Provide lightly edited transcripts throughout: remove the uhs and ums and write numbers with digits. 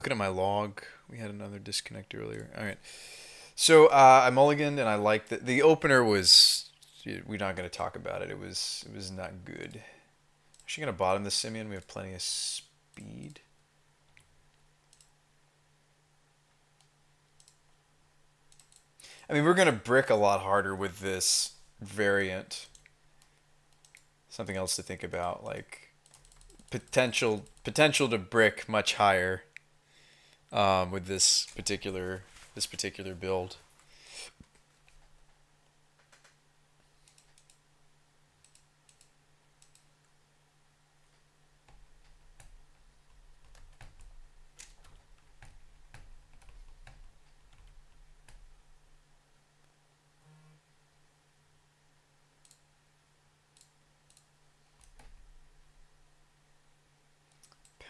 Looking at my log, we had another disconnect earlier. All right. So I mulliganed, and I liked the opener was. We're not going to talk about it. It was not good. Actually, going to bottom the Simeon. We have plenty of speed. I mean, we're going to brick a lot harder with this variant. Something else to think about, like potential to brick much higher with this particular build.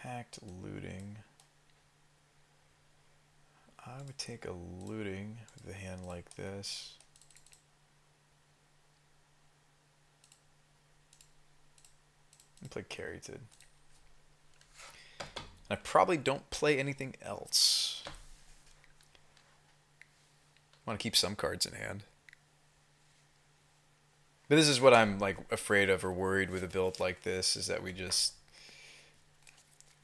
Packed looting. I would take a looting with a hand like this. And play Carried. I probably don't play anything else. I want to keep some cards in hand. But this is what I'm like afraid of or worried with a build like this, is that we just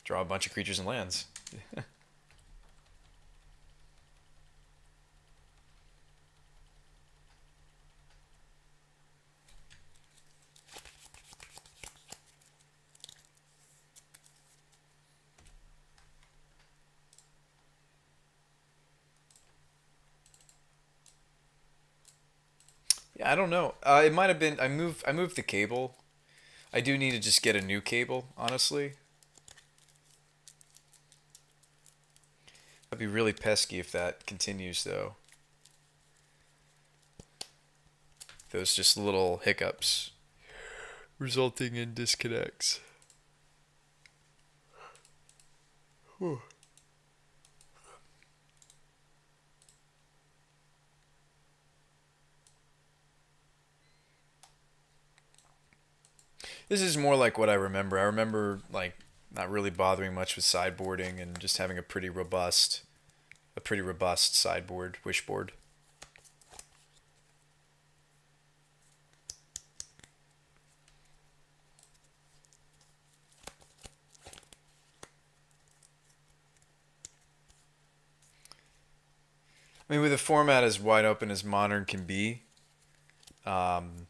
draw a bunch of creatures and lands. Yeah, I don't know. It might have been I moved the cable. I do need to just get a new cable, honestly. That'd be really pesky if that continues, though. Those just little hiccups resulting in disconnects. Whew. This is more like what I remember. I remember like not really bothering much with sideboarding and just having a pretty robust sideboard wishboard. I mean, with a format as wide open as Modern can be, um,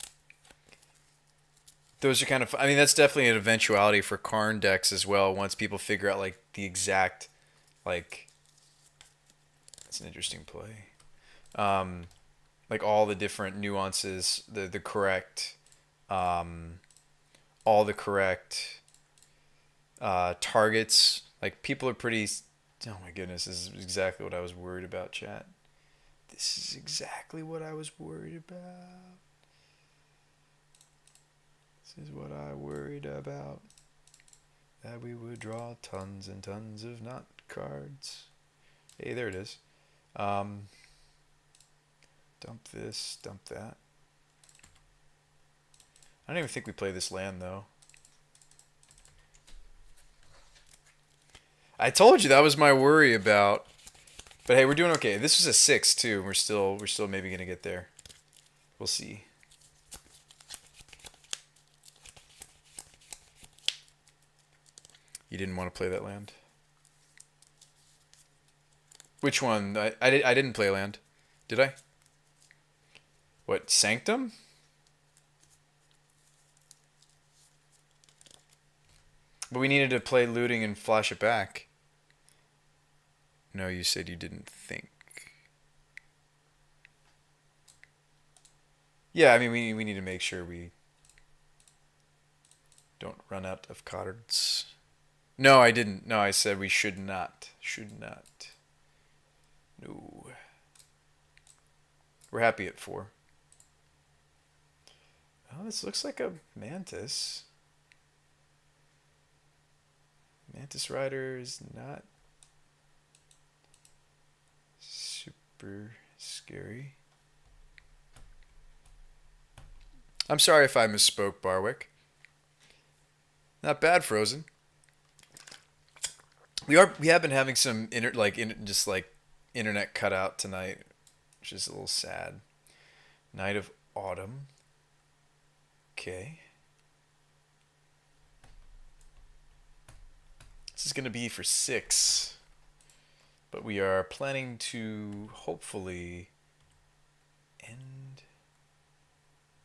those are kind of. I mean, that's definitely an eventuality for Karn decks as well. Once people figure out like the exact, like, that's an interesting play. Um, like all the different nuances, the correct, um, all the correct targets. Like people are pretty. Oh my goodness, this is exactly what I was worried about, chat. This is exactly what I was worried about. This is what I worried about. That we would draw tons and tons of not cards. Hey, there it is. Dump this, dump that. I don't even think we play this land though. I told you that was my worry about. But hey, we're doing okay. This was a 6 too. We're still maybe gonna get there. We'll see. You didn't want to play that land. Which one? I didn't play land. Did I? What, Sanctum? But we needed to play looting and flash it back. No, you said you didn't think. Yeah, I mean, we need to make sure we don't run out of cards. No, I didn't. No, I said we should not. Should not. No. We're happy at 4. Oh, this looks like a Mantis. Mantis Rider is not super scary. I'm sorry if I misspoke, Barwick. Not bad, Frozen. We have been having some just like internet cutout tonight, which is a little sad. Night of Autumn. Okay. This is going to be for 6. But we are planning to hopefully end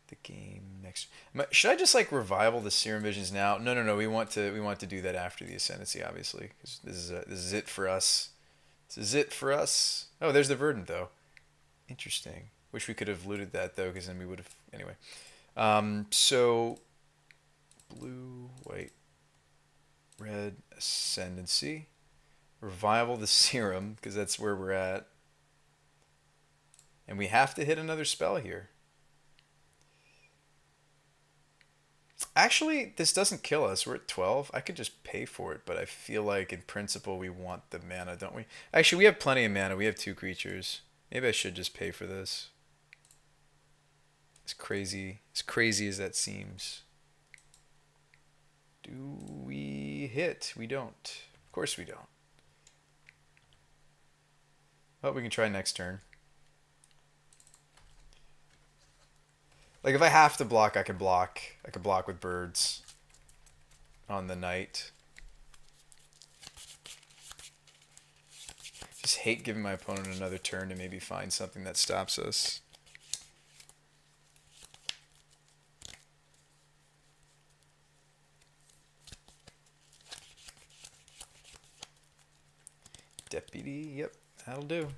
the game next. Should I just like revival the Serum Visions now? No, no, no. We want to do that after the Ascendancy, obviously, because this is it for us. This is it for us. Oh, there's the Verdant though. Interesting. Wish we could have looted that though, because then we would have anyway. So blue, white, red, Ascendancy, revival the Serum, because that's where we're at, and we have to hit another spell here. Actually, this doesn't kill us. We're at 12. I could just pay for it, but I feel like in principle we want the mana, don't we? Actually, we have plenty of mana. We have 2 creatures. Maybe I should just pay for this. As crazy as that seems. Do we hit? We don't. Of course we don't. Well, we can try next turn. Like, if I have to block, I can block. I can block with birds on the night. Just hate giving my opponent another turn to maybe find something that stops us. Deputy, yep, that'll do.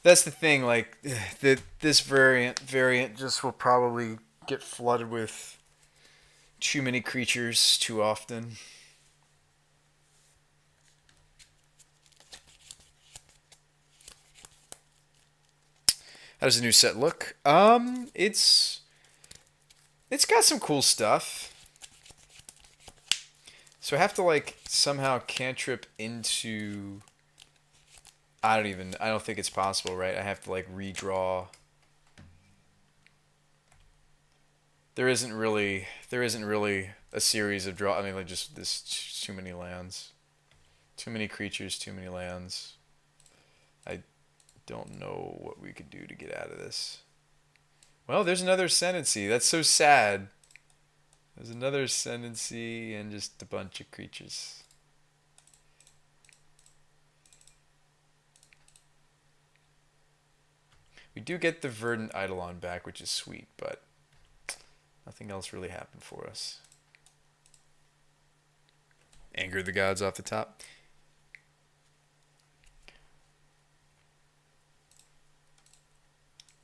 That's the thing, like, this variant just will probably get flooded with too many creatures too often. How does the new set look? It's got some cool stuff. So I have to like somehow cantrip into. I don't think it's possible, right? I have to like redraw. There isn't really a series of draw. I mean, like just this too many lands, too many creatures, too many lands. I don't know what we could do to get out of this. Well, there's another Ascendancy. That's so sad. There's another Ascendancy and just a bunch of creatures. We do get the Verdant Eidolon back, which is sweet, but nothing else really happened for us. Anger the Gods off the top.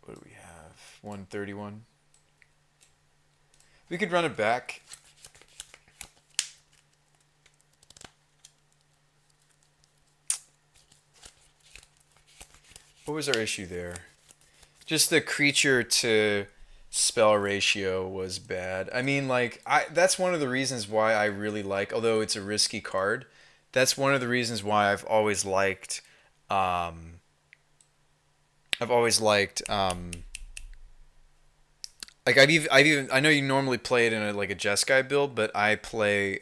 What do we have? 131. We could run it back. What was our issue there? Just the creature to spell ratio was bad. I mean, like, that's one of the reasons why I really like, although it's a risky card, that's one of the reasons why I've always liked I know you normally play it in a Jeskai build, but I play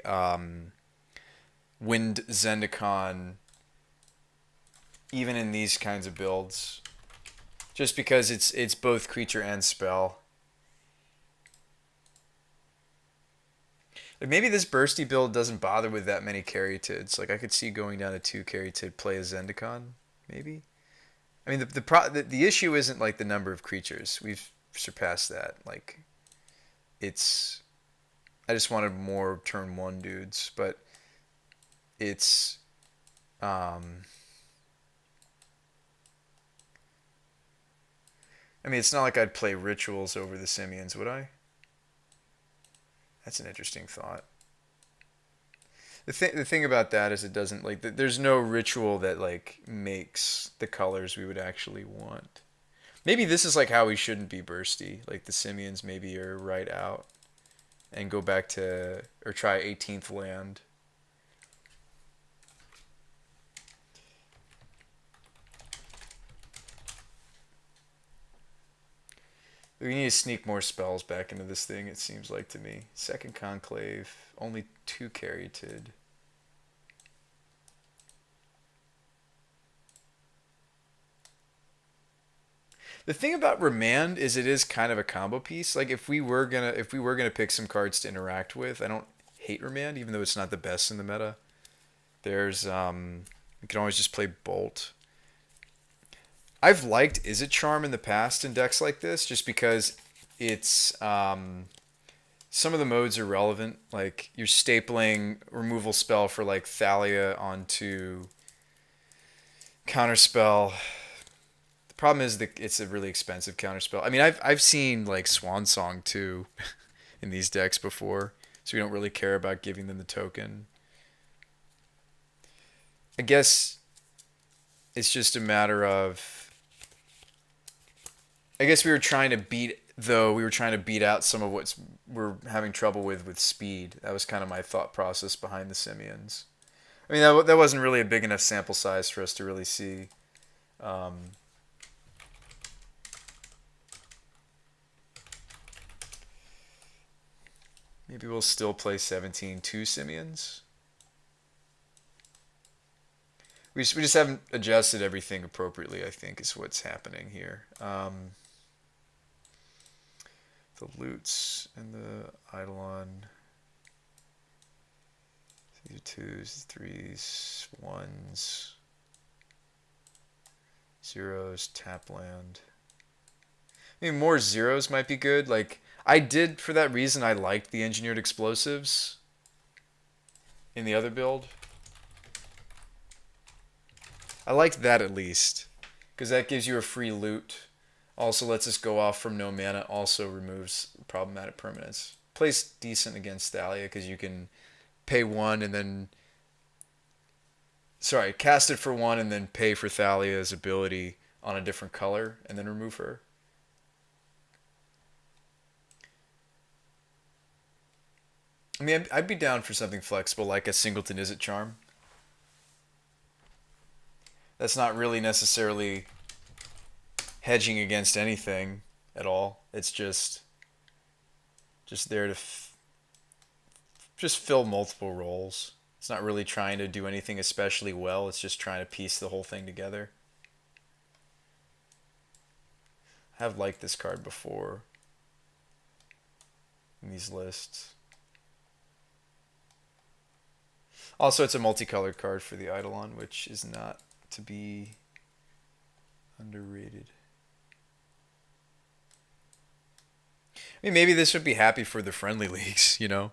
Wind Zendikon even in these kinds of builds, just because it's both creature and spell. Like maybe this bursty build doesn't bother with that many Caryatids. Like I could see going down to 2 Caryatid, play a Zendikon, maybe. I mean the issue isn't like the number of creatures. We've surpassed that. Like I just wanted more turn 1 dudes, but it's I mean, it's not like I'd play Rituals over the Simians, would I? That's an interesting thought. The thing about that is it doesn't, like, there's no ritual that, like, makes the colors we would actually want. Maybe this is, like, how we shouldn't be bursty. Like, the Simians maybe are right out. And go back to, or try 18th land. We need to sneak more spells back into this thing, it seems like to me. Second Conclave, only 2 Caryatid. The thing about Remand is it is kind of a combo piece. Like if we were gonna pick some cards to interact with, I don't hate Remand, even though it's not the best in the meta. There's you can always just play Bolt. I've liked Is It Charm in the past in decks like this, just because it's some of the modes are relevant. Like you're stapling removal spell for like Thalia onto counterspell. The problem is that it's a really expensive counterspell. I mean, I've seen like Swan Song too in these decks before, so we don't really care about giving them the token. I guess it's just a matter of. I guess we were trying to beat out some of what we're having trouble with speed. That was kind of my thought process behind the Simians. I mean, that wasn't really a big enough sample size for us to really see. Maybe we'll still play 17-2 Simians. We just haven't adjusted everything appropriately, I think, is what's happening here. The Loots and the Eidolon. These are 2s, 3s, 1s, 0s, tap land. I mean, more 0s might be good. Like, I did, for that reason, I liked the Engineered Explosives in the other build. I liked that at least, because that gives you a free loot. Also lets us go off from no mana. Also removes problematic permanents. Plays decent against Thalia because you can pay 1 and then... Sorry, cast it for 1 and then pay for Thalia's ability on a different color and then remove her. I mean, I'd be down for something flexible like a Singleton Is It Charm. That's not really necessarily hedging against anything at all. It's just there to just fill multiple roles. It's not really trying to do anything especially well. It's just trying to piece the whole thing together. I have liked this card before in these lists. Also, it's a multicolored card for the Eidolon, which is not to be underrated. I mean, maybe this would be happy for the friendly leagues, you know?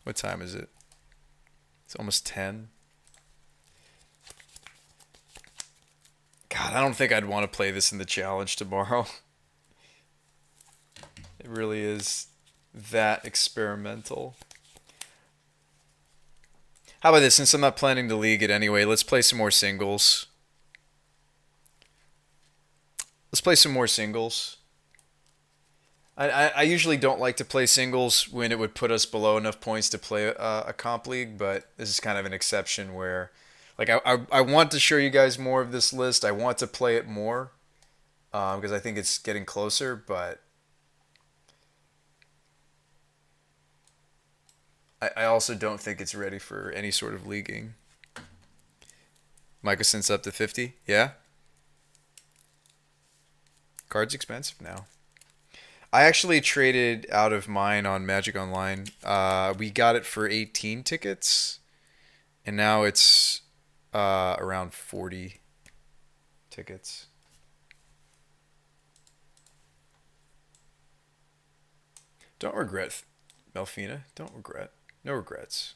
What time is it? It's almost 10. God, I don't think I'd want to play this in the challenge tomorrow. It really is that experimental. How about this? Since I'm not planning to league it anyway, let's play some more singles. Let's play some more singles. I usually don't like to play singles when it would put us below enough points to play a comp league, but this is kind of an exception where, like, I want to show you guys more of this list. I want to play it more because I think it's getting closer, but I also don't think it's ready for any sort of leaguing. Mycosynth's up to 50, yeah? Card's expensive now. I actually traded out of mine on Magic Online. We got it for 18 tickets, and now it's around 40 tickets. Don't regret, Melfina. Don't regret. No regrets.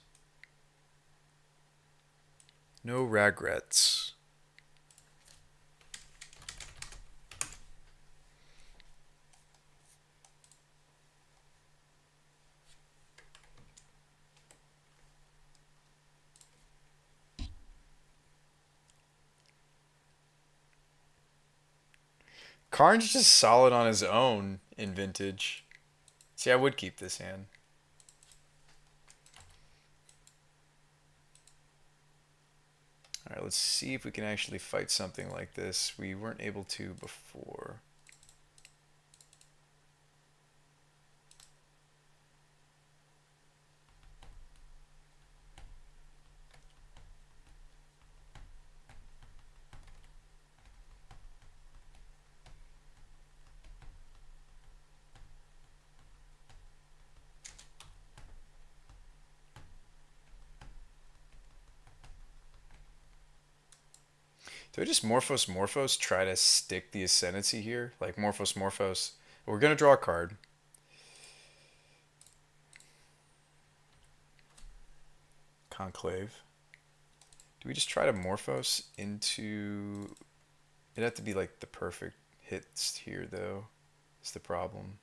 No regrets. Karn's just solid on his own in Vintage. See, I would keep this hand. Alright, let's see if we can actually fight something like this. We weren't able to before. Do I just Morphos try to stick the Ascendancy here? Like Morphos. We're gonna draw a card. Conclave. Do we just try to Morphos into... It'd have to be like the perfect hits here though. Is the problem.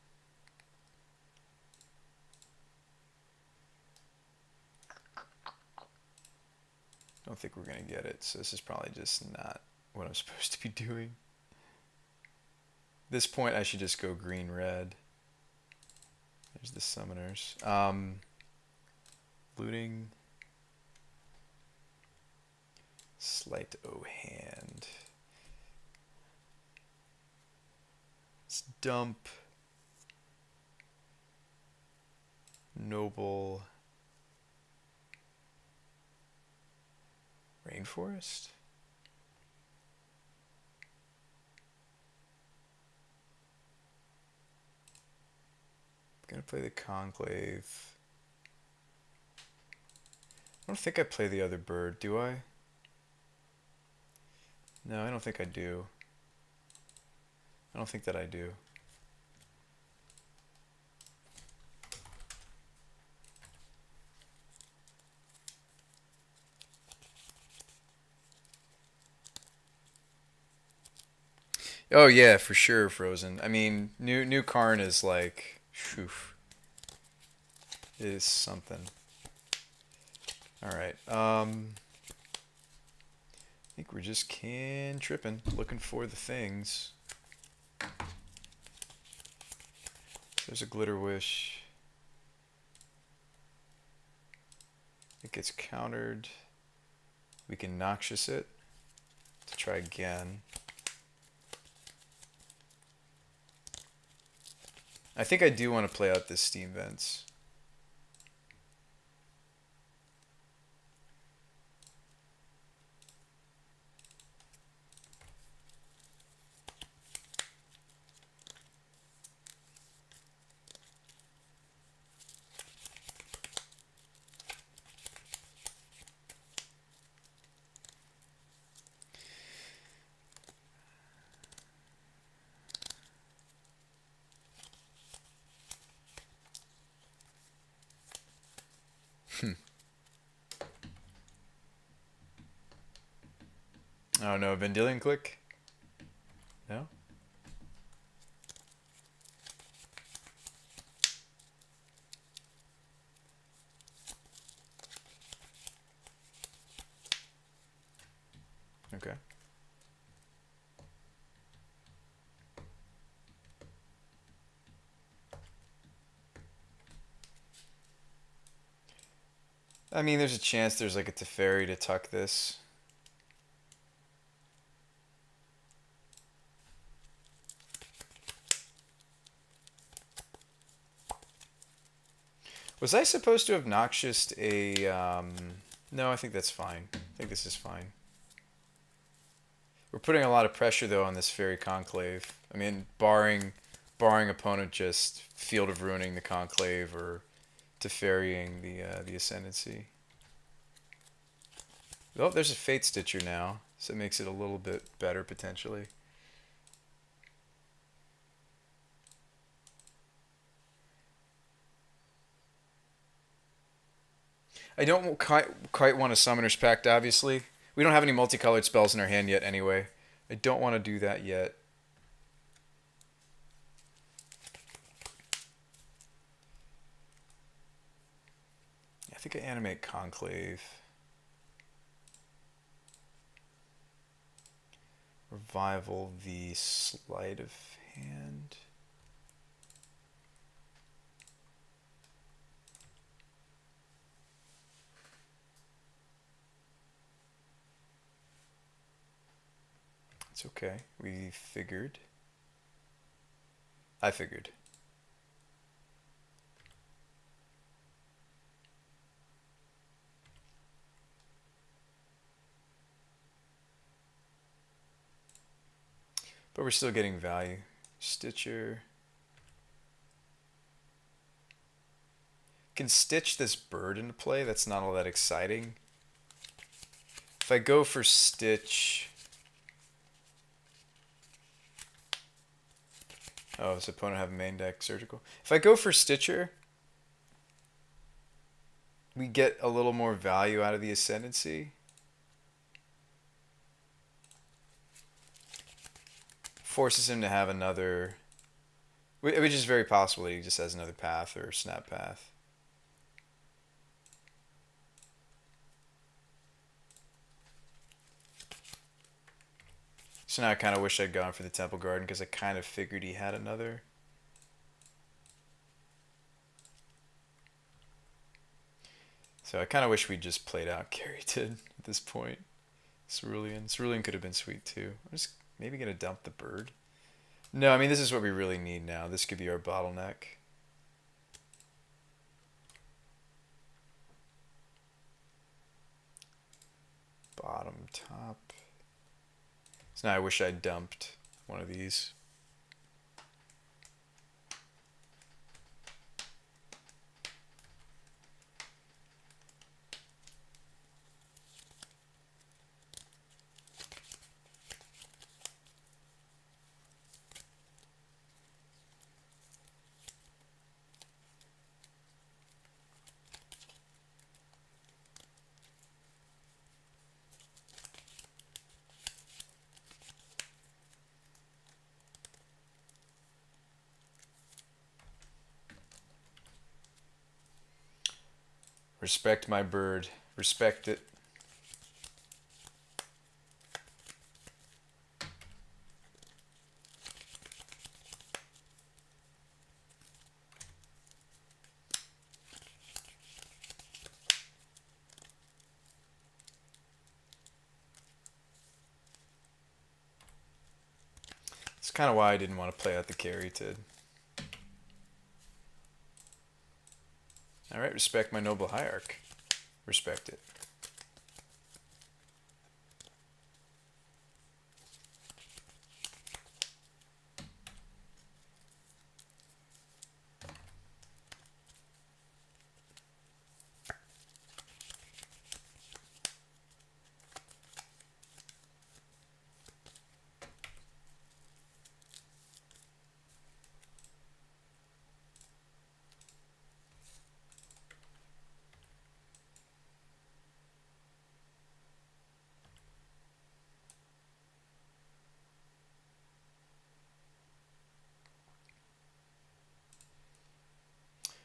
Don't think we're gonna get it, so this is probably just not what I'm supposed to be doing. At this point I should just go green-red. There's the summoners. Looting. Sleight o' hand. Let's dump. Noble. Rainforest? I'm gonna play the Conclave. I don't think I play the other bird, do I? No, I don't think I do. I don't think that I do. Oh yeah, for sure, Frozen. I mean, new Karn is like, whew, it is something. All right. I think we're just tripping, looking for the things. There's a Glitter Wish. It gets countered. We can Noxious it to try again. I think I do want to play out this Steam Vents. Oh no, Vendilion Click? No? Okay. I mean, there's a chance there's like a Teferi to tuck this. Was I supposed to have Noxious a... No, I think that's fine. I think this is fine. We're putting a lot of pressure, though, on this Fairy Conclave. I mean, barring opponent just Field of Ruining the Conclave or Teferrying the Ascendancy. Oh, there's a Fate Stitcher now, so it makes it a little bit better, potentially. I don't quite want a Summoner's Pact, obviously. We don't have any multicolored spells in our hand yet anyway. I don't want to do that yet. I think I animate Conclave. Revival the Sleight of Hand. It's okay. We figured. I figured. But we're still getting value. Stitcher. Can stitch this bird into play. That's not all that exciting. If I go for Stitch... Oh, does opponent have a main deck surgical? If I go for Stitcher, we get a little more value out of the Ascendancy. Forces him to have another, which is very possible that he just has another path or snap path. So now I kind of wish I'd gone for the Temple Garden because I kind of figured he had another. So I kind of wish we just played out Carrington at this point. Cerulean. Cerulean could have been sweet too. I'm just maybe going to dump the bird. No, I mean, this is what we really need now. This could be our bottleneck. Bottom, top. So now I wish I'd dumped one of these. Respect my bird. Respect it. That's kind of why I didn't want to play out the Carrington. Alright, respect my noble hierarch. Respect it.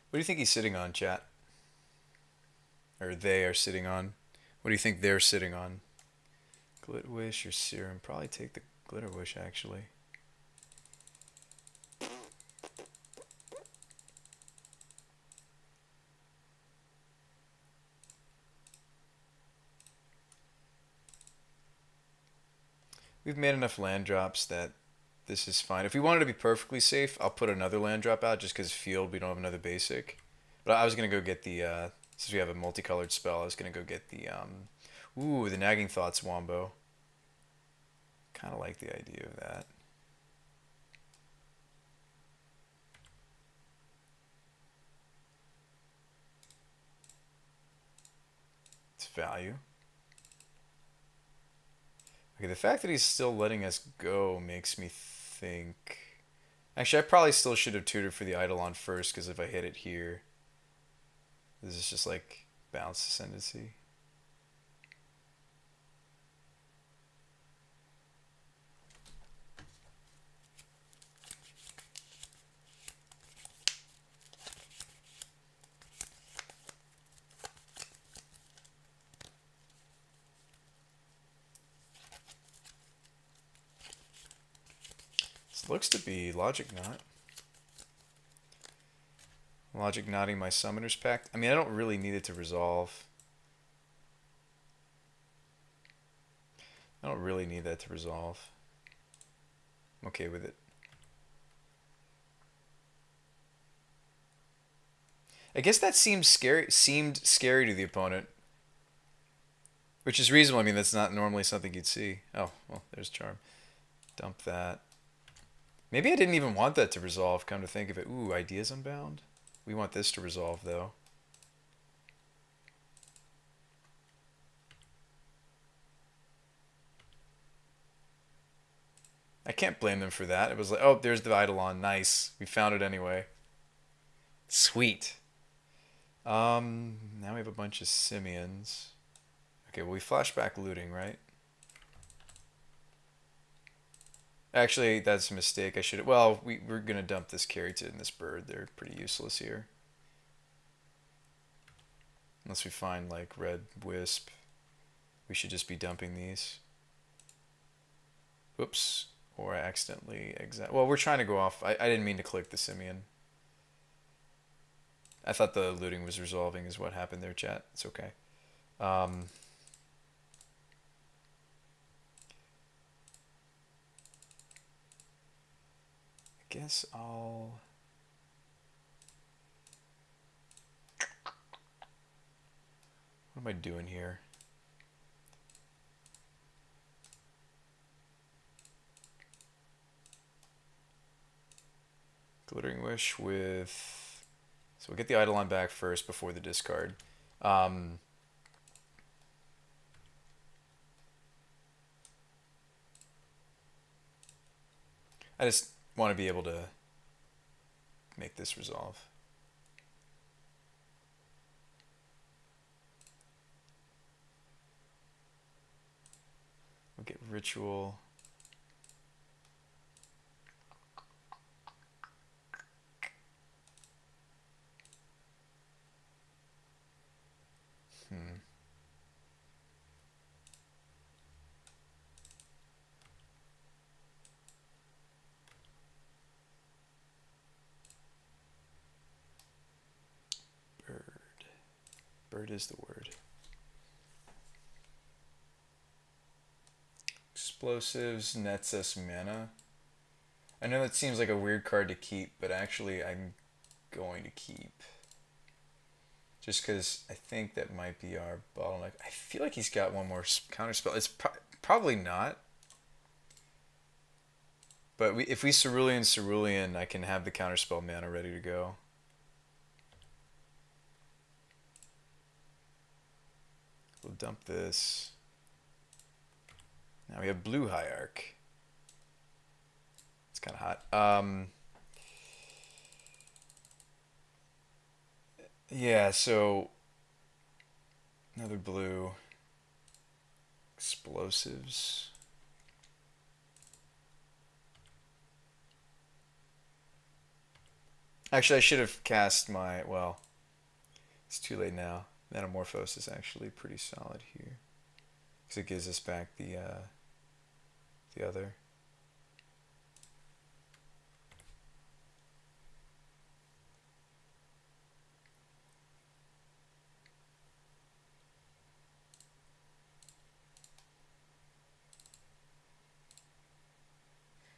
What do you think he's sitting on, chat? Or they are sitting on? What do you think they're sitting on? Glitwish or Serum? Probably take the Glitterwish, actually. We've made enough land drops that this is fine. If we wanted to be perfectly safe, I'll put another land drop out just because field we don't have another basic. But I was going to go get the, since we have a multicolored spell, I was going to go get the, ooh, the Nagging Thoughts Wombo. Kind of like the idea of that. It's value. Okay, the fact that he's still letting us go makes me think... Actually, I probably still should have tutored for the Eidolon first, because if I hit it here, this is just like bounce ascendancy. This looks to be Logic Knot. Logic Knotting my Summoner's Pact. I mean, I don't really need it to resolve. I don't really need that to resolve. I'm okay with it. I guess that seemed scary to the opponent. Which is reasonable. I mean, that's not normally something you'd see. Oh, well, there's Charm. Dump that. Maybe I didn't even want that to resolve, come to think of it. Ooh, Ideas Unbound? We want this to resolve, though. I can't blame them for that. It was like, oh, there's the Eidolon. Nice. We found it anyway. Sweet. Now we have a bunch of simians. Okay, well, we flashback looting, right? Actually, that's a mistake. I should. Well, we're gonna dump this Keratin and this bird. They're pretty useless here. Unless we find like red wisp, we should just be dumping these. Whoops. Or I accidentally exit. Well, we're trying to go off. I didn't mean to click the simian. I thought the looting was resolving is what happened there, chat. It's okay. I guess I'll... What am I doing here? Glittering Wish with... So we'll get the Eidolon back first before the discard. I just want to be able to make this resolve. We'll get Ritual. Bird is the word. Explosives nets us mana. I know that seems like a weird card to keep, but actually I'm going to keep. Just because I think that might be our bottleneck. I feel like he's got one more counterspell. It's probably not. But if we Cerulean, I can have the counterspell mana ready to go. We'll dump this. Now we have blue Hierarch. It's kind of hot. Yeah, so another blue. Explosives. Actually, I should have cast my, well, it's too late now. Metamorphose is actually pretty solid here. Because it gives us back the other.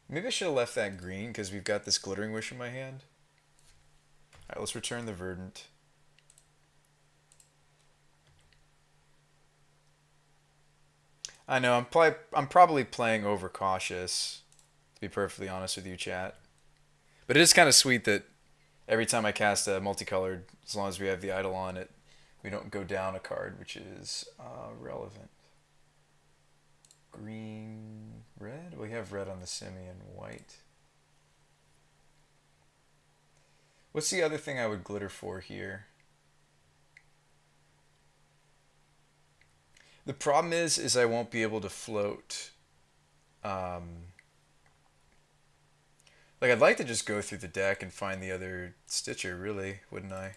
Maybe I should have left that green because we've got this Glittering Wish in my hand. Alright, let's return the Verdant. I know, I'm probably playing overcautious, to be perfectly honest with you, chat. But it is kind of sweet that every time I cast a multicolored, as long as we have the Eidolon, we don't go down a card, which is relevant. Green, red? We have red on the simian, white. What's the other thing I would glitter for here? The problem is I won't be able to float. Like, I'd like to just go through the deck and find the other Stitcher, really, wouldn't I?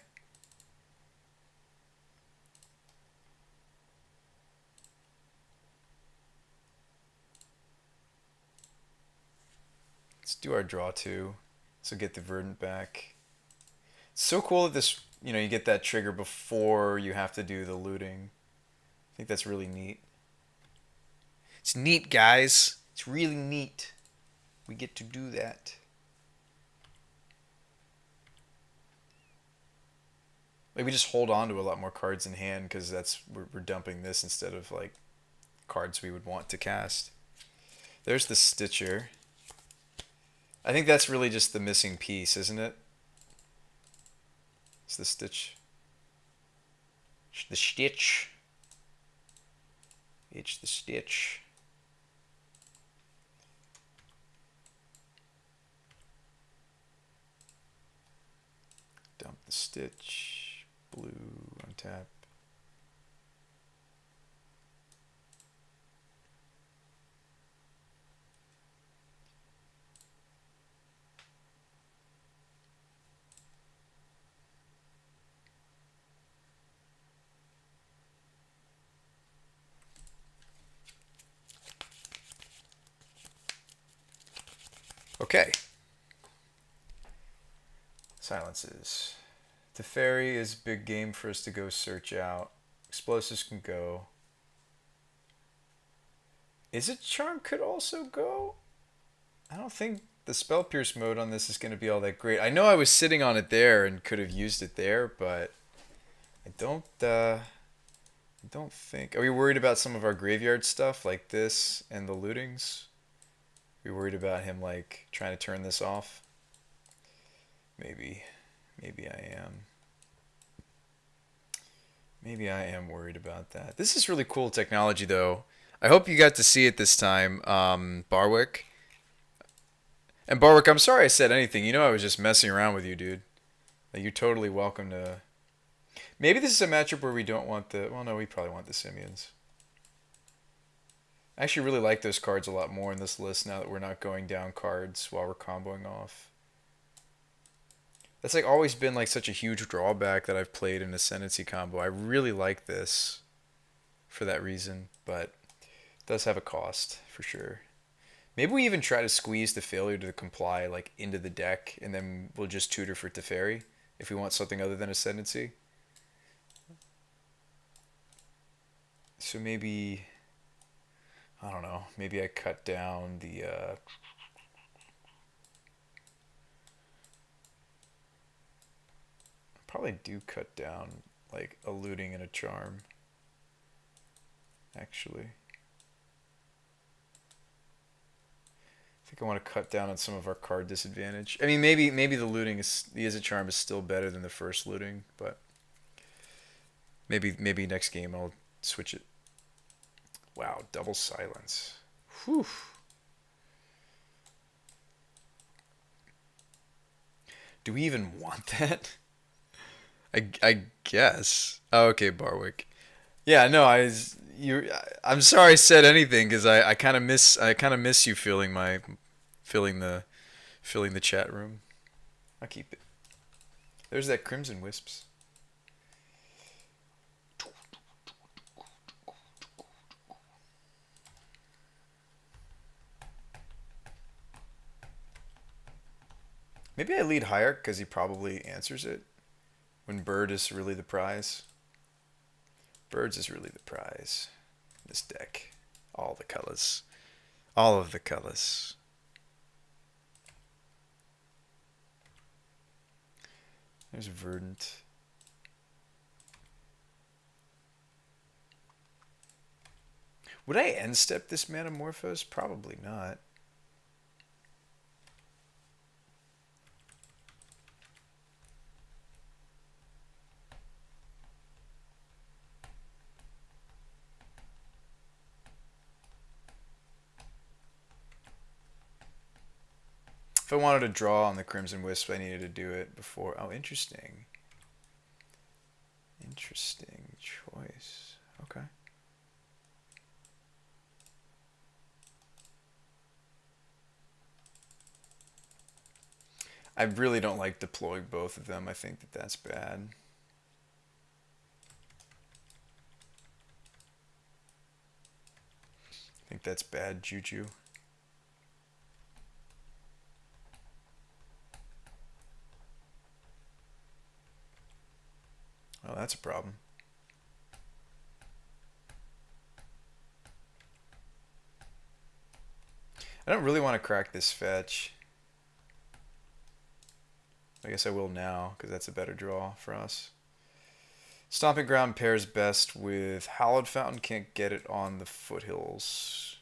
Let's do our draw two. So get the Verdant back. It's so cool that this, you get that trigger before you have to do the looting. I think that's really neat. It's neat, guys. It's really neat. We get to do that. Like, we just hold on to a lot more cards in hand because we're dumping this instead of like cards we would want to cast. There's the Stitcher. I think that's really just the missing piece, isn't it? It's the Stitch. The Stitch. It's the Stitch. Dump the Stitch. Blue, untap. Okay. Silences. Teferi is big game for us to go search out. Explosives can go. Is it Charm could also go? I don't think the Spell Pierce mode on this is going to be all that great. I know I was sitting on it there and could have used it there, but I don't think. Are we worried about some of our graveyard stuff like this and the lootings? Are we worried about him like trying to turn this off? Maybe I am. Maybe I am worried about that. This is really cool technology, though. I hope you got to see it this time, Barwick. And Barwick, I'm sorry I said anything. You know I was just messing around with you, dude. Like, you're totally welcome to... Maybe this is a matchup where we don't want the... Well, no, we probably want the Simians. I actually really like those cards a lot more in this list now that we're not going down cards while we're comboing off. That's like always been like such a huge drawback that I've played in Ascendancy Combo. I really like this for that reason, but it does have a cost for sure. Maybe we even try to squeeze the Failure to Comply like into the deck, and then we'll just tutor for Teferi if we want something other than Ascendancy. So maybe, I don't know, maybe I cut down the... probably do cut down like a looting and a charm, actually. I think I want to cut down on some of our card disadvantage. I mean, maybe the looting is, the Is a Charm is still better than the first looting, but maybe next game I'll switch it. Wow, double silence. Whew. Do we even want that? I guess. Oh, okay, Barwick. Yeah, no, I'm sorry I said anything because I kind of miss you filling the chat room. I'll keep it. There's that Crimson Wisps. Maybe I lead Hierarch because he probably answers it. When Bird is really the prize. Birds is really the prize. This deck. All the colors. All of the colors. There's Verdant. Would I end step this Metamorphose? Probably not. If I wanted to draw on the Crimson Wisp, I needed to do it before. Oh, interesting. Interesting choice. Okay. I really don't like deploying both of them. I think that that's bad. I think that's bad juju. Oh, that's a problem. I don't really want to crack this fetch. I guess I will now, because that's a better draw for us. Stomping Ground pairs best with Hallowed Fountain. Can't get it on the Foothills.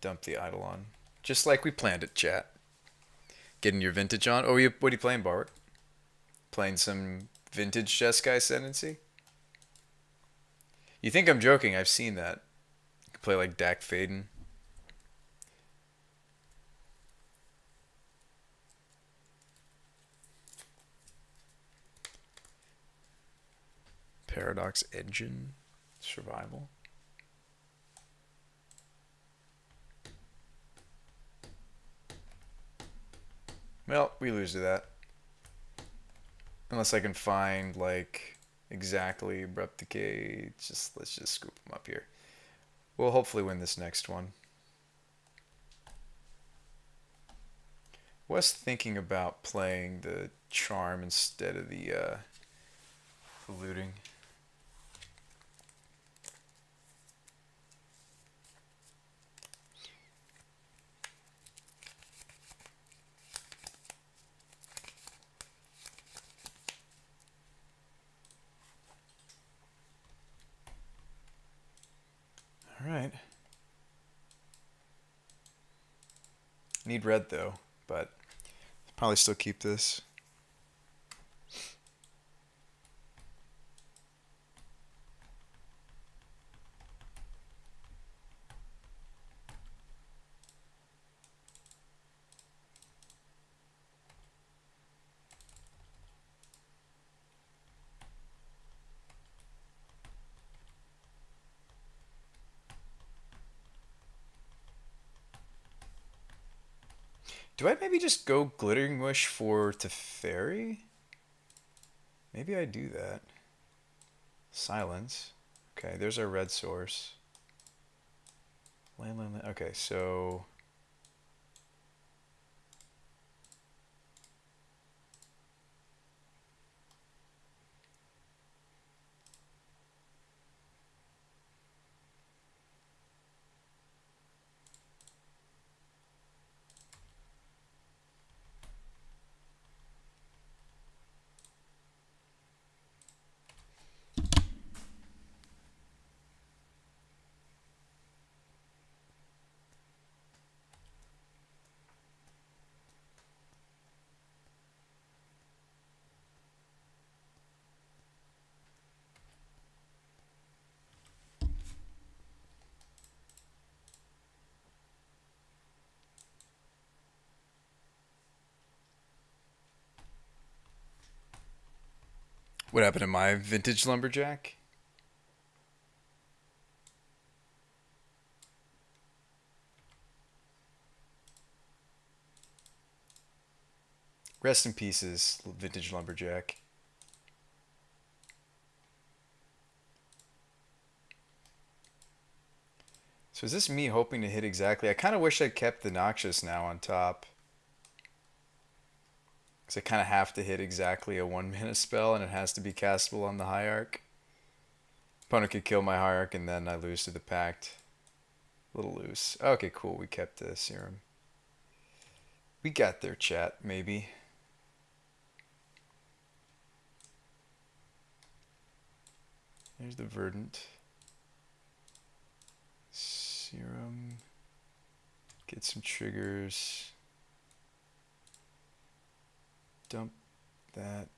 Dump the Eidolon. Just like we planned it, chat. Getting your vintage on. Oh, what are you playing, Barwick? Playing some vintage Jeskai Ascendancy? You think I'm joking? I've seen that. You can play like Dak Faden. Paradox Engine. Survival. Well, we lose to that. Unless I can find like exactly abrupt decay. Let's just scoop them up here. We'll hopefully win this next one. Was thinking about playing the charm instead of the looting. All right. Need red though, but probably still keep this. Do I maybe just go Glittering Wish for Teferi? Maybe I do that. Silence. Okay, there's our red source. Land. Okay, so... What happened to my vintage lumberjack? Rest in pieces, vintage lumberjack. So is this me hoping to hit exactly? I kind of wish I'd kept the Noxious now on top. Because I kind of have to hit exactly a 1 minute spell and it has to be castable on the Hierarch. Opponent could kill my Hierarch and then I lose to the Pact. A little loose. Okay, cool. We kept the Serum. We got their chat, maybe. There's the Verdant. Serum. Get some triggers. Dump that.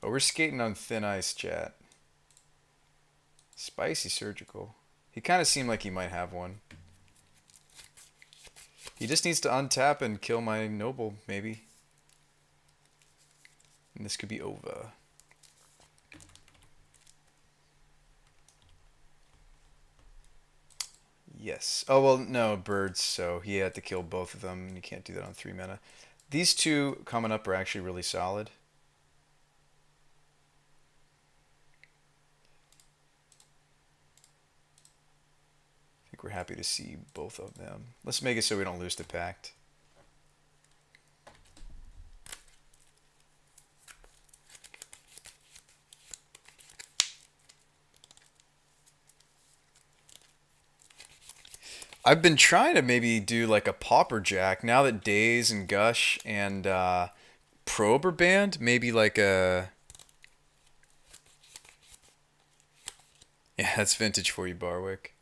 Oh, we're skating on thin ice, chat. Spicy Surgical. He kind of seemed like he might have one. He just needs to untap and kill my Noble, maybe. And this could be over. Yes. Oh, well, no, birds, so he had to kill both of them, and you can't do that on 3 mana. These two coming up are actually really solid. I think we're happy to see both of them. Let's make it so we don't lose to Pact. I've been trying to maybe do like a Pauper Jack now that Daze and Gush and Probe are banned. Maybe like a... Yeah, that's vintage for you, Barwick.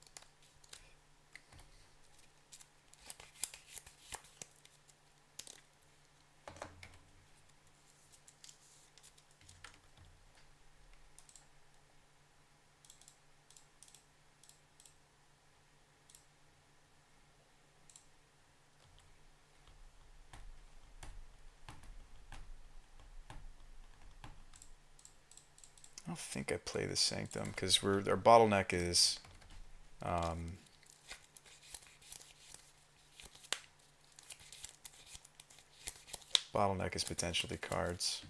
don't think I play the Sanctum because our bottleneck is potentially cards.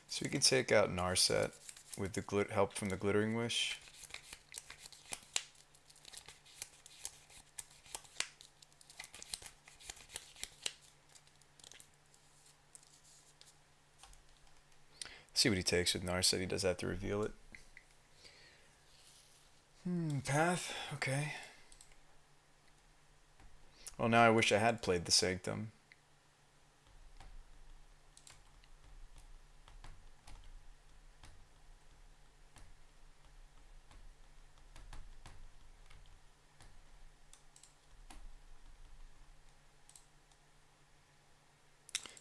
So we can take out Narset with the help from the Glittering Wish. See what he takes with Narset. He does have to reveal it. Path. Okay. Well, now I wish I had played the Sanctum.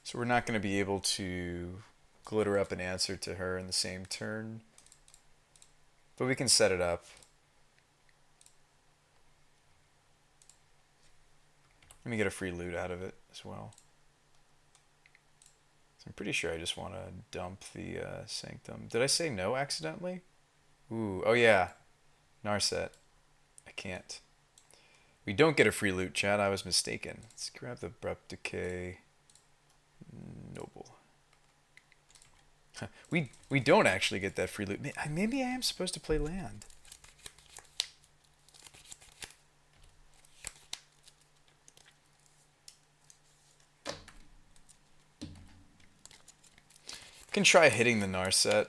So we're not going to be able to glitter up an answer to her in the same turn. But we can set it up. Let me get a free loot out of it as well. So I'm pretty sure I just want to dump the Sanctum. Did I say no accidentally? Ooh, oh yeah. Narset. I can't. We don't get a free loot, chat. I was mistaken. Let's grab the Abrupt Decay. Noble. We don't actually get that free loot. Maybe I am supposed to play land. Can try hitting the Narset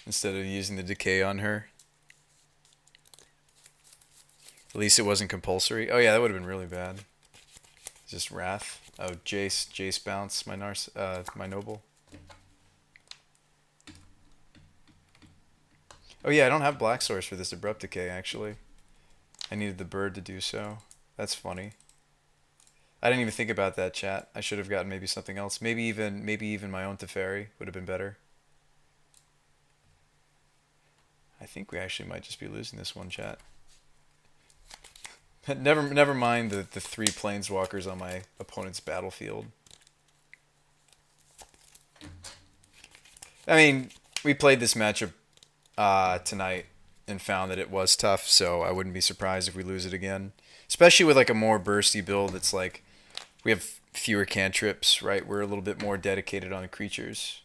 instead of using the decay on her. At least it wasn't compulsory. Oh yeah, that would have been really bad. Just Wrath. Oh, Jace bounce my my Noble. Oh yeah, I don't have Black Source for this Abrupt Decay actually. I needed the bird to do so. That's funny. I didn't even think about that, chat. I should have gotten maybe something else. Maybe even my own Teferi would have been better. I think we actually might just be losing this one, chat. Never mind the 3 planeswalkers on my opponent's battlefield. I mean, we played this matchup tonight and found that it was tough, so I wouldn't be surprised if we lose it again. Especially with like a more bursty build that's like we have fewer cantrips, right? We're a little bit more dedicated on the creatures.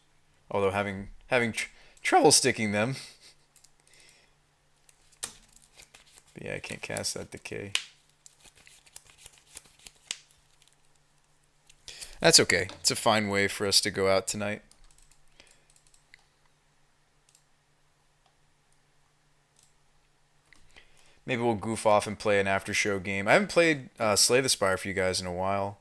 Although having trouble sticking them. But yeah, I can't cast that decay. That's okay. It's a fine way for us to go out tonight. Maybe we'll goof off and play an after show game. I haven't played Slay the Spire for you guys in a while.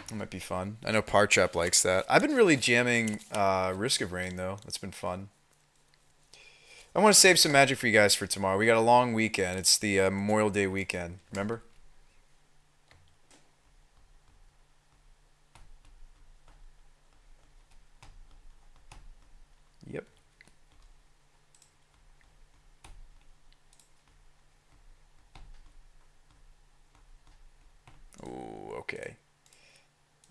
It might be fun. I know Parchap likes that. I've been really jamming Risk of Rain though. That's been fun. I want to save some Magic for you guys for tomorrow. We got a long weekend. It's the Memorial Day weekend. Remember? Yep. Oh, okay.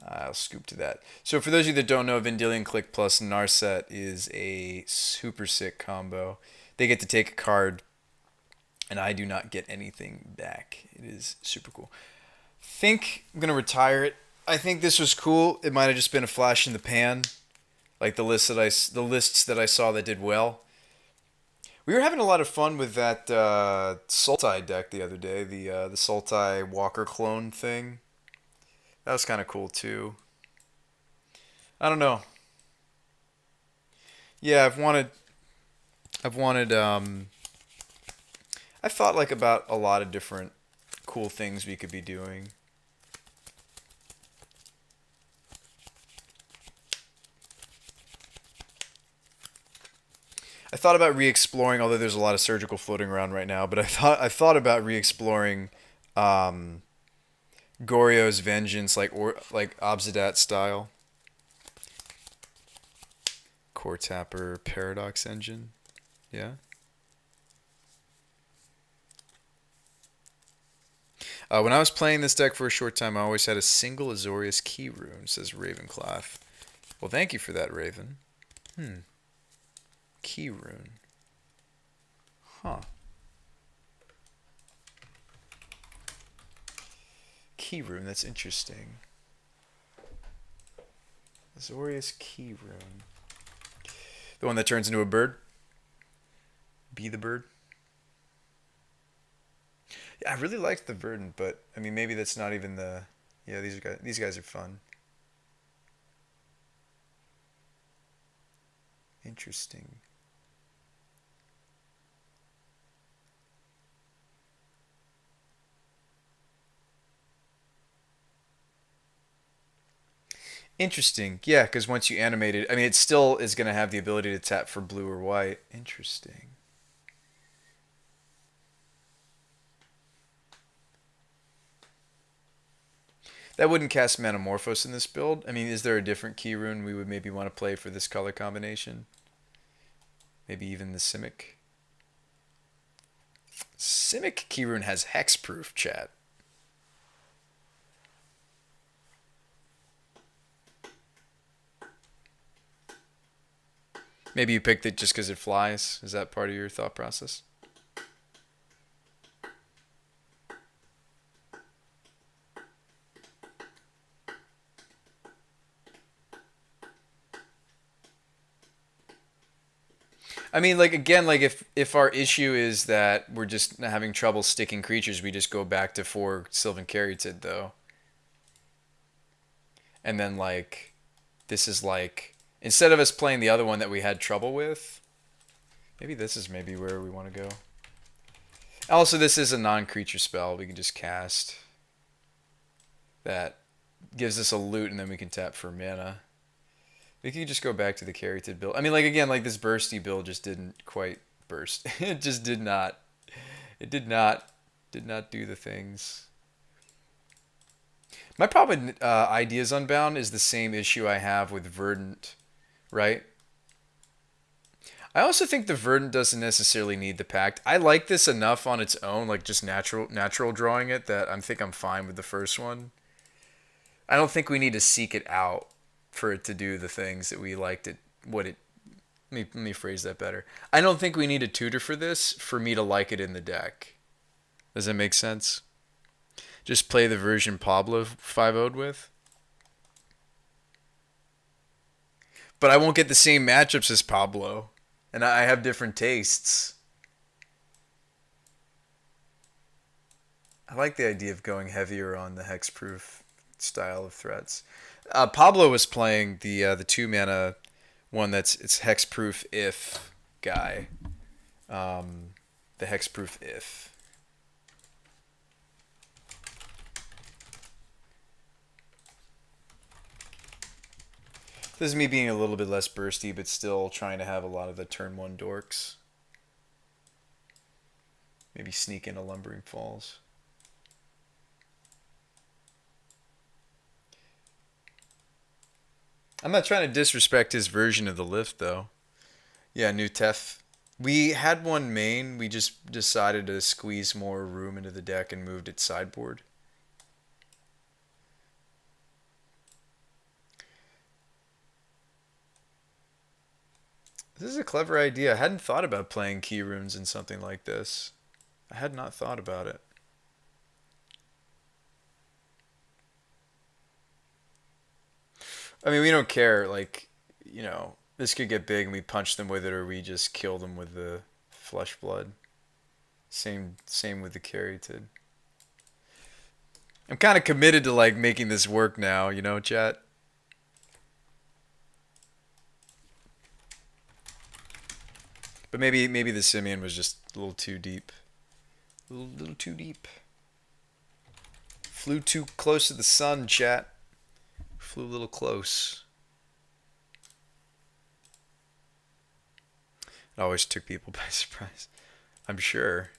I'll scoop to that. So for those of you that don't know, Vendilion Click plus Narset is a super sick combo. They get to take a card, and I do not get anything back. It is super cool. I think I'm going to retire it. I think this was cool. It might have just been a flash in the pan, like the lists that I saw that did well. We were having a lot of fun with that Sultai deck the other day, the Sultai Walker clone thing. That was kind of cool too. I don't know. Yeah, I've thought like about a lot of different cool things we could be doing. I thought about re-exploring, although there's a lot of surgical floating around right now. But I thought about re-exploring um, Goryo's Vengeance, like Obsidat style. Core Tapper Paradox Engine. Yeah. When I was playing this deck for a short time, I always had a single Azorius Key Rune, says Ravenclaw. Well, thank you for that, Raven. Key Rune. Huh. Key Rune, that's interesting. Azorius Key Rune. The one that turns into a bird? Be the bird? Yeah, I really liked the Verdant, but I mean maybe that's not even the. Yeah, these guys are fun. Interesting. Interesting. Yeah, because once you animate it, I mean, it still is going to have the ability to tap for blue or white. Interesting. That wouldn't cast Metamorphose in this build. I mean, is there a different key rune we would maybe want to play for this color combination? Maybe even the Simic. Simic key rune has hexproof, chat. Maybe you picked it just because it flies. Is that part of your thought process? I mean, like again, like if our issue is that we're just having trouble sticking creatures, we just go back to 4 Sylvan Caryatid though. And then like this is like instead of us playing the other one that we had trouble with, maybe this is maybe where we want to go. Also, this is a non-creature spell we can just cast. That gives us a loot and then we can tap for mana. We could just go back to the Caryatid build. I mean, like again, like this bursty build just didn't quite burst. It just did not. It did not do the things. My problem with Ideas Unbound is the same issue I have with Verdant, right? I also think the Verdant doesn't necessarily need the Pact. I like this enough on its own, like just natural drawing it, that I think I'm fine with the first one. I don't think we need to seek it out for it to do the things that we liked it. Let me phrase that better. I don't think we need a tutor for this for me to like it in the deck. Does that make sense? Just play the version Pablo 5-0'd with. But I won't get the same matchups as Pablo. And I have different tastes. I like the idea of going heavier on the hexproof style of threats. Pablo was playing the 2-mana one it's hexproof if guy. The hexproof if. This is me being a little bit less bursty, but still trying to have a lot of the turn 1 dorks. Maybe sneak in a Lumbering Falls. I'm not trying to disrespect his version of the lift, though. Yeah, new Tef. We had one main. We just decided to squeeze more room into the deck and moved it sideboard. This is a clever idea. I hadn't thought about playing key runes in something like this. I had not thought about it. I mean, we don't care. Like, you know, this could get big and we punch them with it, or we just kill them with the flesh blood. Same with the Caryatid. I'm kind of committed to like making this work now, you know, chat. But maybe the Simeon was just a little too deep. A little too deep. Flew too close to the sun, chat. Flew a little close. always took people by surprise. I'm sure.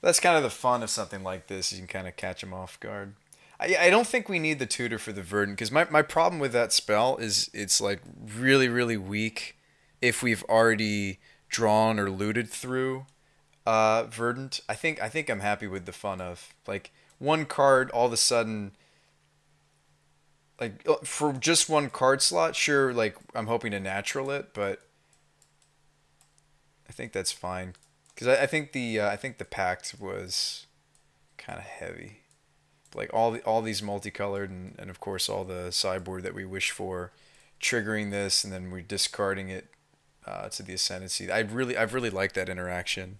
That's kind of the fun of something like this. You can kind of catch them off guard. I don't think we need the tutor for the verdant because my problem with that spell is it's like really really weak if we've already drawn or looted through verdant. I think I'm happy with the fun of like one card all of a sudden like for just one card slot. Sure, like I'm hoping to natural it, but I think that's fine because I think the pact was kind of heavy. Like all these multicolored and of course all the sideboard that we wish for, triggering this and then we're discarding it to the ascendancy. I've really liked that interaction.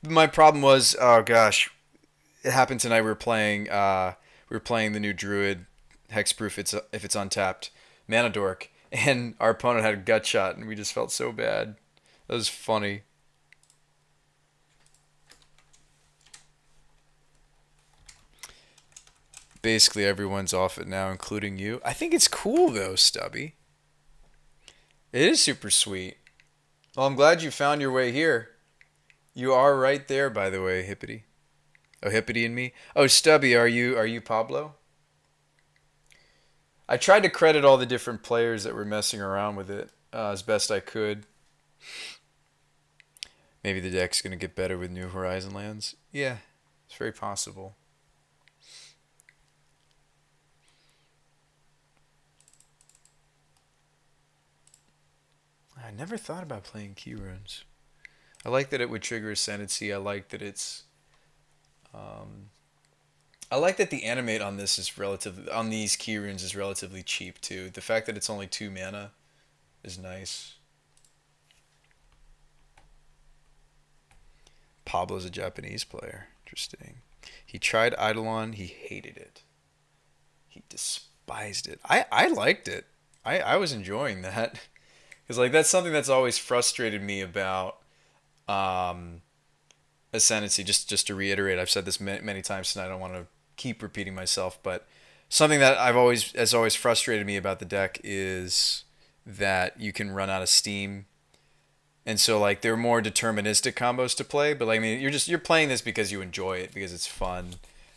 My problem was, oh gosh, it happened tonight. We were playing the new Druid hexproof. If it's untapped, mana dork, and our opponent had a gut shot, and we just felt so bad. That was funny. Basically, everyone's off it now, including you. I think it's cool though, Stubby. It is super sweet. Well, I'm glad you found your way here. You are right there, by the way, Hippity. Oh, Hippity and me. Oh, Stubby, are you Pablo? I tried to credit all the different players that were messing around with it as best I could. Maybe the deck's gonna get better with New Horizon lands. Yeah, it's very possible. I never thought about playing key runes. I like that it would trigger Ascendancy. I like that it's. Um, I like that the animate on this is relatively on these key runes is relatively cheap too. The fact that it's only 2 mana is nice. Pablo's a Japanese player. Interesting. He tried Eidolon. He hated it. He despised it. I liked it. I was enjoying that because like that's something that's always frustrated me about um, Ascendancy. Just to reiterate, I've said this many times tonight. I don't want to keep repeating myself, but something that has always frustrated me about the deck is that you can run out of steam. And so like they're more deterministic combos to play, but like I mean you're playing this because you enjoy it because it's fun.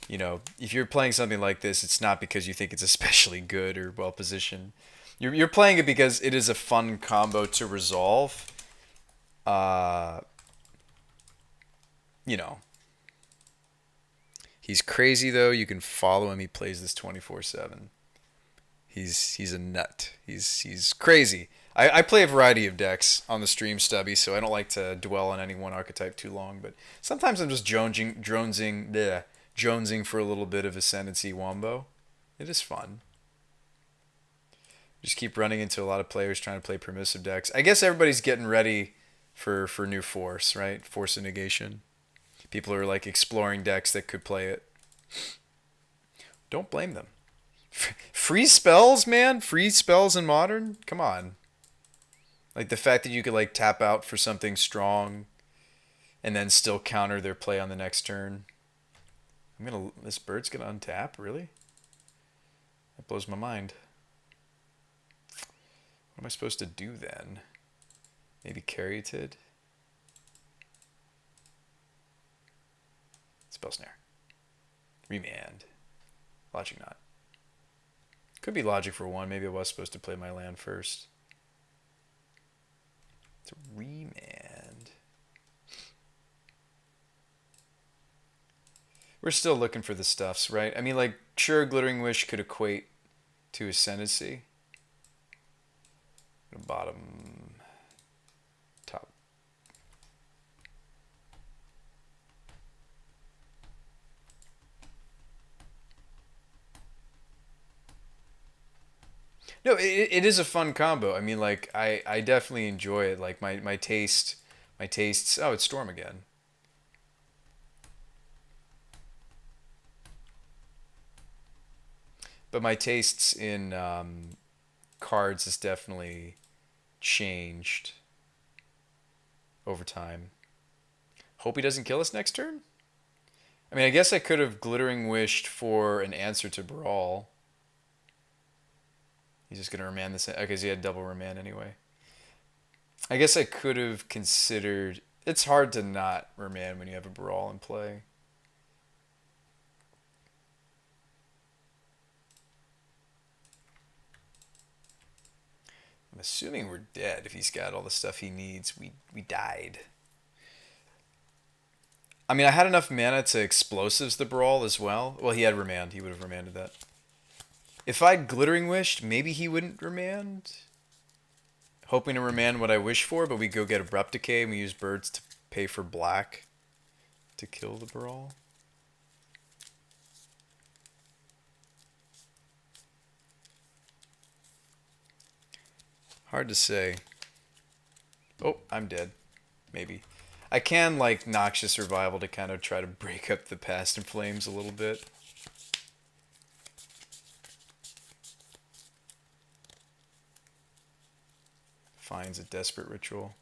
You know, if you're playing something like this, it's not because you think it's especially good or well positioned. You're playing it because it is a fun combo to resolve. Uh, you know, he's crazy though. You can follow him. He plays this 24/7. He's a nut. He's crazy. I play a variety of decks on the stream, Stubby, so I don't like to dwell on any one archetype too long. But sometimes I'm just jonesing for a little bit of Ascendancy Wombo. It is fun. Just keep running into a lot of players trying to play permissive decks. I guess everybody's getting ready for new Force, right? Force of Negation. People are like exploring decks that could play it. Don't blame them. Free spells, man. Free spells in Modern. Come on. Like the fact that you could like tap out for something strong and then still counter their play on the next turn. This bird's gonna untap, really? That blows my mind. What am I supposed to do then? Maybe Caryatid? Spell Snare. Remand. Logic not. Could be logic for one. Maybe I was supposed to play my land first. It's a remand. We're still looking for the stuffs, right? I mean, like, sure, Glittering Wish could equate to Ascendancy. Bottom, top. No, it is a fun combo. I mean, like, I definitely enjoy it. Like, my tastes. Oh, it's Storm again. But my tastes in cards has definitely changed over time. Hope he doesn't kill us next turn. I mean, I guess I could have Glittering Wished for an answer to Brawl. He's just going to remand this. Okay, because he had double remand anyway. I guess I could have considered... It's hard to not remand when you have a Brawl in play. I'm assuming we're dead if he's got all the stuff he needs. We died. I mean, I had enough mana to Explosives the Brawl as well. Well, he had Remand. He would have remanded that. If I'd Glittering Wished, maybe he wouldn't remand. Hoping to remand what I wish for, but we go get Abrupt Decay and we use birds to pay for black to kill the Brawl. Hard to say. Oh, I'm dead. Maybe. I can, like, Noxious Survival to kind of try to break up the Past in Flames a little bit. Finds a Desperate Ritual.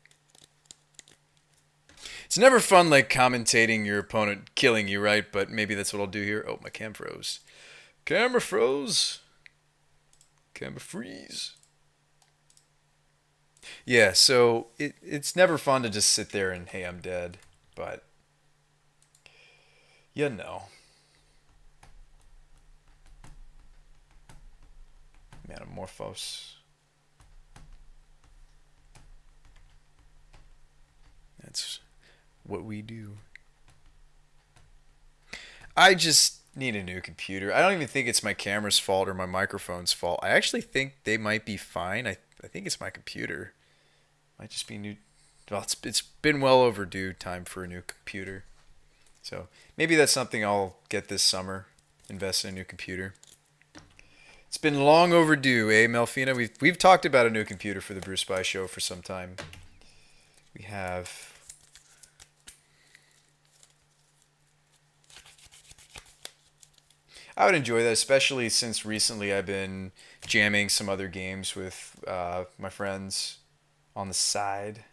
It's never fun, like, commentating your opponent killing you, right? But maybe that's what I'll do here. Oh, my cam froze. Camera froze. Camera freeze. Yeah, so it's never fun to just sit there and, hey, I'm dead. But, you know. Metamorphose. That's what we do. I just need a new computer. I don't even think it's my camera's fault or my microphone's fault. I actually think they might be fine. I think it's my computer. Might just be new. Well, it's been well overdue time for a new computer. So maybe that's something I'll get this summer. Invest in a new computer. It's been long overdue, eh, Melfina? We've talked about a new computer for the Brew Spy show for some time. We have. I would enjoy that, especially since recently I've been jamming some other games with my friends on the side.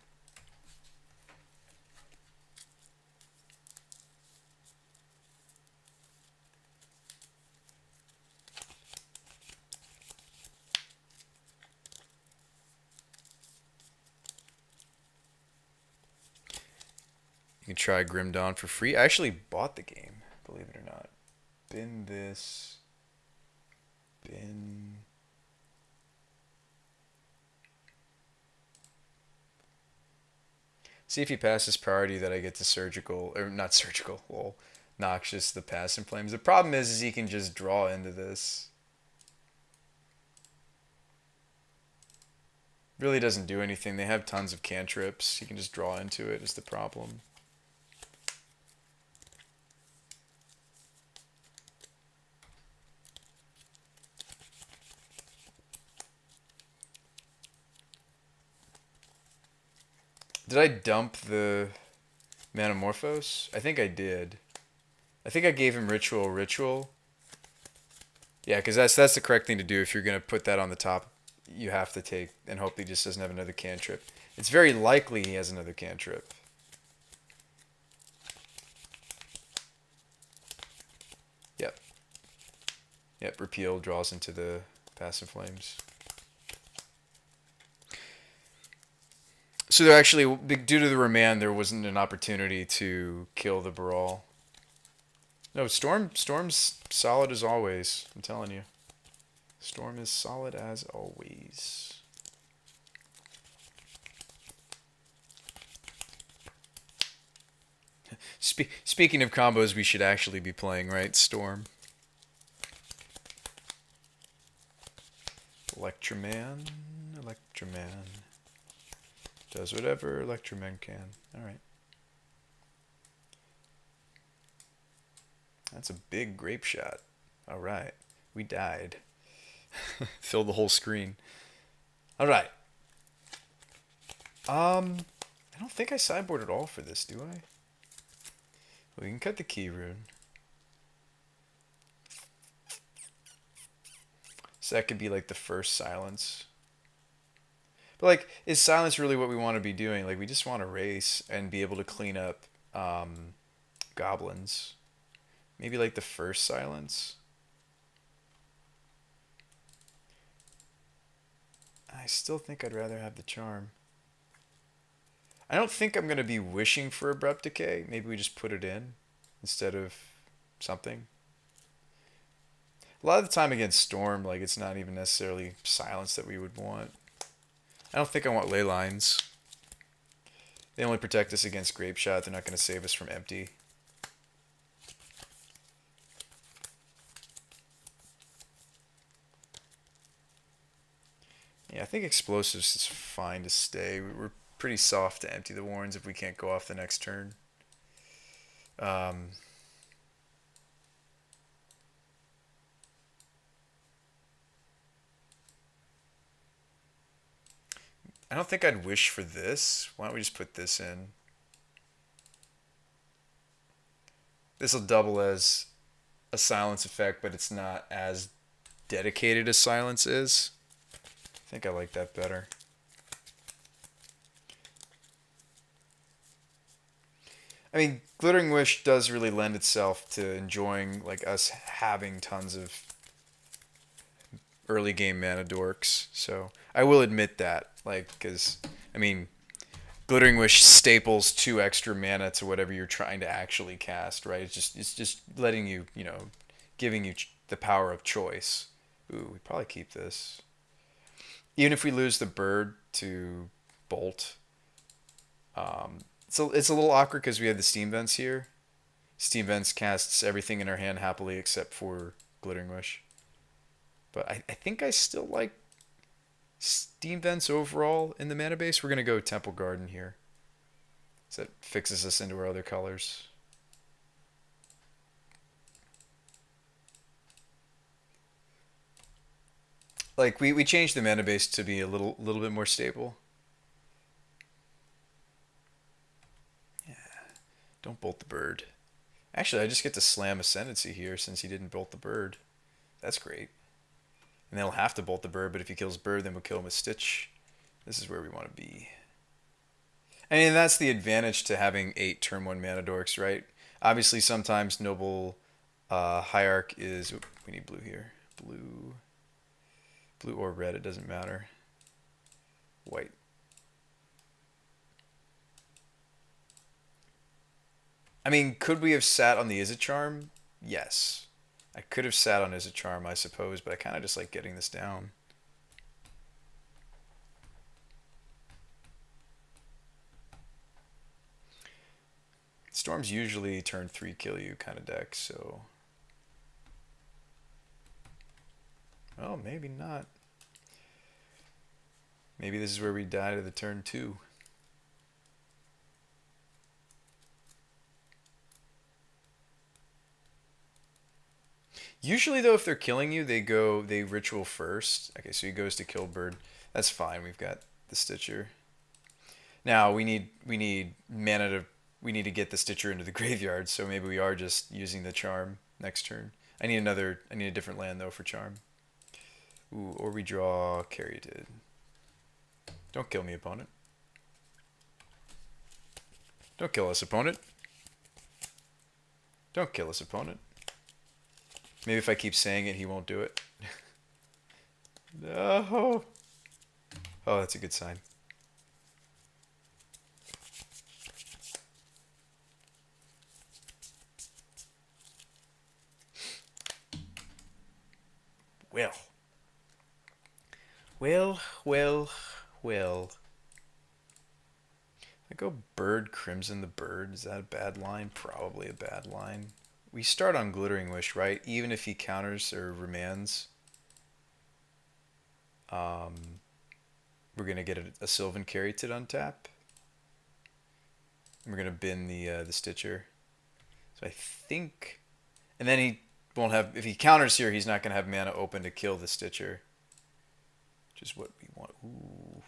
You can try Grim Dawn for free. I actually bought the game, believe it or not. Bin this. Bin. See if he passes priority that I get to surgical, or not surgical, well, Noxious, the Past in Flames. The problem is he can just draw into this. Really doesn't do anything. They have tons of cantrips. He can just draw into it is the problem. Did I dump the Metamorphose? I think I did. I think I gave him Ritual. Yeah, because that's the correct thing to do. If you're going to put that on the top, you have to take and hope he just doesn't have another cantrip. It's very likely he has another cantrip. Yep. Yep, Repeal draws into the Passive Flames. So there actually, due to the remand, there wasn't an opportunity to kill the Brawl. No, Storm's solid as always. I'm telling you. Storm is solid as always. Speaking of combos we should actually be playing, right? Storm. Electroman. Does whatever Electroman can. Alright. That's a big grape shot. Alright. We died. Filled the whole screen. Alright. I don't think I sideboard at all for this, do I? We can cut the key rune. So that could be like the first silence. But like, is silence really what we want to be doing? Like, we just want to race and be able to clean up goblins. Maybe like the first silence. I still think I'd rather have the charm. I don't think I'm going to be wishing for Abrupt Decay. Maybe we just put it in instead of something. A lot of the time against Storm, like it's not even necessarily silence that we would want. I don't think I want ley lines. They only protect us against Grape Shot. They're not going to save us from empty. Yeah, I think Explosives is fine to stay. We're pretty soft to empty the Warrens if we can't go off the next turn. I don't think I'd wish for this. Why don't we just put this in? This will double as a silence effect, but it's not as dedicated as silence is. I think I like that better. I mean, Glittering Wish does really lend itself to enjoying like us having tons of early game mana dorks. So I will admit that, like, because I mean, Glittering Wish staples 2 extra mana to whatever you're trying to actually cast, right? It's just letting you, you know, giving you the power of choice. Ooh, we probably keep this. Even if we lose the bird to Bolt, so it's a little awkward because we have the Steam Vents here. Steam Vents casts everything in our hand happily except for Glittering Wish. But I think I still like Steam Vents overall in the mana base. We're going to go Temple Garden here. So that fixes us into our other colors. Like, we changed the mana base to be a little bit more stable. Yeah. Don't bolt the bird. Actually, I just get to slam Ascendancy here since he didn't bolt the bird. That's great. And they'll have to bolt the bird, but if he kills bird, then we'll kill him with Stitch. This is where we want to be. I mean, that's the advantage to having 8 turn 1 mana dorks, right? Obviously, sometimes Noble Hierarch is... Oop, we need blue here. Blue or red, it doesn't matter. White. I mean, could we have sat on the Is It Charm? Yes. I could have sat on Is It Charm, I suppose, but I kind of just like getting this down. Storms usually turn 3 kill you kind of deck, so... Well, maybe not. Maybe this is where we die to the turn 2. Usually, though, if they're killing you, they ritual first. Okay, so he goes to kill bird. That's fine. We've got the Stitcher. Now we need mana to to get the Stitcher into the graveyard. So maybe we are just using the charm next turn. I need a different land though for charm. Ooh, or we draw Caryatid. Don't kill me, opponent. Don't kill us, opponent. Don't kill us, opponent. Maybe if I keep saying it, he won't do it. No. Oh, that's a good sign. Well. I go Bird, Crimson the Bird. Is that a bad line? Probably a bad line. We start on Glittering Wish, right? Even if he counters or remands. We're going to get a Sylvan Caryatid untap. We're going to bin the Stitcher. So I think... And then he won't have... If he counters here, he's not going to have mana open to kill the Stitcher. Which is what we want. Ooh.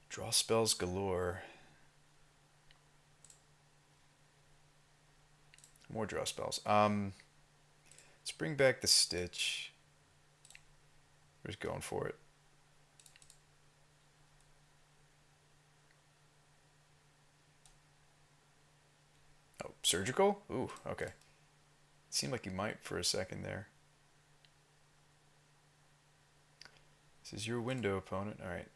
Draw spells galore. More draw spells. Let's bring back the Stitch. We're just going for it. Oh, surgical? Ooh, okay. Seemed like you might for a second there. This is your window, opponent. All right.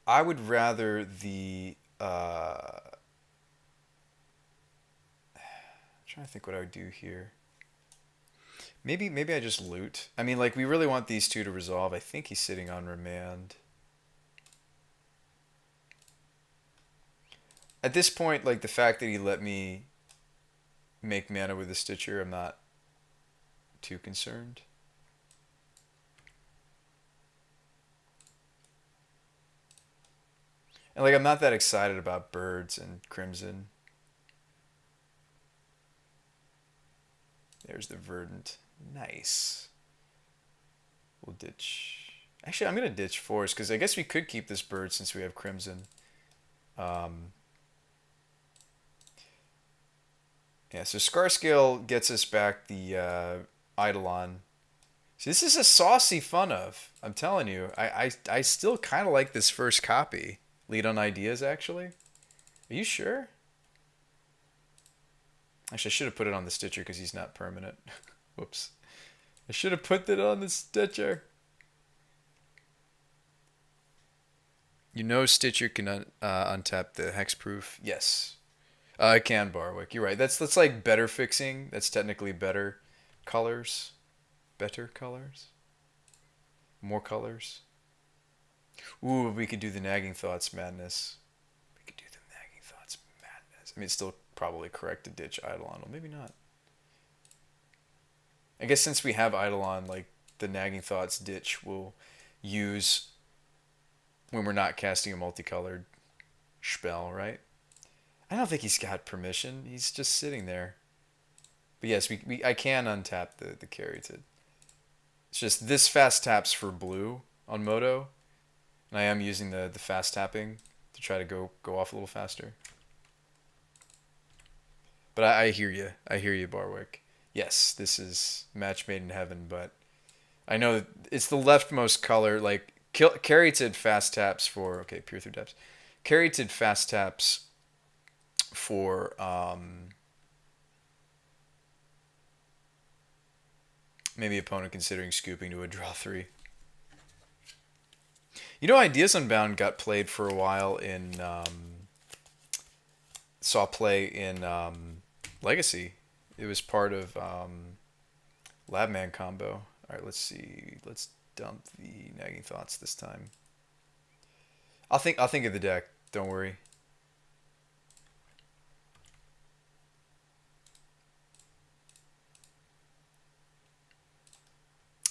I would rather the. I'm trying to think what I would do here. Maybe I just loot. I mean, like, we really want these two to resolve. I think he's sitting on remand. At this point, like, the fact that he let me make mana with the Stitcher, I'm not too concerned. And, like, I'm not that excited about birds and crimson. There's the verdant. Nice. We'll ditch. Actually, I'm going to ditch forest because I guess we could keep this bird since we have crimson. Yeah, so Scarscale gets us back the Eidolon. See, this is a saucy fun of. I'm telling you. I still kind of like this first copy. Lead on ideas, actually. Are you sure? Actually, I should have put it on the Stitcher because he's not permanent. Whoops. I should have put it on the Stitcher. You know Stitcher can untap the hexproof? Yes. I can, Barwick. You're right. That's like better fixing. That's technically better colors. Better colors? More colors? Ooh, we could do the Nagging Thoughts Madness. We could do the Nagging Thoughts Madness. I mean, it's still probably correct to ditch Eidolon. Well, maybe not. I guess since we have Eidolon, like, the Nagging Thoughts ditch we'll use when we're not casting a multicolored spell, right? I don't think he's got permission. He's just sitting there. But yes, I can untap the Caryatid. It's just this fast taps for blue on Moto. And I am using the fast tapping to try to go off a little faster. But I hear you. I hear you, Barwick. Yes, this is match made in heaven, but I know it's the leftmost color. Like, Caryatid fast taps for... Okay, Peer Through Depths. Caryatid fast taps for... maybe opponent considering scooping to a draw 3. You know, Ideas Unbound got played for a while in... saw play in Legacy. It was part of Labman combo. Alright, let's see. Let's dump the Nagging Thoughts this time. I'll think of the deck. Don't worry.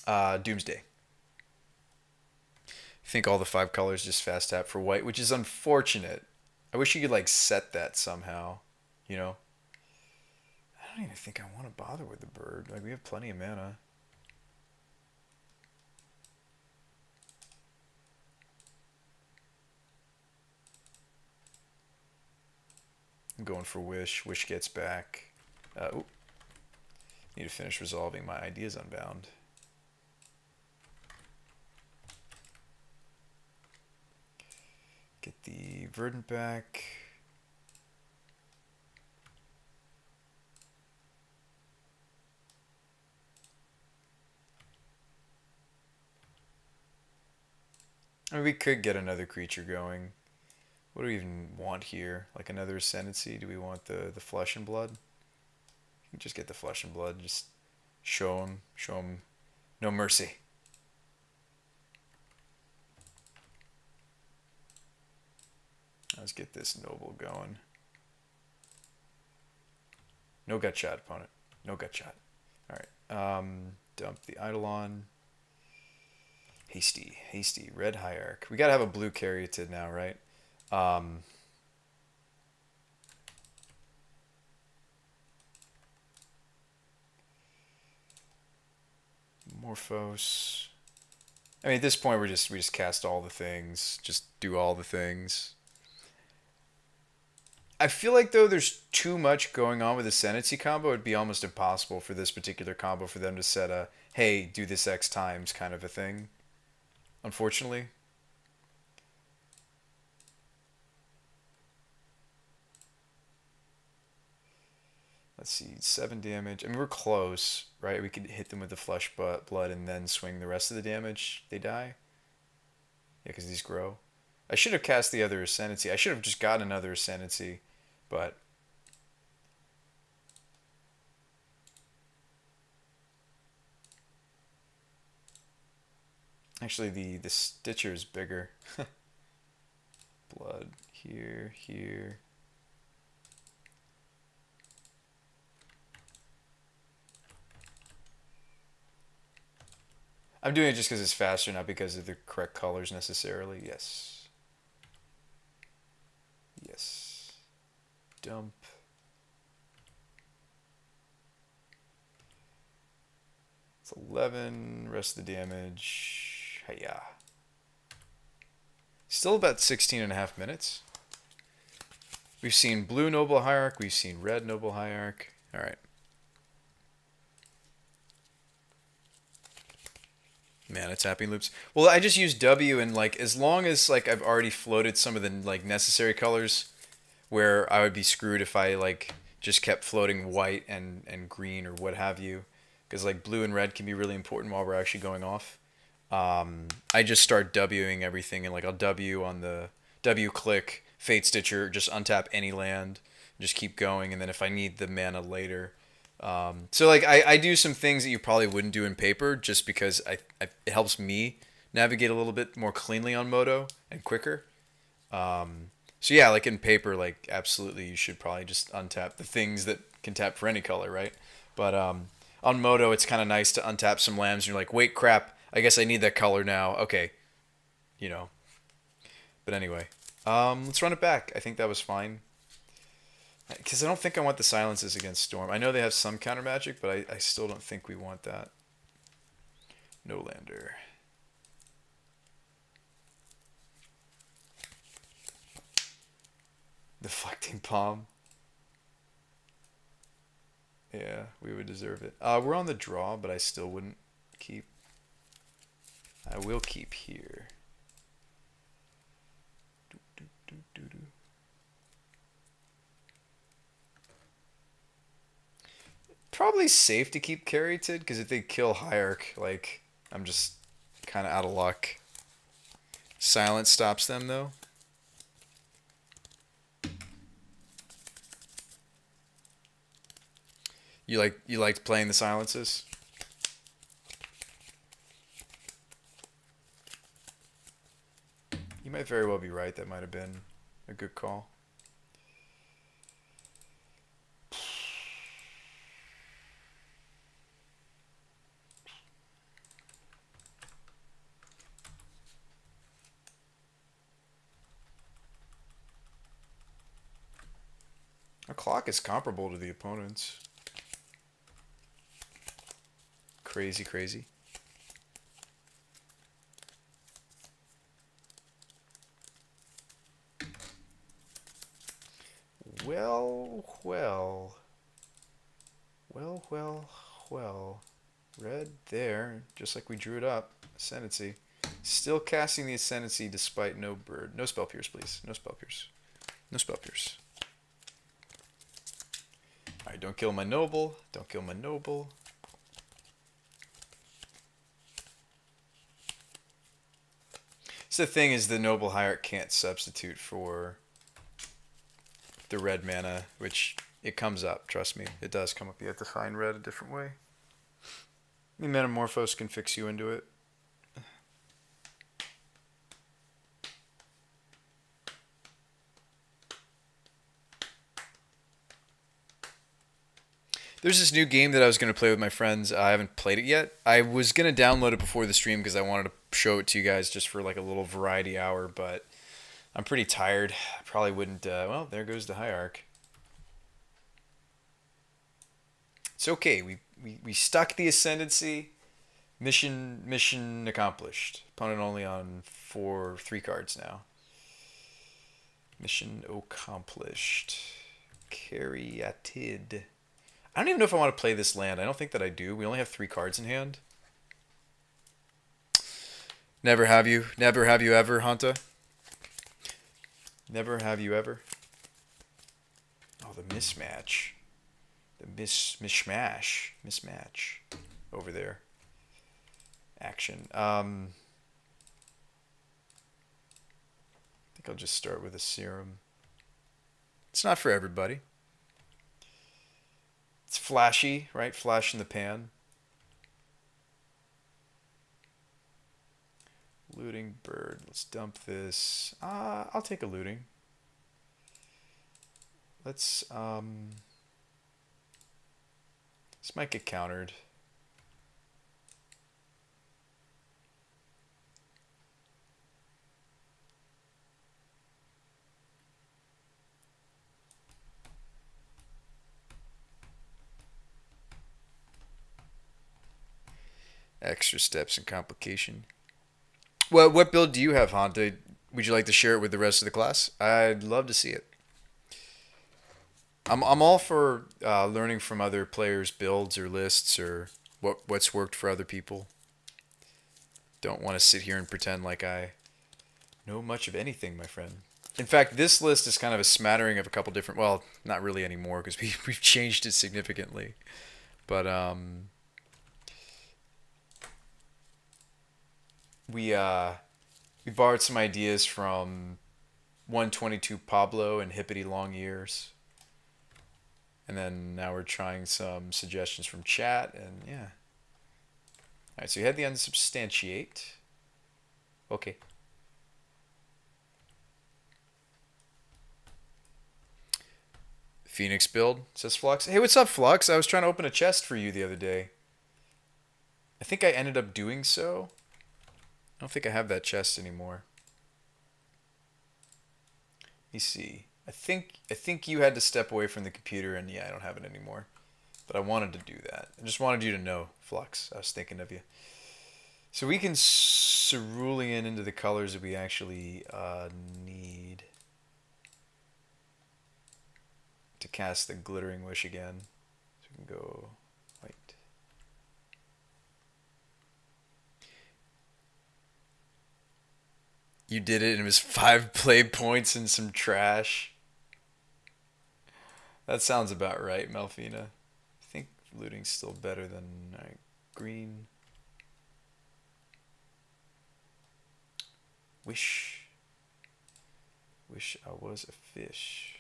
Doomsday. I think all the 5 colors just fast tap for white, which is unfortunate. I wish you could, like, set that somehow, you know? I don't even think I want to bother with the bird. Like, we have plenty of mana. I'm going for Wish. Wish gets back. Ooh. Need to finish resolving my Ideas Unbound. Get the Verdant back. I mean, we could get another creature going. What do we even want here? Like another Ascendancy? Do we want the Flesh and Blood? You can just get the Flesh and Blood. Just show them no mercy. Let's get this Noble going. No gut shot, opponent. No gut shot. Alright. Dump the Eidolon. Hasty. Red Hierarch. We gotta have a blue Caryatid now, right? Morphos. I mean, at this point, we just cast all the things. Just do all the things. I feel like, though, there's too much going on with the Ascendancy combo. It'd be almost impossible for this particular combo for them to set a, hey, do this X times kind of a thing. Unfortunately. Let's see, 7 damage. I mean, we're close, right? We could hit them with the flesh blood and then swing the rest of the damage. They die? Yeah, because these grow. I should have cast the other Ascendancy. I should have just gotten another Ascendancy, but... Actually, the Stitcher is bigger. Blood here, here. I'm doing it just because it's faster, not because of the correct colors necessarily. Yes. Yes. Dump. It's 11. Rest of the damage. Hiya. Still about 16.5 minutes. We've seen blue Noble Hierarch. We've seen red Noble Hierarch. All right. Mana tapping loops. Well, I just use W, and like as long as like I've already floated some of the like necessary colors, where I would be screwed if I like just kept floating white and green or what have you, because like blue and red can be really important while we're actually going off. I just start Wing everything, and like I'll W on the W click Fate Stitcher, just untap any land, just keep going, and then if I need the mana later. So like I do some things that you probably wouldn't do in paper just because it helps me navigate a little bit more cleanly on Moto and quicker. So yeah, like in paper, like absolutely you should probably just untap the things that can tap for any color, right? But on Moto, it's kind of nice to untap some lands and you're like, wait, crap, I guess I need that color now. Okay, you know. But anyway, let's run it back. I think that was fine. Because I don't think I want the silences against Storm. I know they have some counter magic, but I still don't think we want that. No lander. Deflecting Palm. Yeah, we would deserve it. We're on the draw, but I still wouldn't keep. I will keep here. Probably safe to keep Caryatid, because if they kill Hierarch, like, I'm just kind of out of luck. Silence stops them, though. You liked playing the silences? You might very well be right. That might have been a good call. Our clock is comparable to the opponent's. Crazy, crazy. Well. Red there, just like we drew it up. Ascendancy. Still casting the Ascendancy despite no bird. No Spell Pierce, please. No Spell Pierce. No Spell Pierce. Alright, don't kill my Noble. Don't kill my Noble. So the thing is, the Noble Hierarch can't substitute for the red mana, which it comes up. Trust me, it does come up. You have to find red a different way. The Metamorphose can fix you into it. There's this new game that I was going to play with my friends. I haven't played it yet. I was going to download it before the stream because I wanted to show it to you guys just for like a little variety hour, but I'm pretty tired. I probably wouldn't... well, there goes the Hierarch. It's okay. We stuck the Ascendancy. Mission accomplished. Opponent only on 3 cards now. Mission accomplished. Caryatid. I don't even know if I want to play this land. I don't think that I do. We only have 3 cards in hand. Never have you. Never have you ever, Hanta. Never have you ever. Oh, the mismatch. the mismatch over there. Action. I think I'll just start with a serum. It's not for everybody. It's flashy, right? Flash in the pan. Looting bird. Let's dump this. I'll take a looting. Let's this might get countered. Extra steps and complication. Well, what build do you have, Hanta? Would you like to share it with the rest of the class? I'd love to see it. I'm all for learning from other players' builds or lists or what's worked for other people. Don't want to sit here and pretend like I know much of anything, my friend. In fact, this list is kind of a smattering of a couple different. Well, not really anymore because we've changed it significantly, but we borrowed some ideas from 122 Pablo and Hippity Long Ears. And then now we're trying some suggestions from chat, and yeah. Alright, so you had the unsubstantiate. Okay. Phoenix build, says Flux. Hey, what's up, Flux? I was trying to open a chest for you the other day. I think I ended up doing so. I don't think I have that chest anymore. Let me see. I think you had to step away from the computer, and yeah, I don't have it anymore. But I wanted to do that. I just wanted you to know, Flux. I was thinking of you. So we can cerulean into the colors that we actually need to cast the Glittering Wish again. So we can go white. You did it, and it was 5 play points and some trash. That sounds about right, Malfina. I think looting's still better than green. Wish I was a fish.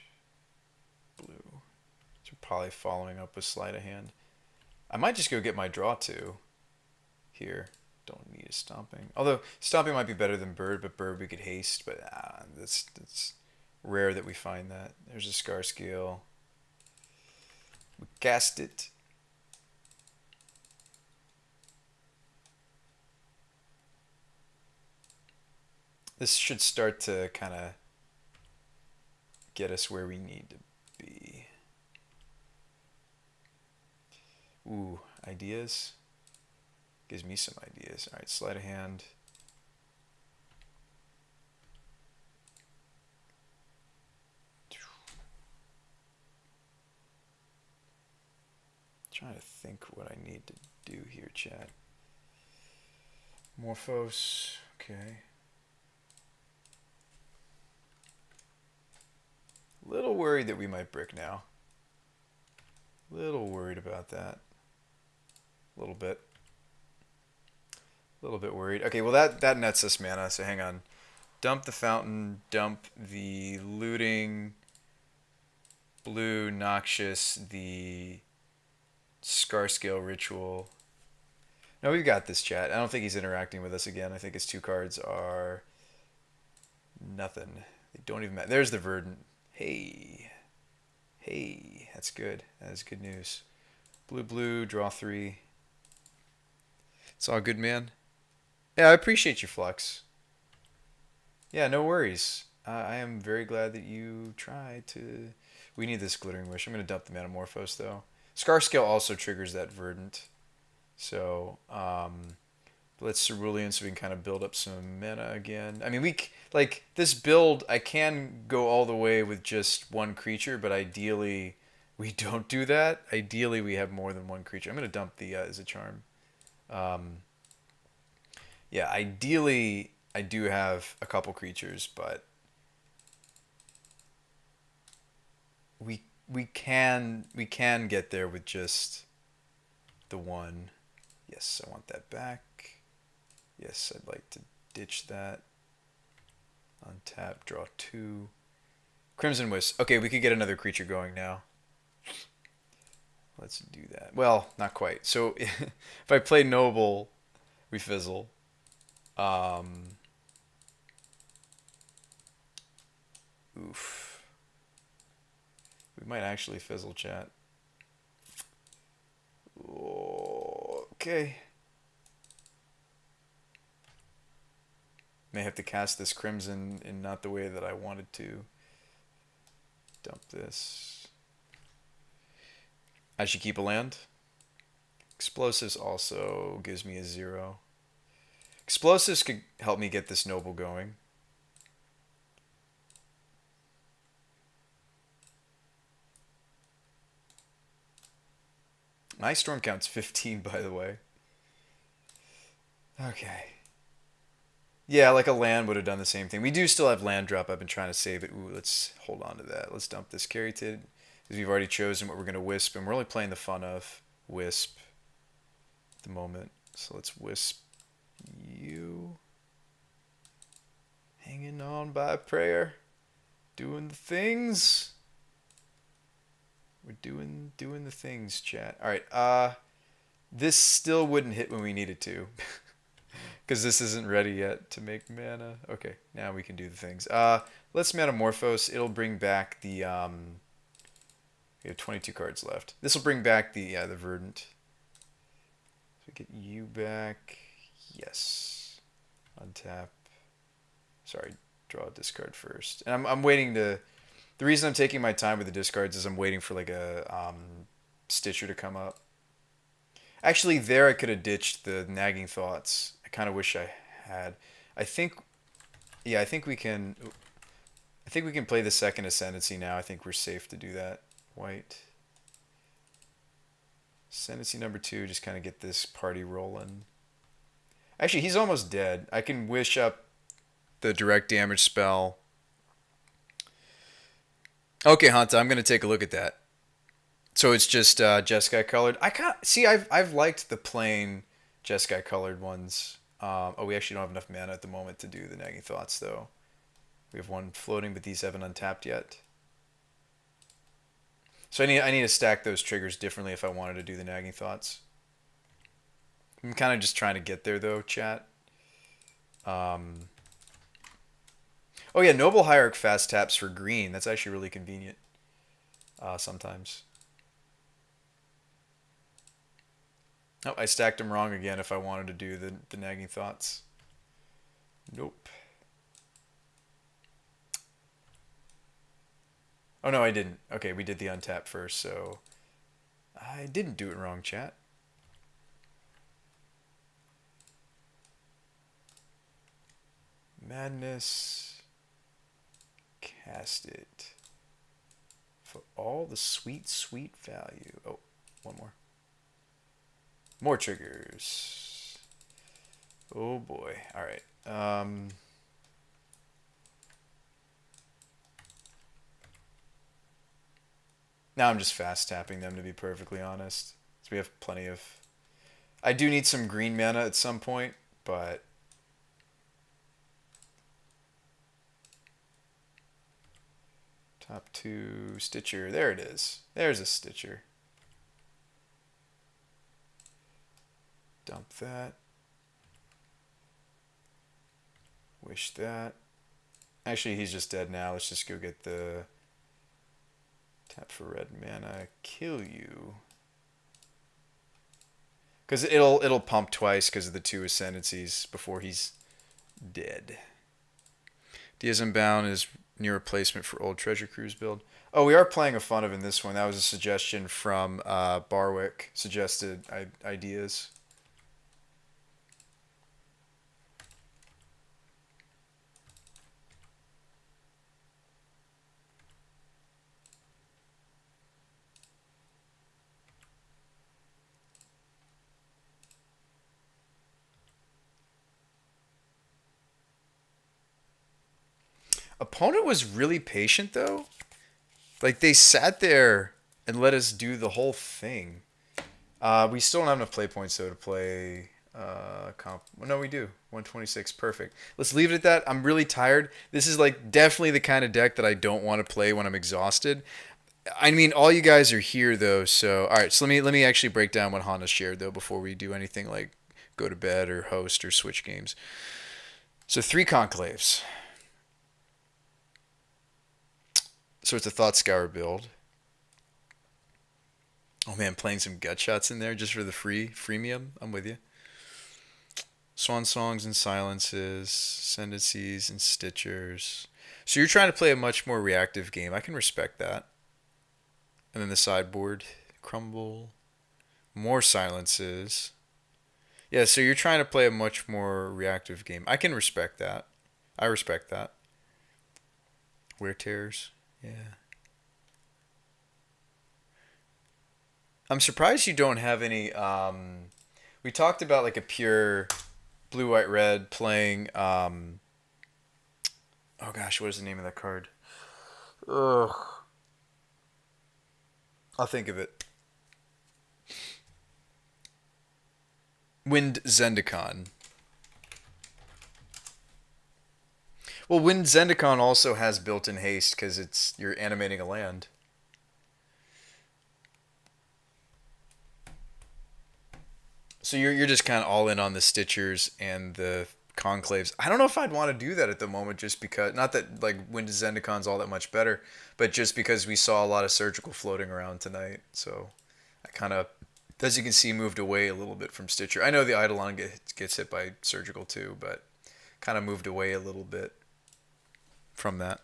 Blue. So probably following up with sleight of hand. I might just go get my draw two here. Don't need a stomping. Although stomping might be better than bird, but bird we could haste. But that's rare that we find that. There's a scar scale. We cast it. This should start to kind of get us where we need to be. Ooh, ideas? Gives me some ideas. Alright, sleight of hand. Trying to think what I need to do here, chat. Morphos, okay. Little worried that we might brick now. Little worried about that. A little bit. A little bit worried. Okay, well that nets us mana, so hang on. Dump the fountain, dump the looting, blue, noxious, the scar scale ritual. No, we've got this, chat. I don't think he's interacting with us again. I think his 2 cards are nothing. They don't even matter. There's the verdant. Hey. Hey, that's good. That is good news. Blue, blue, draw 3. It's all good, man. Yeah, I appreciate you, Flux. Yeah, no worries. I am very glad that you tried to... We need this Glittering Wish. I'm going to dump the Metamorphose, though. Scar Scale also triggers that Verdant. So, let's Cerulean so we can kind of build up some mana again. I mean, like, this build, I can go all the way with just 1 creature, but ideally, we don't do that. Ideally, we have more than 1 creature. I'm going to dump the Izzet Charm. Yeah, ideally, I do have a couple creatures, but we can get there with just the one. Yes, I want that back. Yes, I'd like to ditch that. Untap, draw 2. Crimson Wisp. Okay, we could get another creature going now. Let's do that. Well, not quite. So if I play Noble, we fizzle. Oof. We might actually fizzle, chat. Okay. May have to cast this Crimson in not the way that I wanted to. Dump this. I should keep a land. Explosives also gives me a 0. Explosives could help me get this Noble going. My storm count's 15, by the way. Okay. Yeah, like a land would have done the same thing. We do still have land drop. I've been trying to save it. Ooh, let's hold on to that. Let's dump this Caryatid, because we've already chosen what we're going to Wisp, and we're only playing the fun of Wisp at the moment. So let's Wisp you. Hanging on by a prayer. Doing the things. We're doing the things, chat. Alright, this still wouldn't hit when we needed to. Because this isn't ready yet to make mana. Okay, now we can do the things. Let's Metamorphose. It'll bring back the, we have 22 cards left. This will bring back the Verdant. So we get you back. Yes. Untap. Sorry, draw a discard first. And I'm waiting to... The reason I'm taking my time with the discards is I'm waiting for like a Stitcher to come up. Actually, there I could have ditched the Nagging Thoughts. I kind of wish I had. I think we can... I think we can play the second Ascendancy now. I think we're safe to do that. White. Ascendancy number 2, just kind of get this party rolling. Actually, he's almost dead. I can wish up the direct damage spell. Okay, Hanta, I'm gonna take a look at that. So it's just Jeskai colored. I can't see. I've liked the plain Jeskai colored ones. Oh, we actually don't have enough mana at the moment to do the Nagging Thoughts, though. We have one floating, but these haven't untapped yet. So I need to stack those triggers differently if I wanted to do the Nagging Thoughts. I'm kind of just trying to get there, though, chat. Oh yeah, Noble Hierarch fast taps for green. That's actually really convenient. Sometimes. Oh, I stacked them wrong again if I wanted to do the Nagging Thoughts. Nope. Oh no, I didn't. Okay, we did the untap first, so... I didn't do it wrong, chat. Madness... Cast it for all the sweet, sweet value. Oh, one more. More triggers. Oh boy. All right. Now I'm just fast tapping them, to be perfectly honest. So we have plenty of... I do need some green mana at some point, but... Top 2, Stitcher. There it is. There's a Stitcher. Dump that. Wish that. Actually, he's just dead now. Let's just go get the... Tap for red mana. Kill you. Because it'll pump twice because of the 2 Ascendancies before he's dead. Diaz Unbound is near replacement for old Treasure Cruise build. Oh, we are playing a fun of in this one. That was a suggestion from Barwick. Suggested ideas. Opponent was really patient, though. Like they sat there and let us do the whole thing. We still don't have enough play points though to play comp. Well, no, we do. 126, perfect. Let's leave it at that. I'm really tired. This is like definitely the kind of deck that I don't want to play when I'm exhausted. I mean, all you guys are here though, so all right. So let me actually break down what Hana shared though before we do anything like go to bed or host or switch games. So 3 conclaves. So it's a thought scour build. Oh man, playing some gut shots in there just for the freemium. I'm with you. Swan songs and silences, ascendancies and stitchers. So you're trying to play a much more reactive game. I can respect that. And then the sideboard, crumble, more silences. Yeah, so you're trying to play a much more reactive game. I can respect that. I respect that. Wear tears. Yeah. I'm surprised you don't have any. We talked about like a pure blue, white, red playing. Oh gosh, what is the name of that card? Ugh. I'll think of it. Wind Zendikon. Well, Wind Zendikon also has built-in haste because it's you're animating a land. So you're just kind of all in on the Stitchers and the Conclaves. I don't know if I'd want to do that at the moment, just because not that like Wind Zendikon's all that much better, but just because we saw a lot of surgical floating around tonight. So I kind of, as you can see, moved away a little bit from Stitcher. I know the Eidolon gets hit by surgical too, but kind of moved away a little bit from that.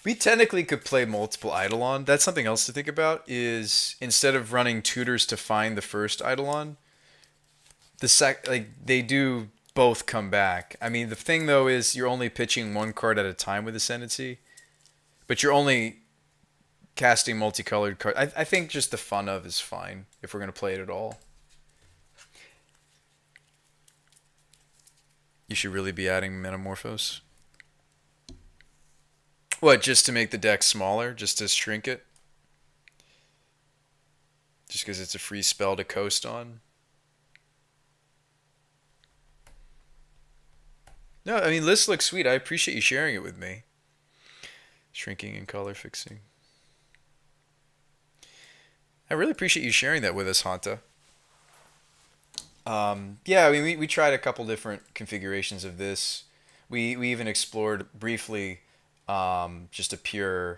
We technically could play multiple Eidolon. That's something else to think about. Is instead of running tutors to find the first Eidolon, like they do both come back. I mean, the thing though is you're only pitching one card at a time with Ascendancy, but you're only casting multicolored cards. I think just the fun of is fine if we're gonna play it at all. You should really be adding Metamorphose. What, just to make the deck smaller? Just to shrink it? Just because it's a free spell to coast on? No, I mean, lists look sweet. I appreciate you sharing it with me. Shrinking and color fixing. I really appreciate you sharing that with us, Hanta. Yeah, I mean, we tried a couple different configurations of this. We even explored briefly just a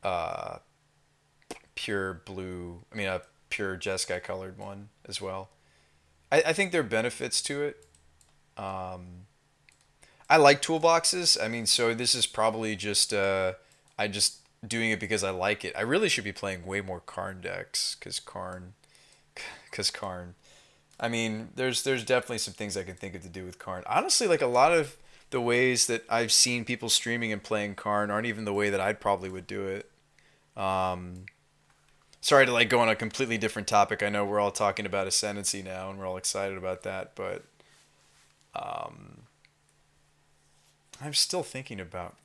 uh, pure blue. I mean, a pure Jeskai colored one as well. I think there are benefits to it. Um, I like toolboxes. I mean, so this is probably just I just doing it because I like it. I really should be playing way more Karn decks because Karn. I mean, there's definitely some things I can think of to do with Karn. Honestly, like a lot of the ways that I've seen people streaming and playing Karn aren't even the way that I'd probably would do it. Um, Sorry to like go on a completely different topic. I know we're all talking about Ascendancy now and we're all excited about that, but um, I'm still thinking about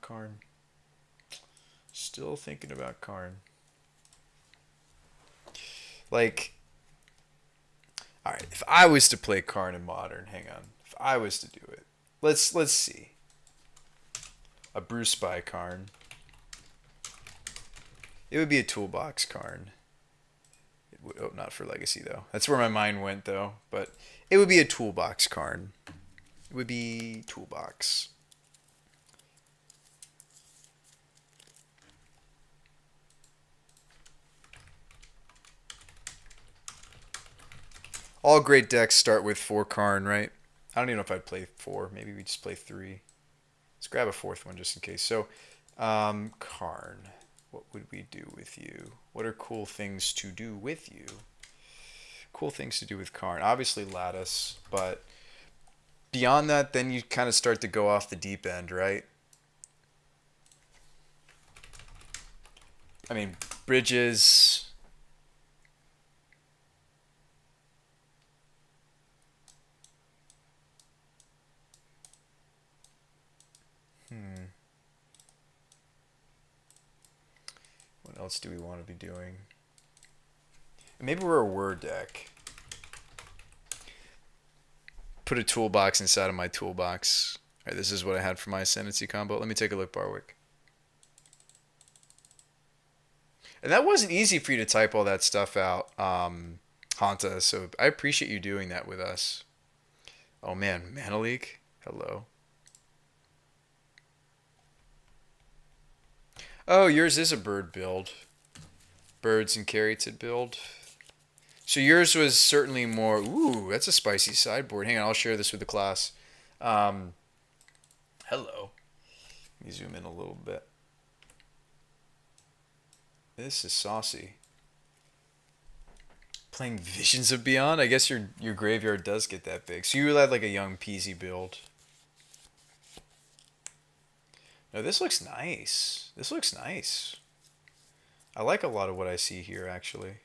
Karn. Still thinking about Karn. Like, all right, if I was to play Karn in Modern, hang on. If I was to do it, let's see. A BrewSpy Karn. It would be a Toolbox Karn. Oh, not for Legacy though. That's where my mind went though. But it would be a Toolbox Karn. It would be Toolbox. All great decks start with 4 Karn, right? I don't even know if I'd play 4. Maybe we just play 3. Let's grab a 4th one just in case. So, Karn. What would we do with you? What are cool things to do with you? Cool things to do with Karn. Obviously Lattice, but beyond that, then you kind of start to go off the deep end, right? I mean, Bridges. Hmm. What else do we want to be doing? Maybe we're a Whir deck. Put a toolbox inside of my toolbox. All right, this is what I had for my Ascendancy combo. Let me take a look, Barwick. And that wasn't easy for you to type all that stuff out, Hanta, so I appreciate you doing that with us. Oh man, Mana Leak? Hello. Oh, yours is a bird build. Birds and Caryatid build. So yours was certainly more... Ooh, that's a spicy sideboard. Hang on, I'll share this with the class. Hello. Let me zoom in a little bit. This is saucy. Playing Visions of Beyond? I guess your graveyard does get that big. So you had like a young peasy build. No, this looks nice. This looks nice. I like a lot of what I see here, actually.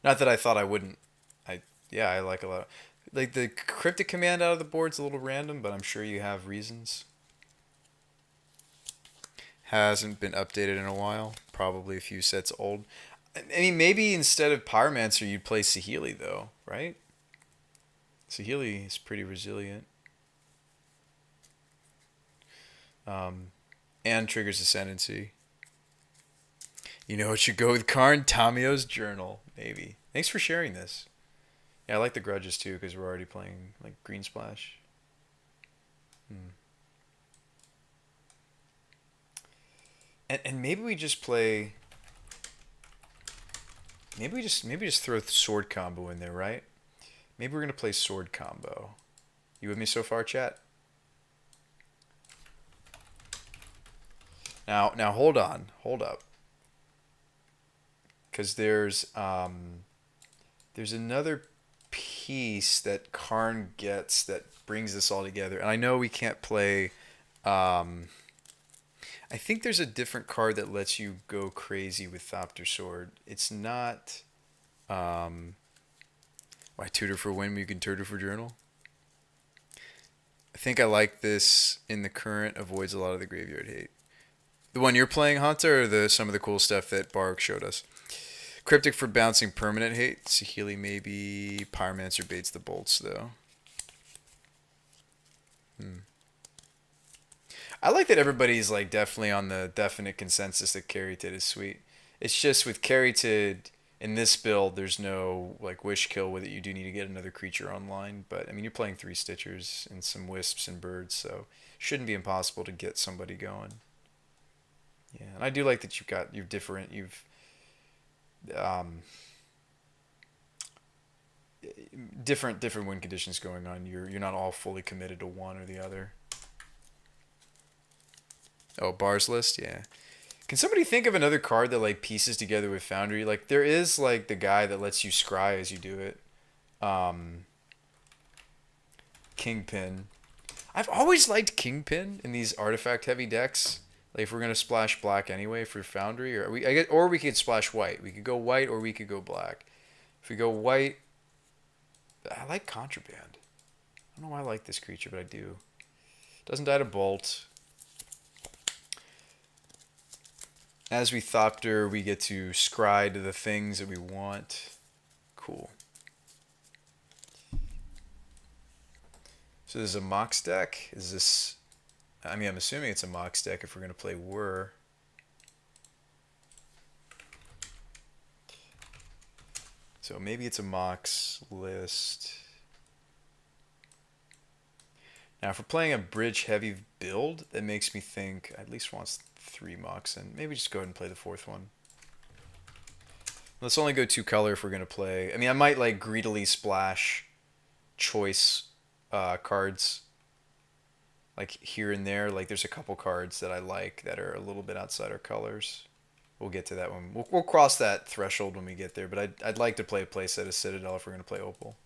Not that I thought I wouldn't. Yeah, I like a lot. Like the cryptic command out of the board's a little random, but I'm sure you have reasons. Hasn't been updated in a while. Probably a few sets old. I mean, maybe instead of Pyromancer, you'd play Saheeli, though, right? Saheeli is pretty resilient. And triggers Ascendancy. You know what should go with Karn? Tamio's Journal, maybe. Thanks for sharing this. Yeah, I like the grudges, too, because we're already playing, like, Green Splash. And maybe we just play... Maybe we just throw Sword Combo in there, right? Maybe we're going to play Sword Combo. You with me so far, chat? Now hold on. Hold up. Because there's another piece that Karn gets that brings this all together. And I know we can't play... I think there's a different card that lets you go crazy with Thopter Sword. It's not... why tutor for win, you can tutor for journal? I think I like this in the current, avoids a lot of the graveyard hate. The one you're playing, Hunter, or some of the cool stuff that Bark showed us? Cryptic for bouncing permanent hate. Saheeli maybe. Pyromancer baits the bolts, though. I like that everybody's like definitely on the definite consensus that Caryatid is sweet. It's just with Caryatid in this build, there's no like wish kill with it. You do need to get another creature online, but I mean you're playing 3 Stitchers and some Wisps and Birds, so shouldn't be impossible to get somebody going. Yeah, and I do like that you've different win conditions going on. You're not all fully committed to one or the other. Oh, bars list, yeah. Can somebody think of another card that like pieces together with Foundry? Like there is like the guy that lets you scry as you do it. Kingpin. I've always liked Kingpin in these artifact heavy decks. Like if we're gonna splash black anyway for Foundry, or we could splash white. We could go white or we could go black. If we go white, I like Contraband. I don't know why I like this creature, but I do. Doesn't die to Bolt. As we Thopter, we get to scry to the things that we want. Cool. So this is a Mox deck. Is this... I mean, I'm assuming it's a Mox deck if we're going to play Whir. So maybe it's a Mox list. Now, if we're playing a bridge-heavy build, that makes me think I at least wants 3 Mox, and maybe just go ahead and play the 4th one. Let's only go 2 color if we're going to play. I mean, I might like greedily splash choice cards like here and there. Like there's a couple cards that I like that are a little bit outside our colors. We'll get to that one. We'll cross that threshold when we get there, but I'd like to play a playset of Citadel if we're going to play Opal.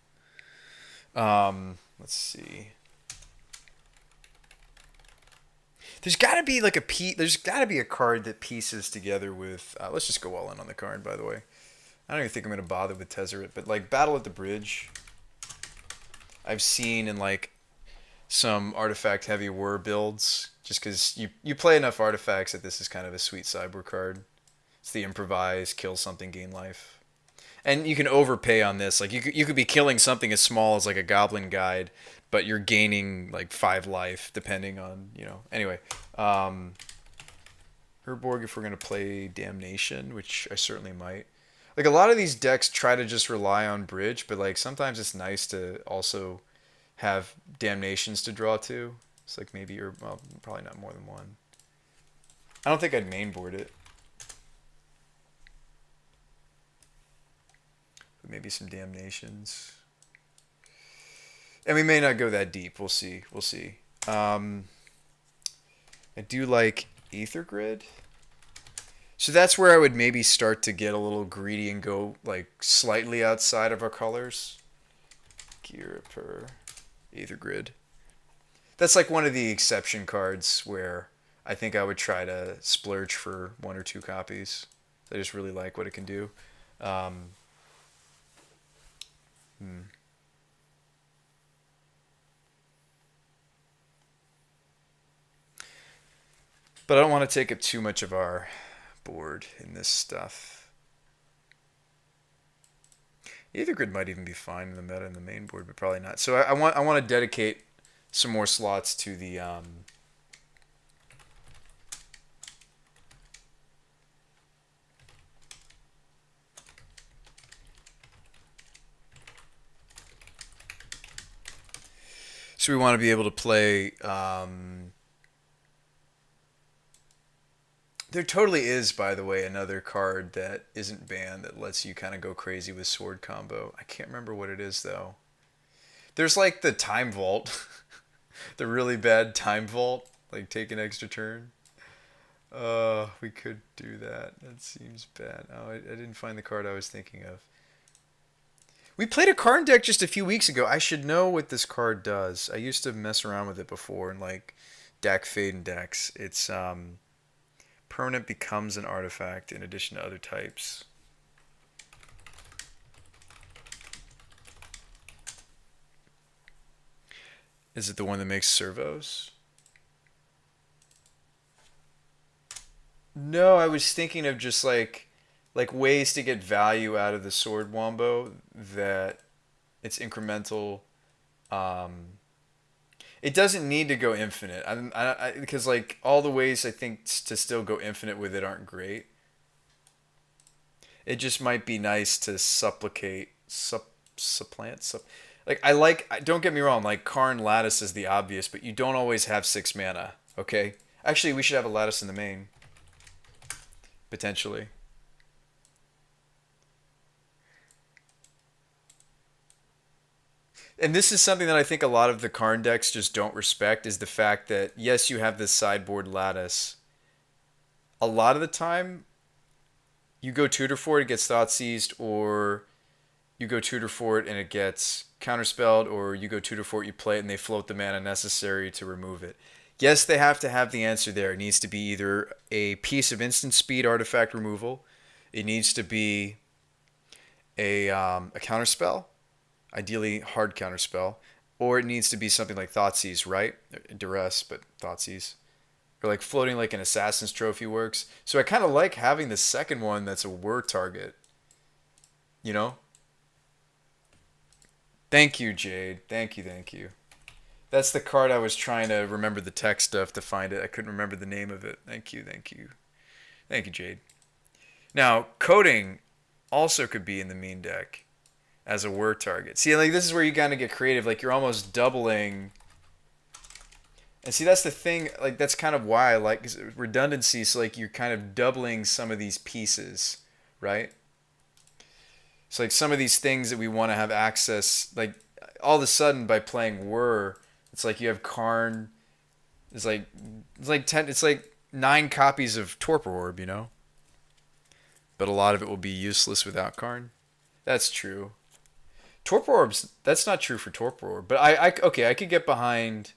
Let's see. There's got to be like there's got to be a card that pieces together with... let's just go all in on the card, by the way. I don't even think I'm going to bother with Tezzeret, but like Battle at the Bridge, I've seen in like some artifact heavy Whir builds Just because you play enough artifacts that this is kind of a sweet sideboard card. It's the improvise, kill something, gain life. And you can overpay on this. Like you could be killing something as small as like a Goblin Guide, but you're gaining like 5 life depending on, you know. Anyway, Herborg if we're gonna play Damnation, which I certainly might. Like a lot of these decks try to just rely on bridge, but like sometimes it's nice to also have Damnations to draw to. It's like maybe you're well, probably not more than one. I don't think I'd mainboard it. But maybe some Damnations. And we may not go that deep. We'll see. We'll see. I do like Aether Grid. So that's where I would maybe start to get a little greedy and go like slightly outside of our colors. Gear per Aether Grid. That's like one of the exception cards where I think I would try to splurge for 1 or 2 copies. I just really like what it can do. But I don't want to take up too much of our board in this stuff. Aether Grid might even be fine in the meta in the main board, but probably not. So I want to dedicate some more slots to the so we want to be able to play there totally is, by the way, another card that isn't banned that lets you kind of go crazy with sword combo. I can't remember what it is though. There's like the Time Vault. The really bad Time Vault, like take an extra turn. We could do that. That seems bad. Oh, I didn't find the card I was thinking of. We played a Karn deck just a few weeks ago. I should know what this card does. I used to mess around with it before in like deck fade and decks. It's permanent becomes an artifact in addition to other types. Is it the one that makes servos? No, I was thinking of just like ways to get value out of the sword wombo that it's incremental. It doesn't need to go infinite. Because like all the ways I think to still go infinite with it aren't great. It just might be nice to supplant. Like don't get me wrong. Like Karn Lattice is the obvious, but you don't always have 6 mana. Okay. Actually, we should have a Lattice in the main. Potentially. And this is something that I think a lot of the Karn decks just don't respect, is the fact that, yes, you have this sideboard Lattice. A lot of the time, you go tutor for it, it gets Thoughtseized, or you go tutor for it and it gets counterspelled, or you go tutor for it, you play it, and they float the mana necessary to remove it. Yes, they have to have the answer there. It needs to be either a piece of instant speed artifact removal, it needs to be a counterspell, ideally hard counterspell, or it needs to be something like Thoughtseize, right? Duress, but Thoughtseize. Or like floating like an Assassin's Trophy works. So I kind of like having the second one that's a Whir target. You know? Thank you, Jade. Thank you, thank you. That's the card I was trying to remember the text of to find it. I couldn't remember the name of it. Thank you, thank you. Thank you, Jade. Now, coding also could be in the main deck as a Whir target. See, like this is where you kind of get creative. Like you're almost doubling. And see, that's the thing. Like that's kind of why I like redundancy. So like you're kind of doubling some of these pieces, right? So like some of these things that we want to have access, like all of a sudden by playing Whir, it's like you have Karn. It's like 10. It's like 9 copies of Torpor Orb, you know. But a lot of it will be useless without Karn. That's true. Torpor Orbs, that's not true for Torpor Orb. But I could get behind.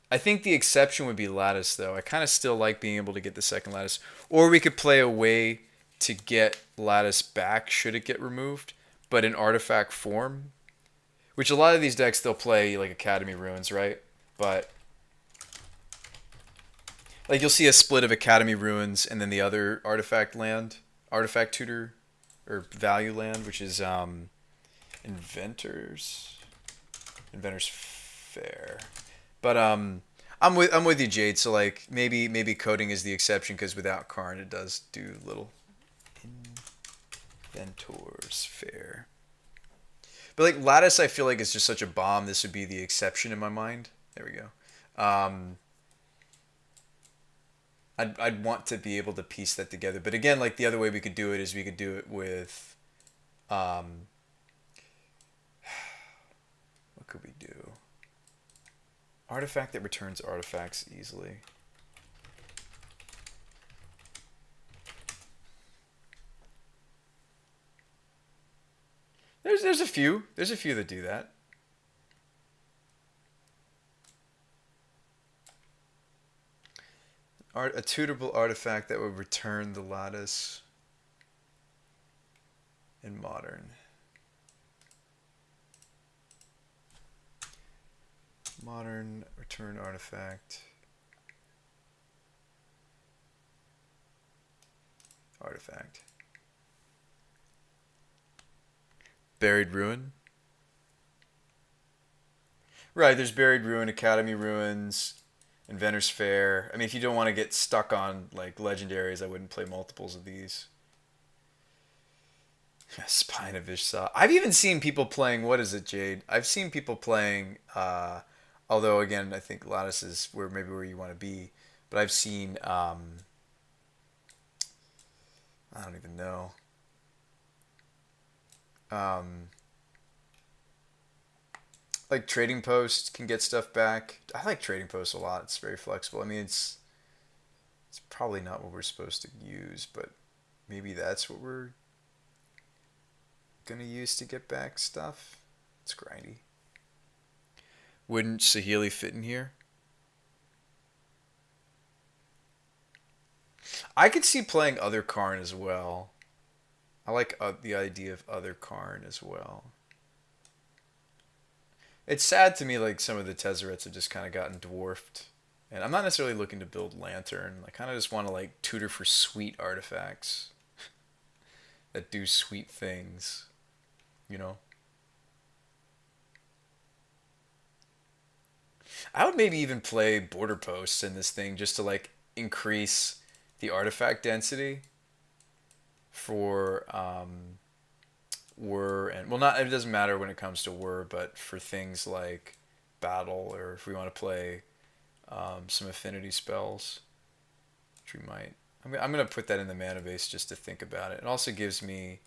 I think the exception would be Lattice, though. I kind of still like being able to get the second Lattice. Or we could play a way to get Lattice back should it get removed, but in artifact form. Which a lot of these decks, they'll play like Academy Ruins, right? But Like you'll see a split of Academy Ruins and then the other artifact tutor or value land, which is Inventors Fair. But I'm with you, Jade. So like maybe coding is the exception because without Karn it does do little Inventors Fair. But like Lattice, I feel like it's just such a bomb. This would be the exception in my mind. There we go. I'd want to be able to piece that together. But again, like the other way we could do it is we could do it with, what could we do? Artifact that returns artifacts easily. There's a few. There's a few that do that. A tutable artifact that would return the Lattice in Modern. Modern return artifact. Artifact. Buried Ruin. Right, there's Buried Ruin, Academy Ruins, Inventor's Fair. I mean, if you don't want to get stuck on like legendaries, I wouldn't play multiples of these. Spine of Ishsa. I've even seen people playing. What is it, Jade? I've seen people playing. Although again, I think Lattice is where you want to be. But I've seen. I don't even know. Like Trading Post can get stuff back. I like Trading Post a lot. It's very flexible. I mean, it's probably not what we're supposed to use, but maybe that's what we're gonna use to get back stuff. It's grindy. Wouldn't Saheeli fit in here? I could see playing other Karn as well. I like the idea of other Karn as well. It's sad to me like some of the Tezzerets have just kind of gotten dwarfed. And I'm not necessarily looking to build Lantern. I kind of just want to like tutor for sweet artifacts that do sweet things, you know? I would maybe even play border posts in this thing just to like increase the artifact density for Whir and well, not it doesn't matter when it comes to Whir, but for things like battle or if we want to play some affinity spells, which we might. I'm gonna put that in the mana base just to think about it. It also gives me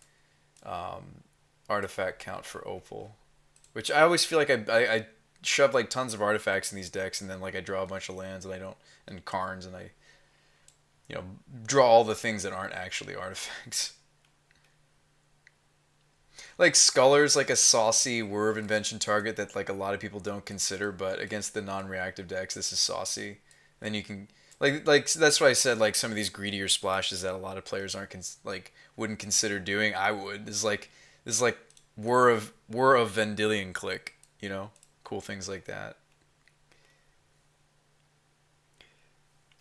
artifact count for Opal, which I always feel like I shove like tons of artifacts in these decks and then like I draw a bunch of lands and I don't and Karns and I draw all the things that aren't actually artifacts. Like Sculler's like a saucy Whir of Invention target that like a lot of people don't consider, but against the non-reactive decks, this is saucy. Then you can like that's why I said like some of these greedier splashes that a lot of players aren't wouldn't consider doing. I would. This is like Whir of Vendilion Click, cool things like that.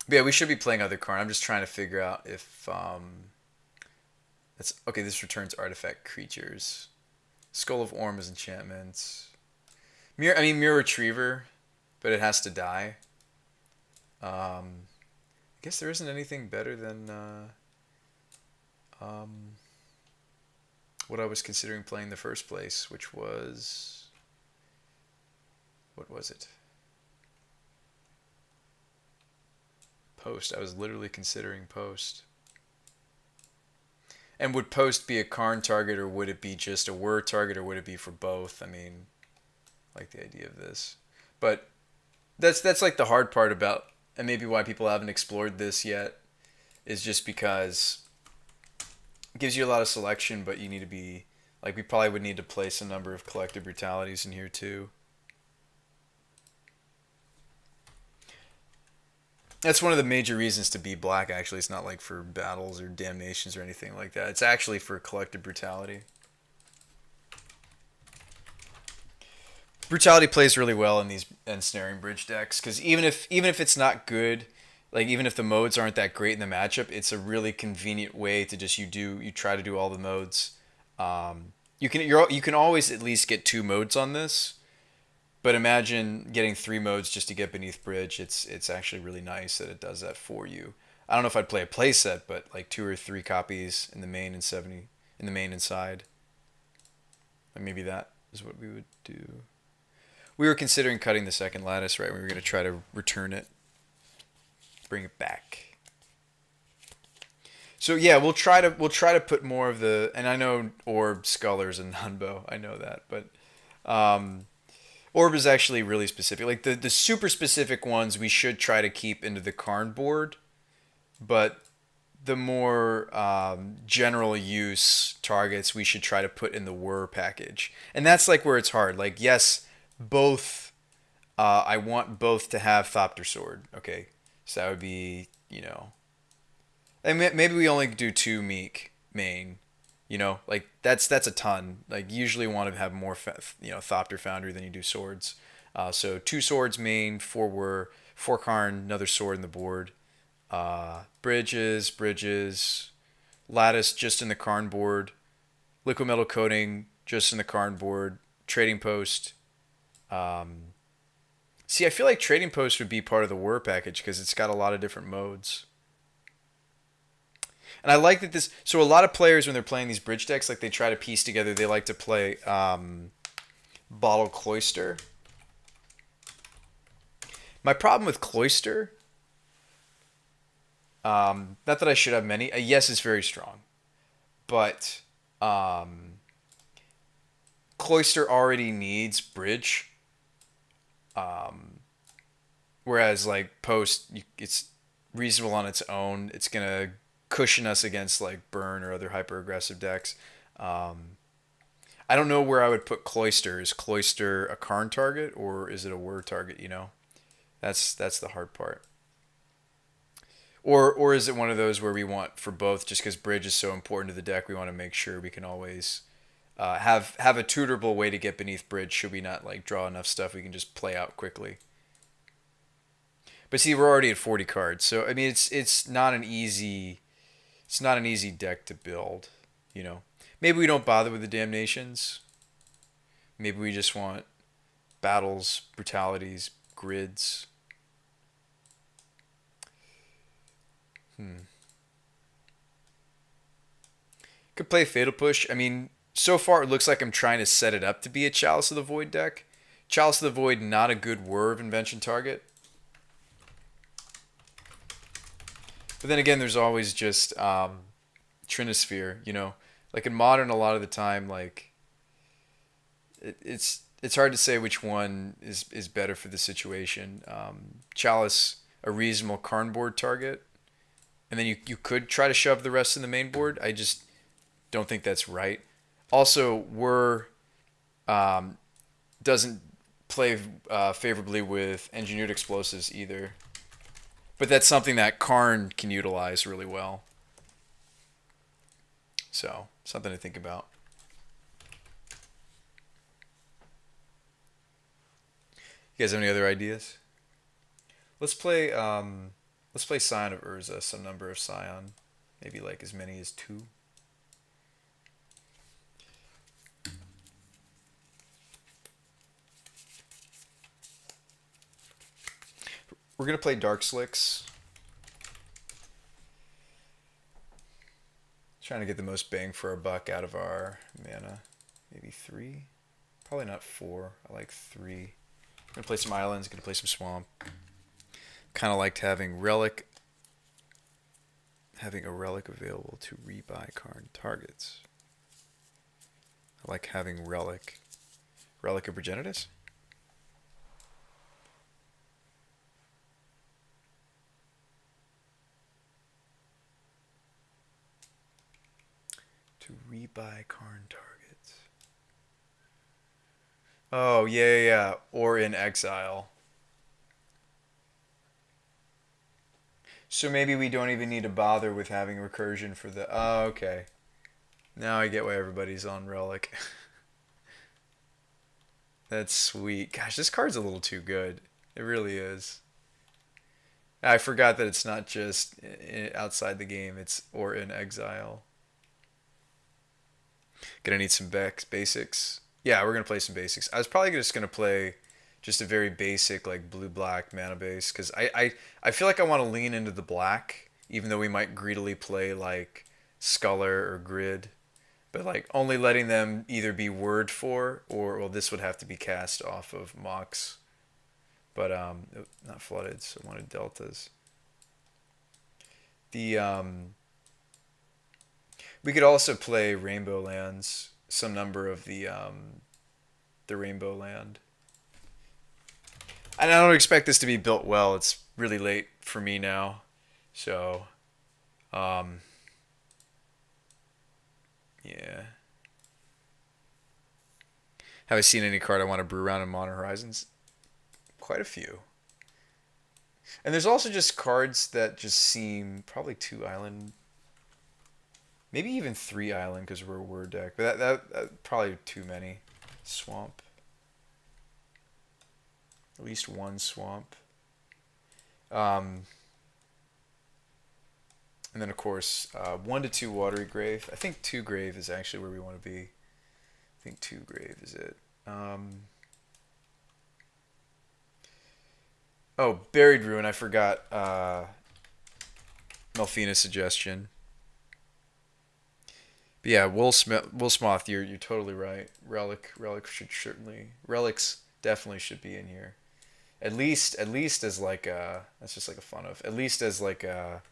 But yeah, we should be playing other Karn. I'm just trying to figure out if that's okay. This returns artifact creatures. Skull of Orm is enchantments. Mirror Retriever, but it has to die. I guess there isn't anything better than what I was considering playing in the first place, which was what was it? Post. I was literally considering Post. And would Post be a Karn target, or would it be just a Whir target, or would it be for both? I mean, I like the idea of this. But that's like the hard part about, and maybe why people haven't explored this yet, is just because it gives you a lot of selection, but you need to be, like, we probably would need to place a number of collective brutalities in here too. That's one of the major reasons to be black, actually. It's not like for battles or damnations or anything like that. It's actually for collective brutality. Brutality plays really well in these ensnaring bridge decks because even if it's not good, Like even if the modes aren't that great in the matchup, it's a really convenient way to just you try to do all the modes. You can always at least get 2 modes on this, but imagine getting 3 modes just to get beneath bridge. It's actually really nice that it does that for you. I don't know if I'd play a playset, but like 2 or 3 copies in the main and 70 in the main and side. And maybe that is what we would do. We were considering cutting the second lattice, right? We were going to try to return it, bring it back. So yeah, we'll try to put more of the, and I know orb, scullers, and Hunbo. I know that, but orb is actually really specific. Like the super specific ones, we should try to keep into the Karn board, but the more general use targets we should try to put in the Whir package, and that's like where it's hard. Like yes, both. I want both to have Thopter Sword. Okay, so that would be and maybe we only do 2 meek main. Like that's a ton. Like usually want to have more Thopter Foundry than you do swords. So 2 swords main, 4 Whir, 4 Karn, another sword in the board. Bridges, lattice just in the Karn board, liquid metal coating just in the Karn board, trading post. See, I feel like trading post would be part of the Whir package because it's got a lot of different modes. And I like that this. So a lot of players when they're playing these bridge decks, like they try to piece together. They like to play Bottle Cloister. My problem with Cloister, not that I should have many. Yes, it's very strong, but Cloister already needs bridge. Whereas like post, it's reasonable on its own. It's gonna cushion us against like burn or other hyper aggressive decks. I don't know where I would put Cloister. Is Cloister a Karn target or is it a Whir target? That's the hard part. Or is it one of those where we want for both, just because bridge is so important to the deck, we want to make sure we can always have a tutorable way to get beneath bridge. Should we not like draw enough stuff, we can just play out quickly. But see, we're already at 40 cards, so I mean it's not an easy deck to build. Maybe we don't bother with the damnations. Maybe we just want battles, brutalities, grids. Could play Fatal Push. I mean, so far it looks like I'm trying to set it up to be a Chalice of the Void deck. Chalice of the Void, not a good Whir of Invention target. But then again, there's always just Trinisphere. Like in Modern, a lot of the time, like it's hard to say which one is better for the situation. Chalice, a reasonable Karn board target, and then you could try to shove the rest in the main board. I just don't think that's right. Also, Whir doesn't play favorably with engineered explosives either. But that's something that Karn can utilize really well. So, something to think about. You guys have any other ideas? Let's play Scion of Urza, some number of Scion. Maybe like as many as 2. We're going to play Dark Slicks. Trying to get the most bang for our buck out of our mana. Maybe 3? Probably not 4. I like 3. Going to play some islands, going to play some swamp. Kind of liked having a relic available to rebuy Karn targets. I like having relic of Progenitus. To rebuy Karn targets. Oh, yeah. Or in exile. So maybe we don't even need to bother with having recursion for the... Oh, okay. Now I get why everybody's on Relic. That's sweet. Gosh, this card's a little too good. It really is. I forgot that it's not just outside the game, it's or in exile. Gonna need some basics. Yeah, we're gonna play some basics. I was probably just gonna play just a very basic like blue black mana base because I feel like I want to lean into the black, even though we might greedily play like Sculler or Grid, but like only letting them either be word for or well this would have to be cast off of Mox, but not flooded, so I wanted deltas. The we could also play Rainbow Lands, some number of the Rainbow Land. And I don't expect this to be built well. It's really late for me now. So, um, yeah. Have I seen any card I want to brew around in Modern Horizons? Quite a few. And there's also just cards that just seem probably 2 island, maybe even 3 island because we're a word deck. But that probably too many. Swamp. At least one swamp. Um, and then of course 1 to 2 watery grave. I think 2 grave is actually where we want to be. I think 2 grave is it. Um, oh, buried ruin. I forgot. Melfina's suggestion. But yeah, Will Smoth, you're totally right. Relic should certainly relics definitely should be in here. At least as like a that's just like a fun of at least as like a.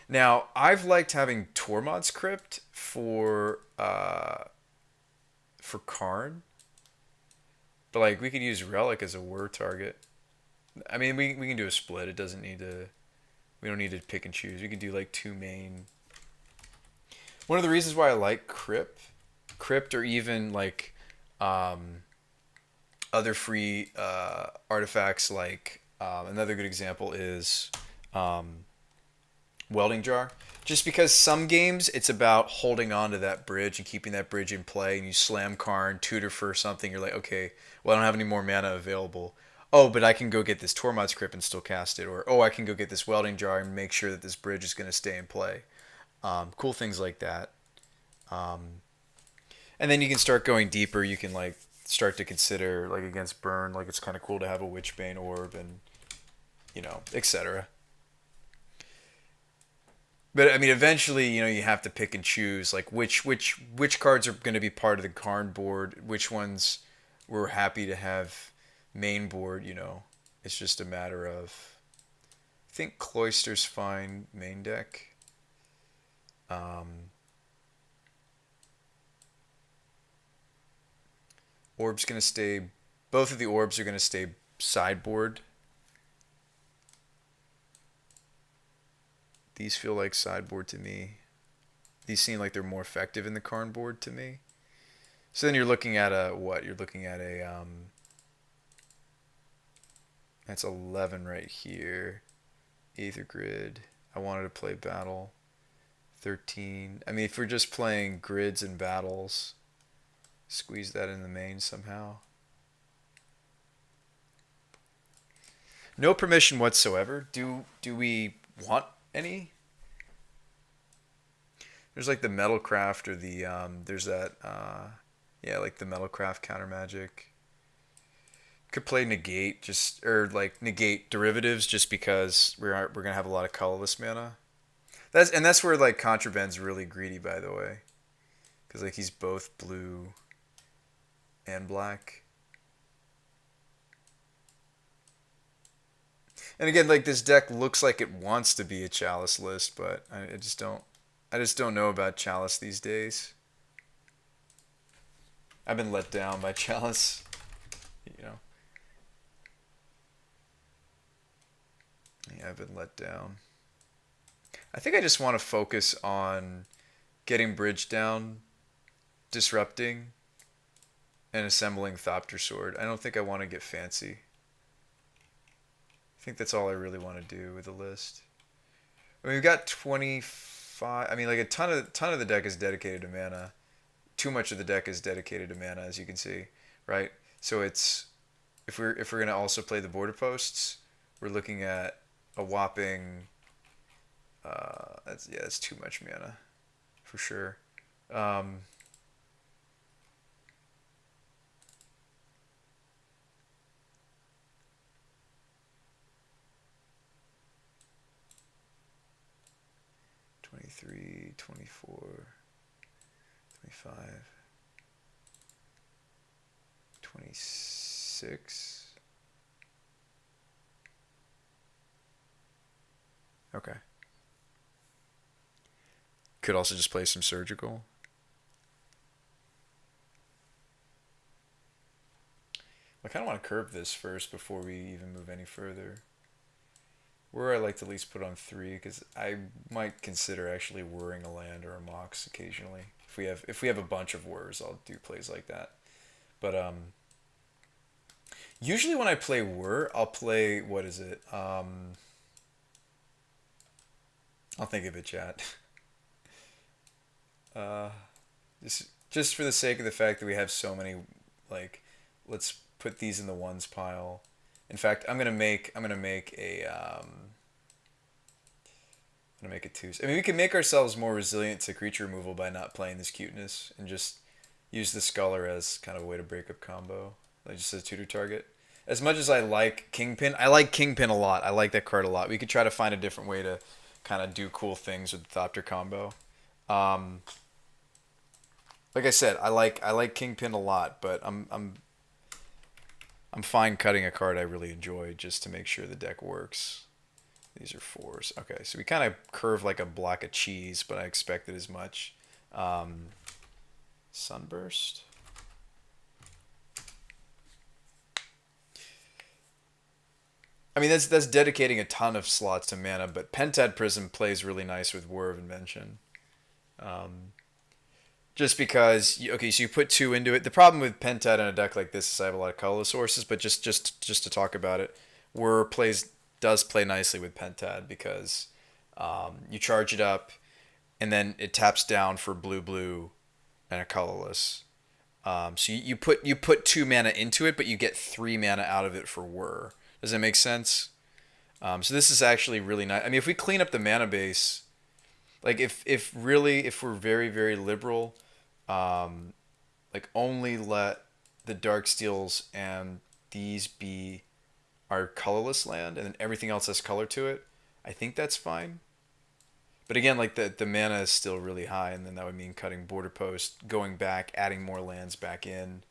Now I've liked having Tormod's Crypt for Karn, but like we could use Relic as a Whir target. I mean we can do a split. It doesn't need to. We don't need to pick and choose. We can do like two main. One of the reasons why I like Crypt, or even like um, other free artifacts, like another good example is um, Welding Jar. Just because some games it's about holding on to that bridge and keeping that bridge in play, and you slam Karn, tutor for something. You're like, okay, well I don't have any more mana available. Oh, but I can go get this Tormod's Crypt and still cast it, or oh, I can go get this Welding Jar and make sure that this bridge is going to stay in play. Cool things like that. Um, and then you can start going deeper. You can like start to consider like against burn, like it's kind of cool to have a Witchbane orb and etc. But I mean, eventually, you have to pick and choose like which cards are going to be part of the Karn board, which ones we're happy to have main board. It's just a matter of. I think Cloister's fine main deck. Um, Orb's gonna stay. Both of the orbs are gonna stay sideboard. These feel like sideboard to me. These seem like they're more effective in the Karn board to me. So then you're looking at a what? You're looking at a that's 11 right here. Aether Grid. I wanted to play battle. 13. I mean, if we're just playing grids and battles, squeeze that in the main somehow. No permission whatsoever. Do we want any? There's like the Metalcraft or the there's that yeah, like the Metalcraft counter magic. Could play negate just or like negate derivatives just because we're gonna have a lot of colorless mana. That's where like Contraband's really greedy, by the way, because like he's both blue and black. And again, like this deck looks like it wants to be a Chalice list, but I just don't. I just don't know about Chalice these days. I've been let down by Chalice. You know. Yeah, I've been let down. I think I just want to focus on getting bridge down, disrupting, and assembling Thopter Sword. I don't think I want to get fancy. I think that's all I really want to do with the list. I mean, we've got 25. I mean, like a ton of the deck is dedicated to mana. Too much of the deck is dedicated to mana, as you can see, right? So if we're gonna also play the border posts, we're looking at a whopping. That's too much mana, for sure. Um, 23, 24, 25, 26. Okay. Could also just play some surgical. I kind of want to curve this first before we even move any further. Where I like to at least put on 3, because I might consider actually whirring a land or a mox occasionally. If we have a bunch of whirs, I'll do plays like that. But usually when I play whir, I'll play, what is it? I'll think of it, chat. Uh, just for the sake of the fact that we have so many, like, let's put these in the ones pile. In fact, I'm gonna make a 2. I mean, we can make ourselves more resilient to creature removal by not playing this cuteness and just use the Sculler as kind of a way to break up combo, like just as a tutor target. As much as I like Kingpin a lot. I like that card a lot. We could try to find a different way to kind of do cool things with the Thopter combo. Um, like I said, I like Kingpin a lot, but I'm fine cutting a card I really enjoy just to make sure the deck works. These are 4s. Okay, so we kind of curve like a block of cheese, but I expected as much. Sunburst. I mean, that's dedicating a ton of slots to mana, but Pentad Prism plays really nice with Whir of Invention. Um, just because, okay, so you put 2 into it. The problem with Pentad in a deck like this is I have a lot of colorless sources, but just to talk about it, Whir does play nicely with Pentad because you charge it up, and then it taps down for blue and a colorless. So you put 2 mana into it, but you get 3 mana out of it for Whir. Does that make sense? So this is actually really nice. I mean, if we clean up the mana base, like if we're very very liberal, um, like only let the dark steels and these be our colorless land, and then everything else has color to it. I think that's fine. But again, like the mana is still really high, and then that would mean cutting border post, going back, adding more lands back in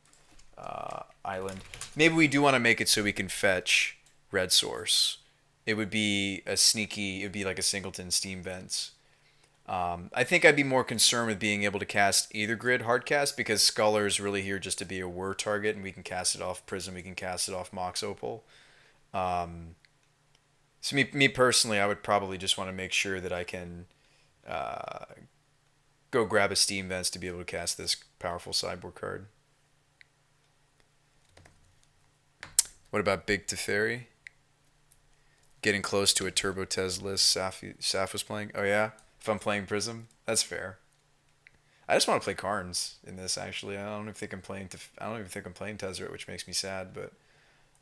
island. Maybe we do want to make it so we can fetch red source. It would be a sneaky. It would be like a singleton steam vents. I think I'd be more concerned with being able to cast either grid hardcast because Sculler is really here just to be a whir target, and we can cast it off Prism, we can cast it off Mox Opal. Um, so me personally, I would probably just want to make sure that I can uh, go grab a Steam Vents to be able to cast this powerful sideboard card. What about Big Teferi? Getting close to a Turbo Tez list Saf was playing. Oh yeah? If I'm playing Prism? That's fair. I just want to play Karns in this actually. I don't even think I'm playing Tezzeret, which makes me sad, but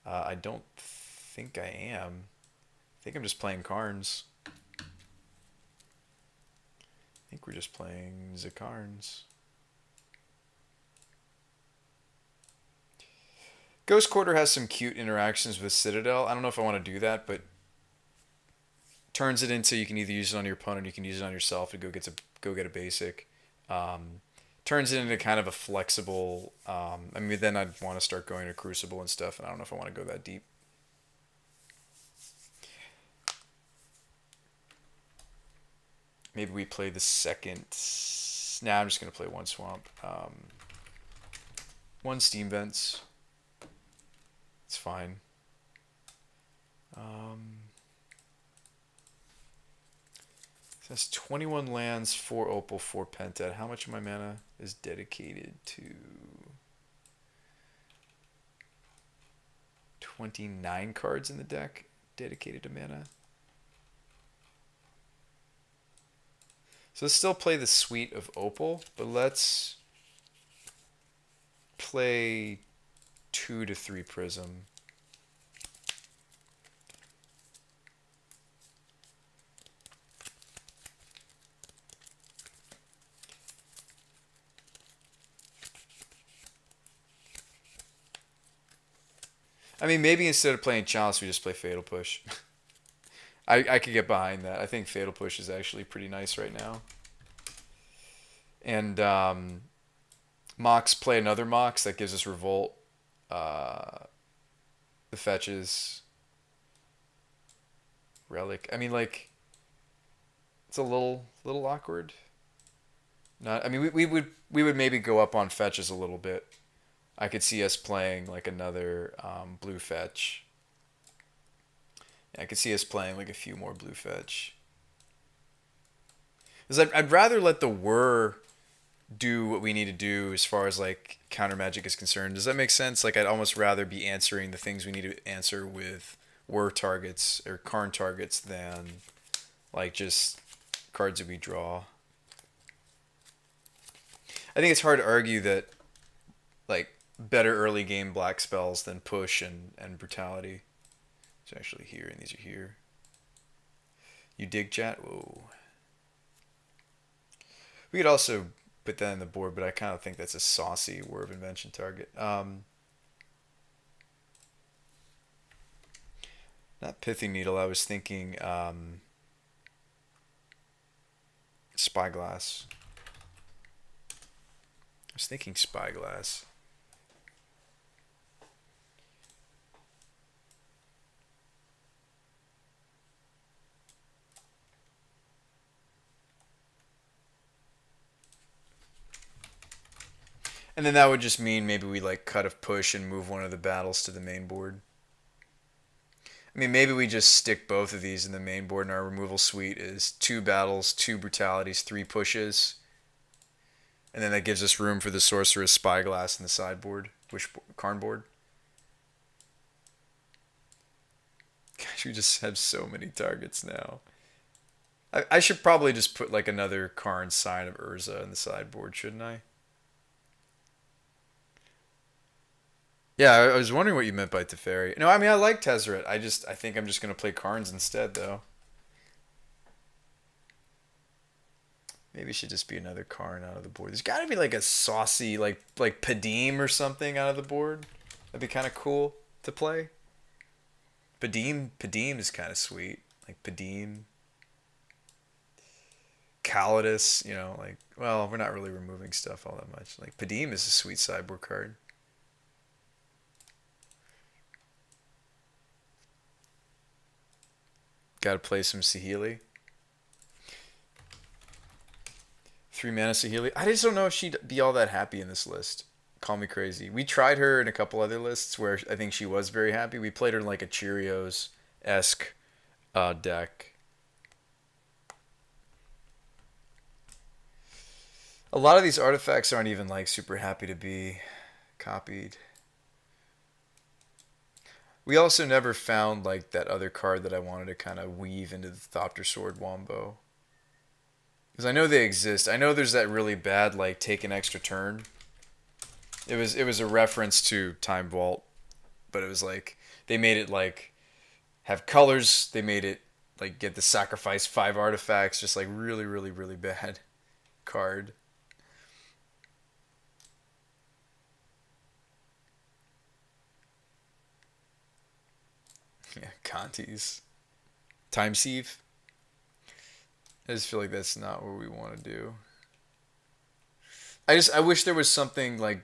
I don't think I am. I think I'm just playing Karns. I think we're just playing Zakarns. Ghost Quarter has some cute interactions with Citadel. I don't know if I want to do that, but turns it into you can either use it on your opponent, or you can use it on yourself to go get a basic. Turns it into kind of a flexible. I mean, then I'd want to start going to Crucible and stuff, and I don't know if I want to go that deep. Maybe we play the second. Nah, I'm just gonna play one Swamp. One Steam Vents. It's fine. It has 21 lands, 4 Opal, 4 Pentad. How much of my mana is dedicated to 29 cards in the deck dedicated to mana? So let's still play the suite of Opal, but let's play 2 to 3 Prism. I mean, maybe instead of playing Chalice, we just play Fatal Push. I could get behind that. I think Fatal Push is actually pretty nice right now. And Mox, play another Mox that gives us Revolt. The fetches. Relic. I mean, like, it's a little awkward. Not. I mean, we would maybe go up on fetches a little bit. I could see us playing like another blue fetch. Yeah, I could see us playing like a few more blue fetch. Because I'd rather let the Whir do what we need to do as far as like counter magic is concerned. Does that make sense? Like I'd almost rather be answering the things we need to answer with Whir targets or Karn targets than like just cards that we draw. I think it's hard to argue that like better early game black spells than push and brutality. It's actually here and these are here. You dig, chat? Whoa. We could also put that in the board, but I kind of think that's a saucy Whir of Invention target. Not Pithing Needle. I was thinking Spyglass. I was thinking Spyglass. And then that would just mean maybe we like cut a push and move one of the battles to the main board. I mean, maybe we just stick both of these in the main board and our removal suite is 2 battles, 2 brutalities, 3 pushes. And then that gives us room for the Sorceress Spyglass in the sideboard, which Karn board. Gosh, we just have so many targets now. I should probably just put like another Karn Sign of Urza in the sideboard, shouldn't I? Yeah, I was wondering what you meant by Teferi. No, I mean I like Tezzeret. I think I'm just gonna play Karns instead though. Maybe it should just be another Karn out of the board. There's got to be like a saucy like Padim or something out of the board. That'd be kind of cool to play. Padim is kind of sweet. Like Padim, Calidus, you know, like well, we're not really removing stuff all that much. Like Padim is a sweet sideboard card. Got to play some Saheeli. 3 mana Saheeli. I just don't know if she'd be all that happy in this list. Call me crazy. We tried her in a couple other lists where I think she was very happy. We played her in like a Cheerios-esque deck. A lot of these artifacts aren't even like super happy to be copied. We also never found like that other card that I wanted to kind of weave into the Thopter Sword Wombo. Because I know they exist. I know there's that really bad like take an extra turn. It was a reference to Time Vault, but it was like they made it like have colors. They made it like get to sacrifice 5 artifacts. Just like really bad card. Yeah, Conti's. Time Sieve. I just feel like that's not what we want to do. I wish there was something like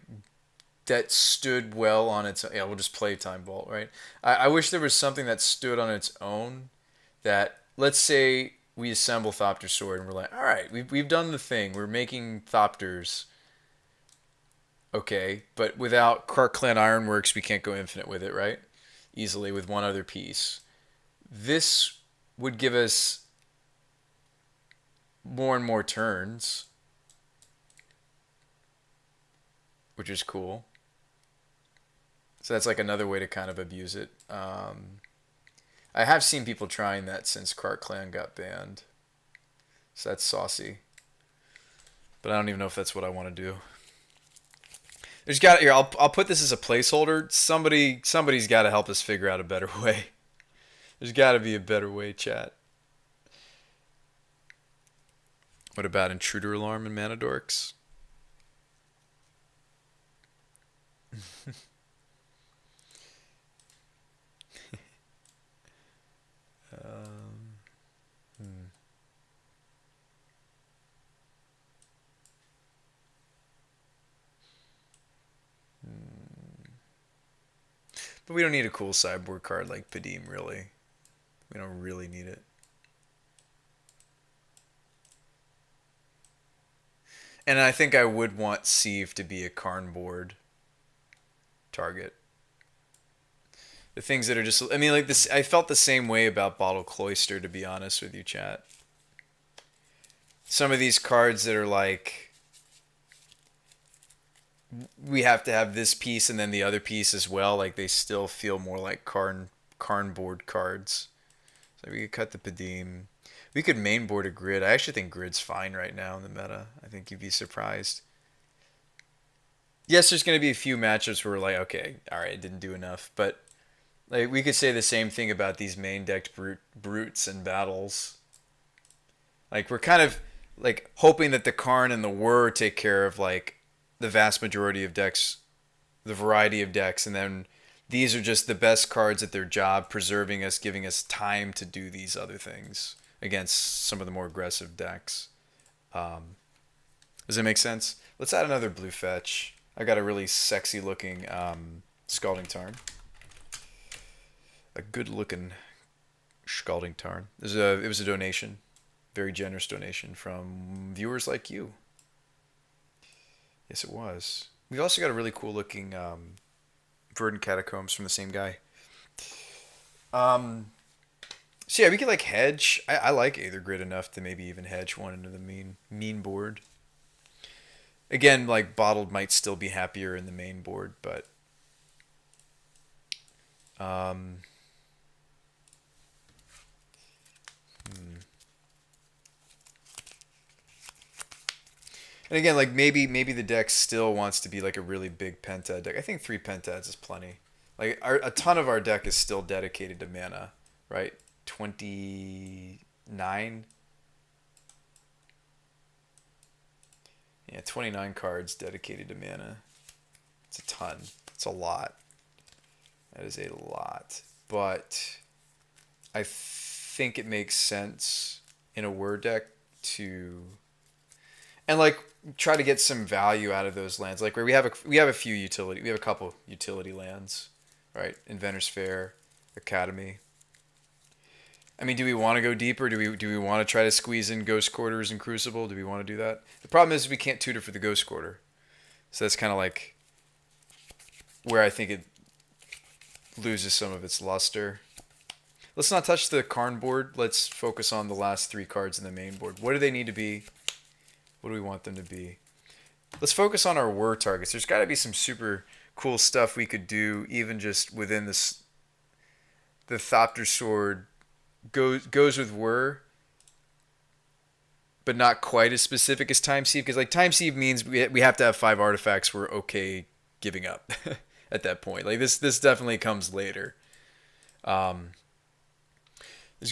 that stood well on its own. Yeah, we'll just play Time Vault, right? I wish there was something that stood on its own that, let's say we assemble Thopter Sword and we're like, all right, we've done the thing. We're making Thopters. Okay, but without Kark Clan Ironworks, we can't go infinite with it, right? Easily with one other piece. This would give us more and more turns, which is cool. So that's like another way to kind of abuse it. I have seen people trying that since Kark Clan got banned. So that's saucy. But I don't even know if that's what I want to do. There's got here. I'll put this as a placeholder. Somebody's got to help us figure out a better way. There's got to be a better way, chat. What about Intruder Alarm and Mana Dorks? But we don't need a cool sideboard card like Padim, really. We don't really need it. And I think I would want Sieve to be a Karn board target. The things that are just, I mean, like this, I felt the same way about Bottle Cloister, to be honest with you, chat. Some of these cards that are like, we have to have this piece and then the other piece as well, like they still feel more like Karn board cards. So we could cut the Padim. We could mainboard a Grid. I actually think Grid's fine right now in the meta. I think you'd be surprised. Yes, there's going to be a few matchups where we're like, okay, all right, it didn't do enough. But like we could say the same thing about these main decked brutes and battles. Like we're kind of like hoping that the Karn and the Whir take care of like the vast majority of decks, the variety of decks, and then these are just the best cards at their job, preserving us, giving us time to do these other things against some of the more aggressive decks. Does that make sense? Let's add another blue fetch. I got a really sexy looking Scalding Tarn. A good looking Scalding Tarn. It was a donation. Very generous donation from viewers like you. Yes, it was. We've also got a really cool looking Verdant Catacombs from the same guy. So yeah, we could like hedge. I like Aether Grid enough to maybe even hedge one into the mean board. Again, like Bottled might still be happier in the main board, but and again, like maybe the deck still wants to be like a really big Pentad deck. I think 3 Pentads is plenty. Like a ton of our deck is still dedicated to mana, right? 29. Yeah, 29 cards dedicated to mana. It's a ton. It's a lot. That is a lot. But I think it makes sense in a Whir deck to and like try to get some value out of those lands. Like where we have a few utility, we have a couple utility lands, right? Inventor's Fair, Academy. I mean, do we want to go deeper? Do we want to try to squeeze in Ghost Quarters and Crucible? Do we want to do that? The problem is we can't tutor for the Ghost Quarter. So that's kind of like where I think it loses some of its luster. Let's not touch the Karn board. Let's focus on the last 3 cards in the main board. What do they need to be? What do we want them to be? Let's focus on our Whir targets. There's got to be some super cool stuff we could do, even just within this. The Thopter Sword goes with Whir, but not quite as specific as Time Sieve, because like Time Sieve means we have to have 5 artifacts we're okay giving up at that point. Like this definitely comes later. There's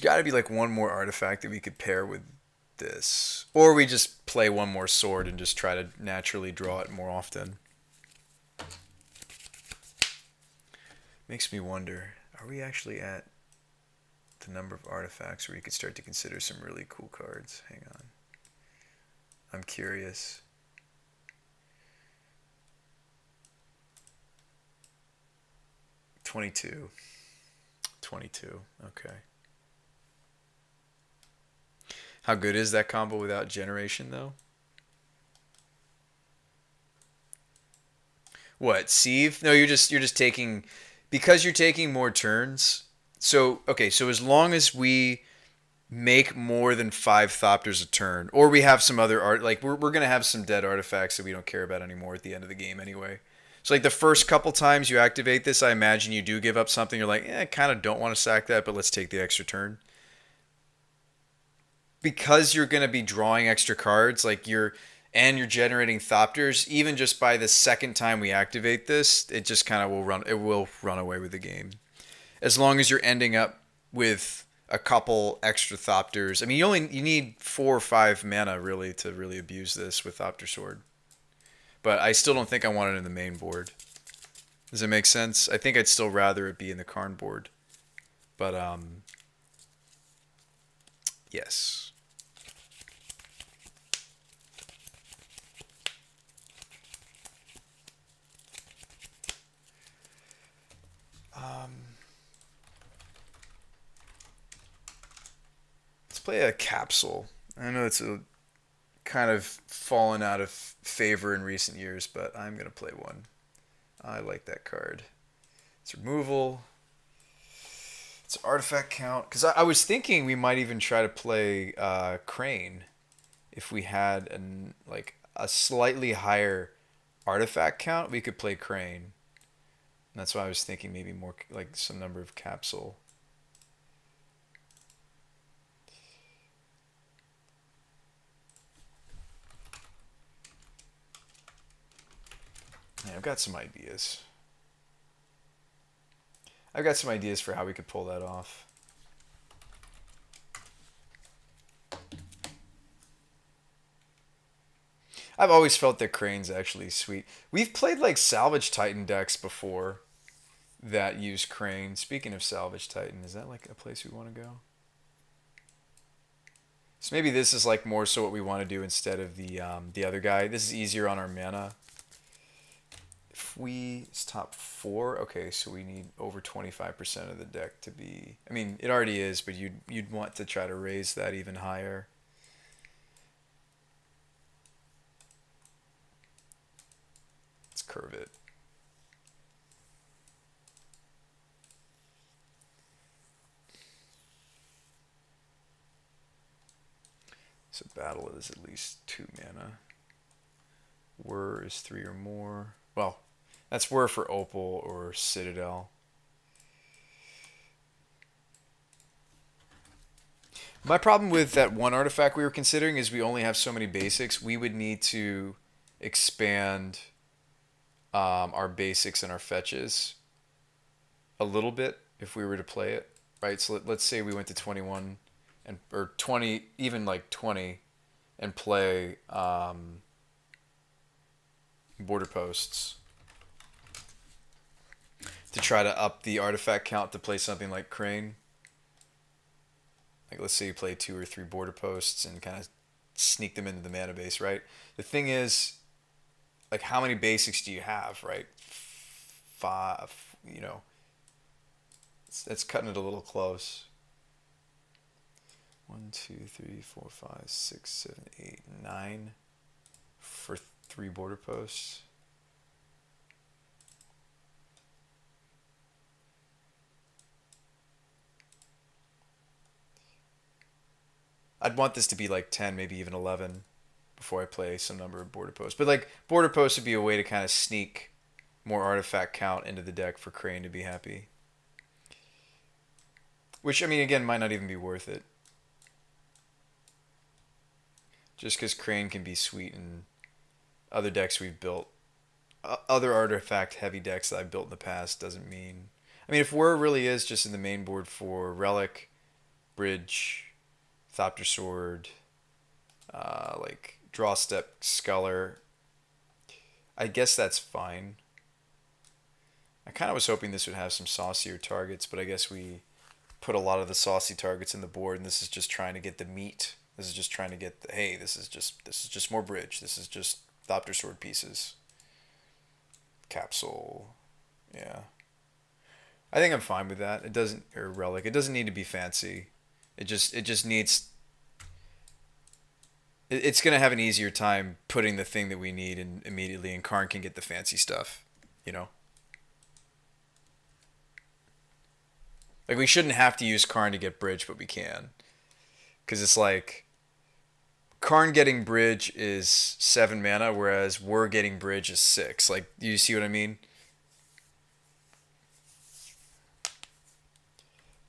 got to be like one more artifact that we could pair with this, or we just play one more sword and just try to naturally draw it more often. Makes me wonder, are we actually at the number of artifacts where you could start to consider some really cool cards? Hang on. I'm curious. $22. Okay. How good is that combo without generation though? What, Sieve? No, you're just taking, because you're taking more turns. So okay, so as long as we make more than 5 Thopters a turn, or we have some other art, like we're gonna have some dead artifacts that we don't care about anymore at the end of the game anyway. So like the first couple times you activate this, I imagine you do give up something. You're like, I kind of don't want to sack that, but let's take the extra turn. Because you're gonna be drawing extra cards, like you're generating Thopters, even just by the second time we activate this, it just kind of will run away with the game. As long as you're ending up with a couple extra Thopters. I mean, you need 4 or 5 mana really to really abuse this with Thopter Sword. But I still don't think I want it in the main board. Does it make sense? I think I'd still rather it be in the Karn board. But yes. Um, let's play a capsule. I know it's a kind of fallen out of favor in recent years, but I'm gonna play one. I like that card. It's removal. It's artifact count. Because I was thinking we might even try to play Crane if we had like a slightly higher artifact count. We could play Crane. And that's why I was thinking maybe more like some number of capsule. Yeah, I've got some ideas. I've got some ideas for how we could pull that off. I've always felt that Crane's actually sweet. We've played like Salvage Titan decks before that use Crane. Speaking of Salvage Titan, is that like a place we want to go? So maybe this is like more so what we want to do instead of the other guy. This is easier on our mana. If we it's top 4, okay, so we need over 25% of the deck to be. I mean, it already is, but you'd want to try to raise that even higher. Let's curve it. So battle is at least 2 mana. Whir is 3 or more. Well, that's Whir for Opal or Citadel. My problem with that one artifact we were considering is we only have so many basics. We would need to expand our basics and our fetches a little bit if we were to play it, right? So let's say we went to 21 and or 20, even like 20, and play border posts to try to up the artifact count to play something like Crane. Like let's say you play 2 or 3 border posts and kind of sneak them into the mana base, right? The thing is, like how many basics do you have, right? 5, you know. That's cutting it a little close. 1, 2, 3, 4, 5, 6, 7, 8, 9 for 3 border posts. I'd want this to be like 10, maybe even 11 before I play some number of border posts. But like border posts would be a way to kind of sneak more artifact count into the deck for Crane to be happy. Which, I mean, again, might not even be worth it. Just because Crane can be sweet in other decks we've built. Other artifact heavy decks that I've built in the past doesn't mean. I mean, if Whir really is just in the main board for Relic, Bridge, Thopter Sword, like Draw Step, Sculler, I guess that's fine. I kind of was hoping this would have some saucier targets, but I guess we put a lot of the saucy targets in the board, and this is just trying to get the meat. This is just trying to get the, hey, this is just more bridge. This is just Thopter Sword pieces. Capsule. Yeah. I think I'm fine with that. It doesn't or relic. It doesn't need to be fancy. It just needs it's gonna have an easier time putting the thing that we need in immediately, and Karn can get the fancy stuff, you know. Like we shouldn't have to use Karn to get bridge, but we can, because it's like Karn getting bridge is 7 mana, whereas we're getting bridge is 6. Like, do you see what I mean?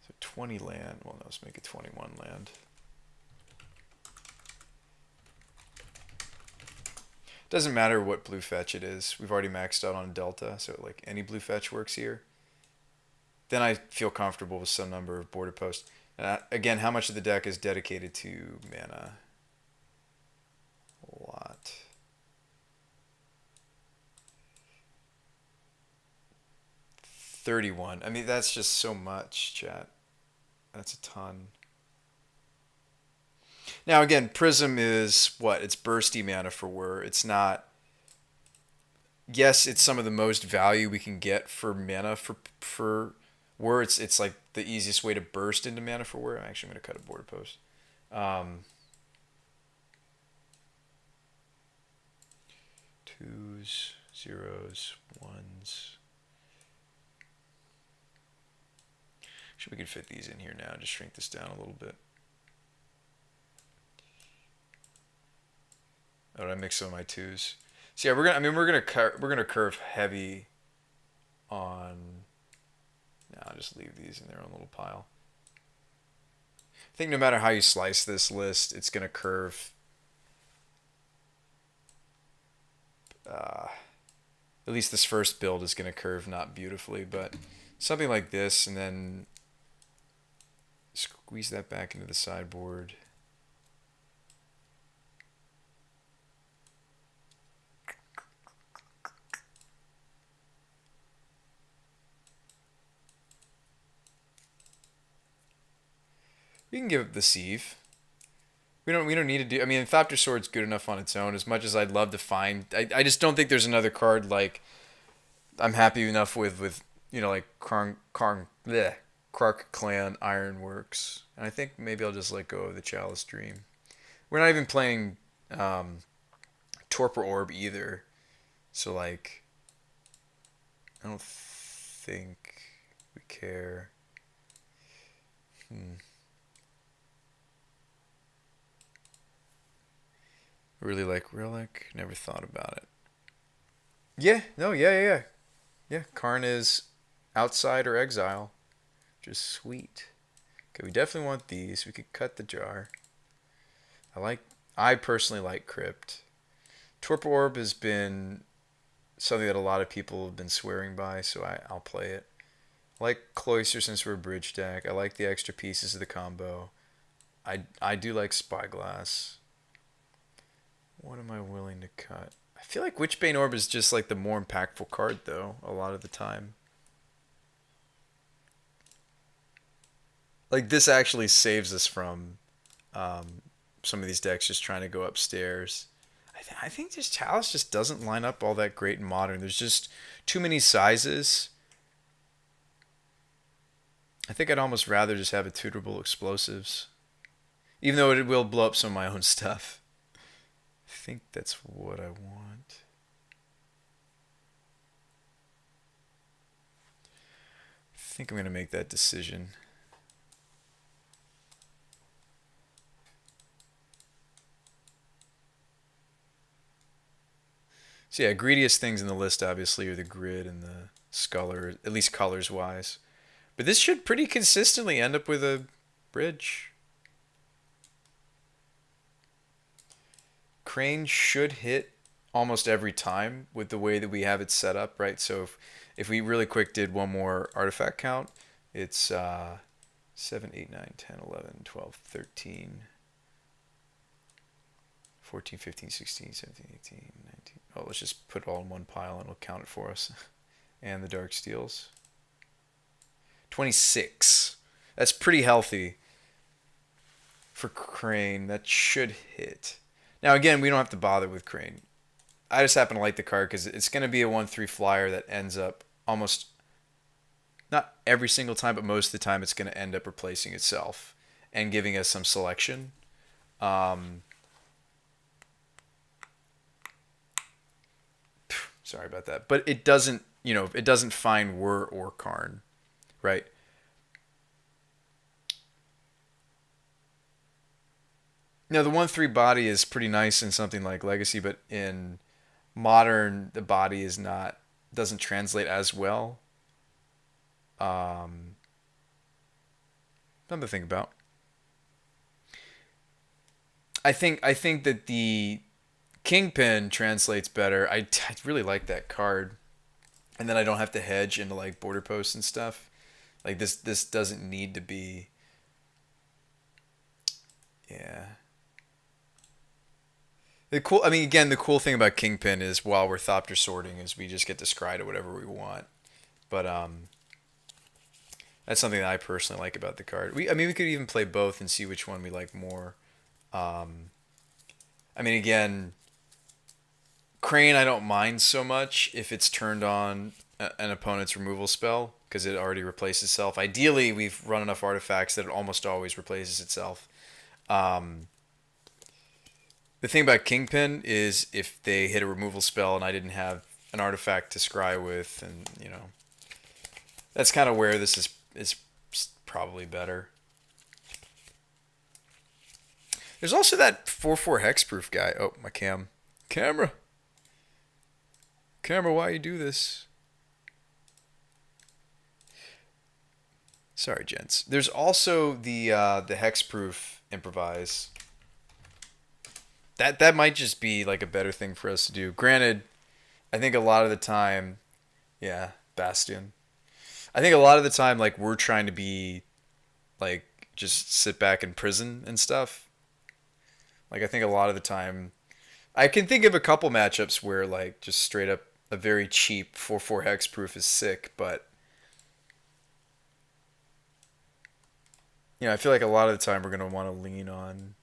So 20 land. Well, no, let's make it 21 land. Doesn't matter what blue fetch it is. We've already maxed out on Delta, so like any blue fetch works here. Then I feel comfortable with some number of border posts. Again, how much of the deck is dedicated to mana? A lot. $31. I mean, that's just so much, chat. That's a ton. Now, again, Prism is what? It's bursty mana for Whir. It's not yes, it's some of the most value we can get for mana for Whir. It's like the easiest way to burst into mana for Whir. I'm actually going to cut a border post. Um, twos, zeros, ones. Actually, we can fit these in here now. Just shrink this down a little bit. Oh, did I mix some of my twos? So yeah, we're gonna curve heavy on. No, I'll just leave these in their own little pile. I think no matter how you slice this list, it's gonna curve. At least this first build is gonna curve not beautifully, but something like this, and then squeeze that back into the sideboard. We can give it the sieve. We don't need to do. I mean, Thopter Sword's good enough on its own. As much as I'd love to find, I just don't think there's another card like I'm happy enough with like Krark Clan Ironworks. And I think maybe I'll just let go of the Chalice Dream. We're not even playing Torpor Orb either, so like I don't think we care. Really like Relic. Never thought about it. Yeah, no, yeah. Yeah, Karn is outside or exile. Just sweet. Okay, we definitely want these. We could cut the jar. I personally like Crypt. Torpor Orb has been something that a lot of people have been swearing by, so I'll play it. I like Cloister since we're a bridge deck. I like the extra pieces of the combo. I do like Spyglass. What am I willing to cut? I feel like Witchbane Orb is just like the more impactful card though, a lot of the time. Like this actually saves us from some of these decks just trying to go upstairs. I think this Chalice just doesn't line up all that great in Modern. There's just too many sizes. I think I'd almost rather just have a Tutorable Explosives. Even though it will blow up some of my own stuff. I think that's what I want. I think I'm going to make that decision. So yeah, greediest things in the list obviously are the grid and the Sculler, at least colors wise. But this should pretty consistently end up with a bridge. Crane should hit almost every time with the way that we have it set up, right? So if we really quick did one more artifact count, it's 7, 8, 9, 10, 11, 12, 13, 14, 15, 16, 17, 18, 19. Oh, let's just put it all in one pile and it'll count it for us. And the Dark Steels. 26. That's pretty healthy for Crane. That should hit. Now, again, we don't have to bother with Crane. I just happen to like the card because it's going to be a 1/3 flyer that ends up almost, not every single time, but most of the time it's going to end up replacing itself and giving us some selection. Sorry about that. But it doesn't, it doesn't find Whir or Karn, right? Now, the 1/3 body is pretty nice in something like Legacy, but in Modern, the body doesn't translate as well. Something to think about. I think that the Kingpin translates better. I really like that card, and then I don't have to hedge into like border posts and stuff. Like this doesn't need to be. Yeah. The cool thing about Kingpin is while we're Thopter sorting is we just get to scry to whatever we want. But that's something that I personally like about the card. We could even play both and see which one we like more. Again, Crane, I don't mind so much if it's turned on an opponent's removal spell because it already replaces itself. Ideally, we've run enough artifacts that it almost always replaces itself. Um, the thing about Kingpin is if they hit a removal spell and I didn't have an artifact to scry with, and that's kind of where this is probably better. There's also that 4/4 hexproof guy. Oh, my camera, why you do this? Sorry, gents. There's also the hexproof improvise. That might just be like a better thing for us to do. Granted, I think a lot of the time, yeah, Bastion. I think a lot of the time, like we're trying to be like just sit back in prison and stuff. Like I think a lot of the time, I can think of a couple matchups where like just straight up a very cheap 4/4 hexproof is sick, but I feel like a lot of the time we're gonna want to lean on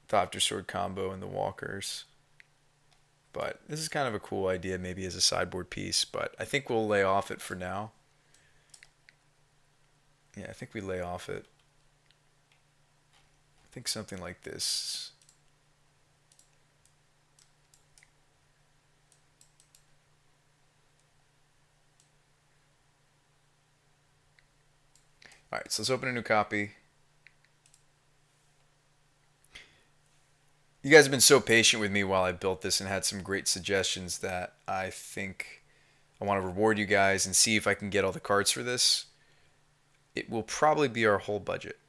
Thopter Sword combo and the walkers. But this is kind of a cool idea maybe as a sideboard piece, but I think we'll lay off it for now. Yeah, I think we lay off it. I think something like this. Alright, so let's open a new copy. You guys have been so patient with me while I built this and had some great suggestions that I think I want to reward you guys and see if I can get all the cards for this. It will probably be our whole budget.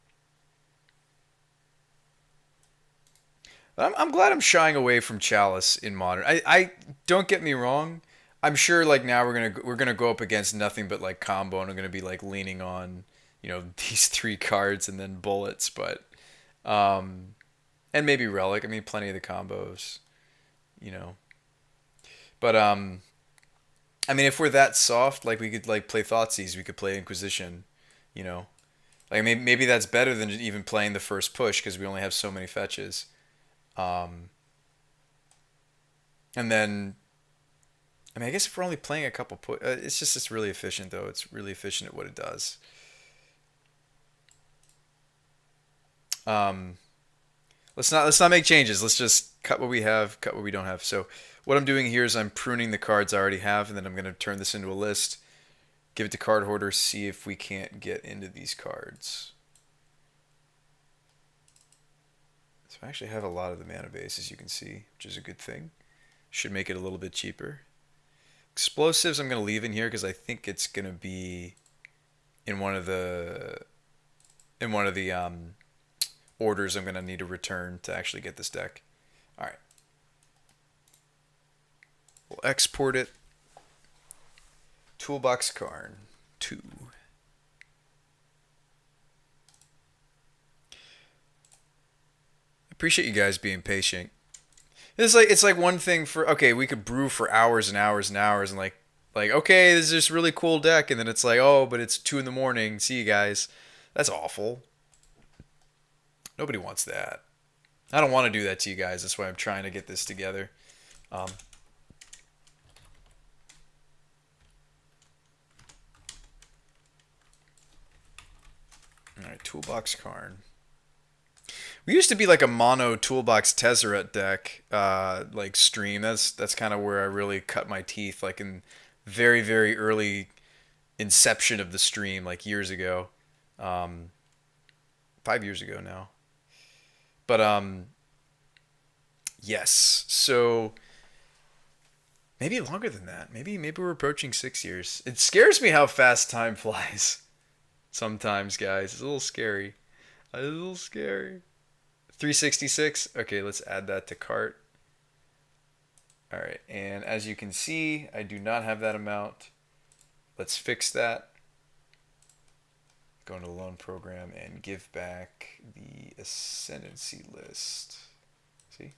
I'm glad I'm shying away from Chalice in Modern. I don't get me wrong. I'm sure like now we're gonna go up against nothing but like combo, and we're gonna be like leaning on these 3 cards and then bullets, but and maybe relic. I mean, plenty of the combos, But I mean, if we're that soft, like we could like play Thoughtseize, we could play Inquisition, you know. Like maybe that's better than even playing the first push because we only have so many fetches. Um, and then, I mean, I guess if we're only playing a couple it's really efficient though. It's really efficient at what it does. Um, let's not make changes. Let's just cut what we have, cut what we don't have. So what I'm doing here is I'm pruning the cards I already have, and then I'm going to turn this into a list, give it to card hoarder, see if we can't get into these cards. So I actually have a lot of the mana base, as you can see, which is a good thing. Should make it a little bit cheaper. Explosives I'm going to leave in here because I think it's going to be in one of the orders I'm going to need to return to actually get this deck. All right. We'll export it. Toolbox Karn 2. Appreciate you guys being patient. It's like one thing for okay, we could brew for hours and hours and hours and like okay, this is this really cool deck, and then it's like, oh, but it's 2 in the morning. See you guys. That's awful. Nobody wants that. I don't want to do that to you guys. That's why I'm trying to get this together. All right, Toolbox Karn. We used to be like a mono Toolbox Tezzeret deck, like stream. That's kind of where I really cut my teeth, like in very, very early inception of the stream, like years ago. 5 years ago now. But yes. So maybe longer than that. Maybe we're approaching 6 years. It scares me how fast time flies. Sometimes, guys, it's a little scary. A little scary. 366. Okay, let's add that to cart. All right, and as you can see, I do not have that amount. Let's fix that. Go into the loan program and give back the Ascendancy list. See?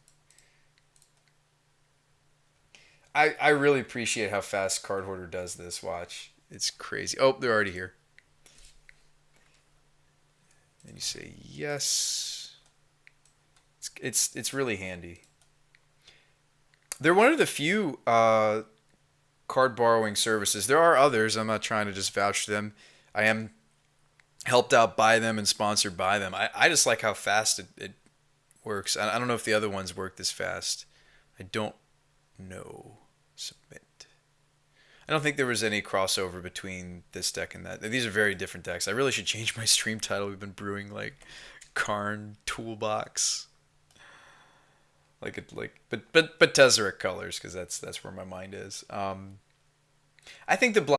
I really appreciate how fast Card Hoarder does this. Watch. It's crazy. Oh, they're already here. And you say yes. It's really handy. They're one of the few card borrowing services. There are others. I'm not trying to just vouch for them. I am helped out by them and sponsored by them. I just like how fast it works. I don't know if the other ones work this fast. I don't know. Submit. I don't think there was any crossover between this deck and that. These are very different decks. I really should change my stream title. We've been brewing like Karn Toolbox. But Tezzeret colors, because that's where my mind is. I think the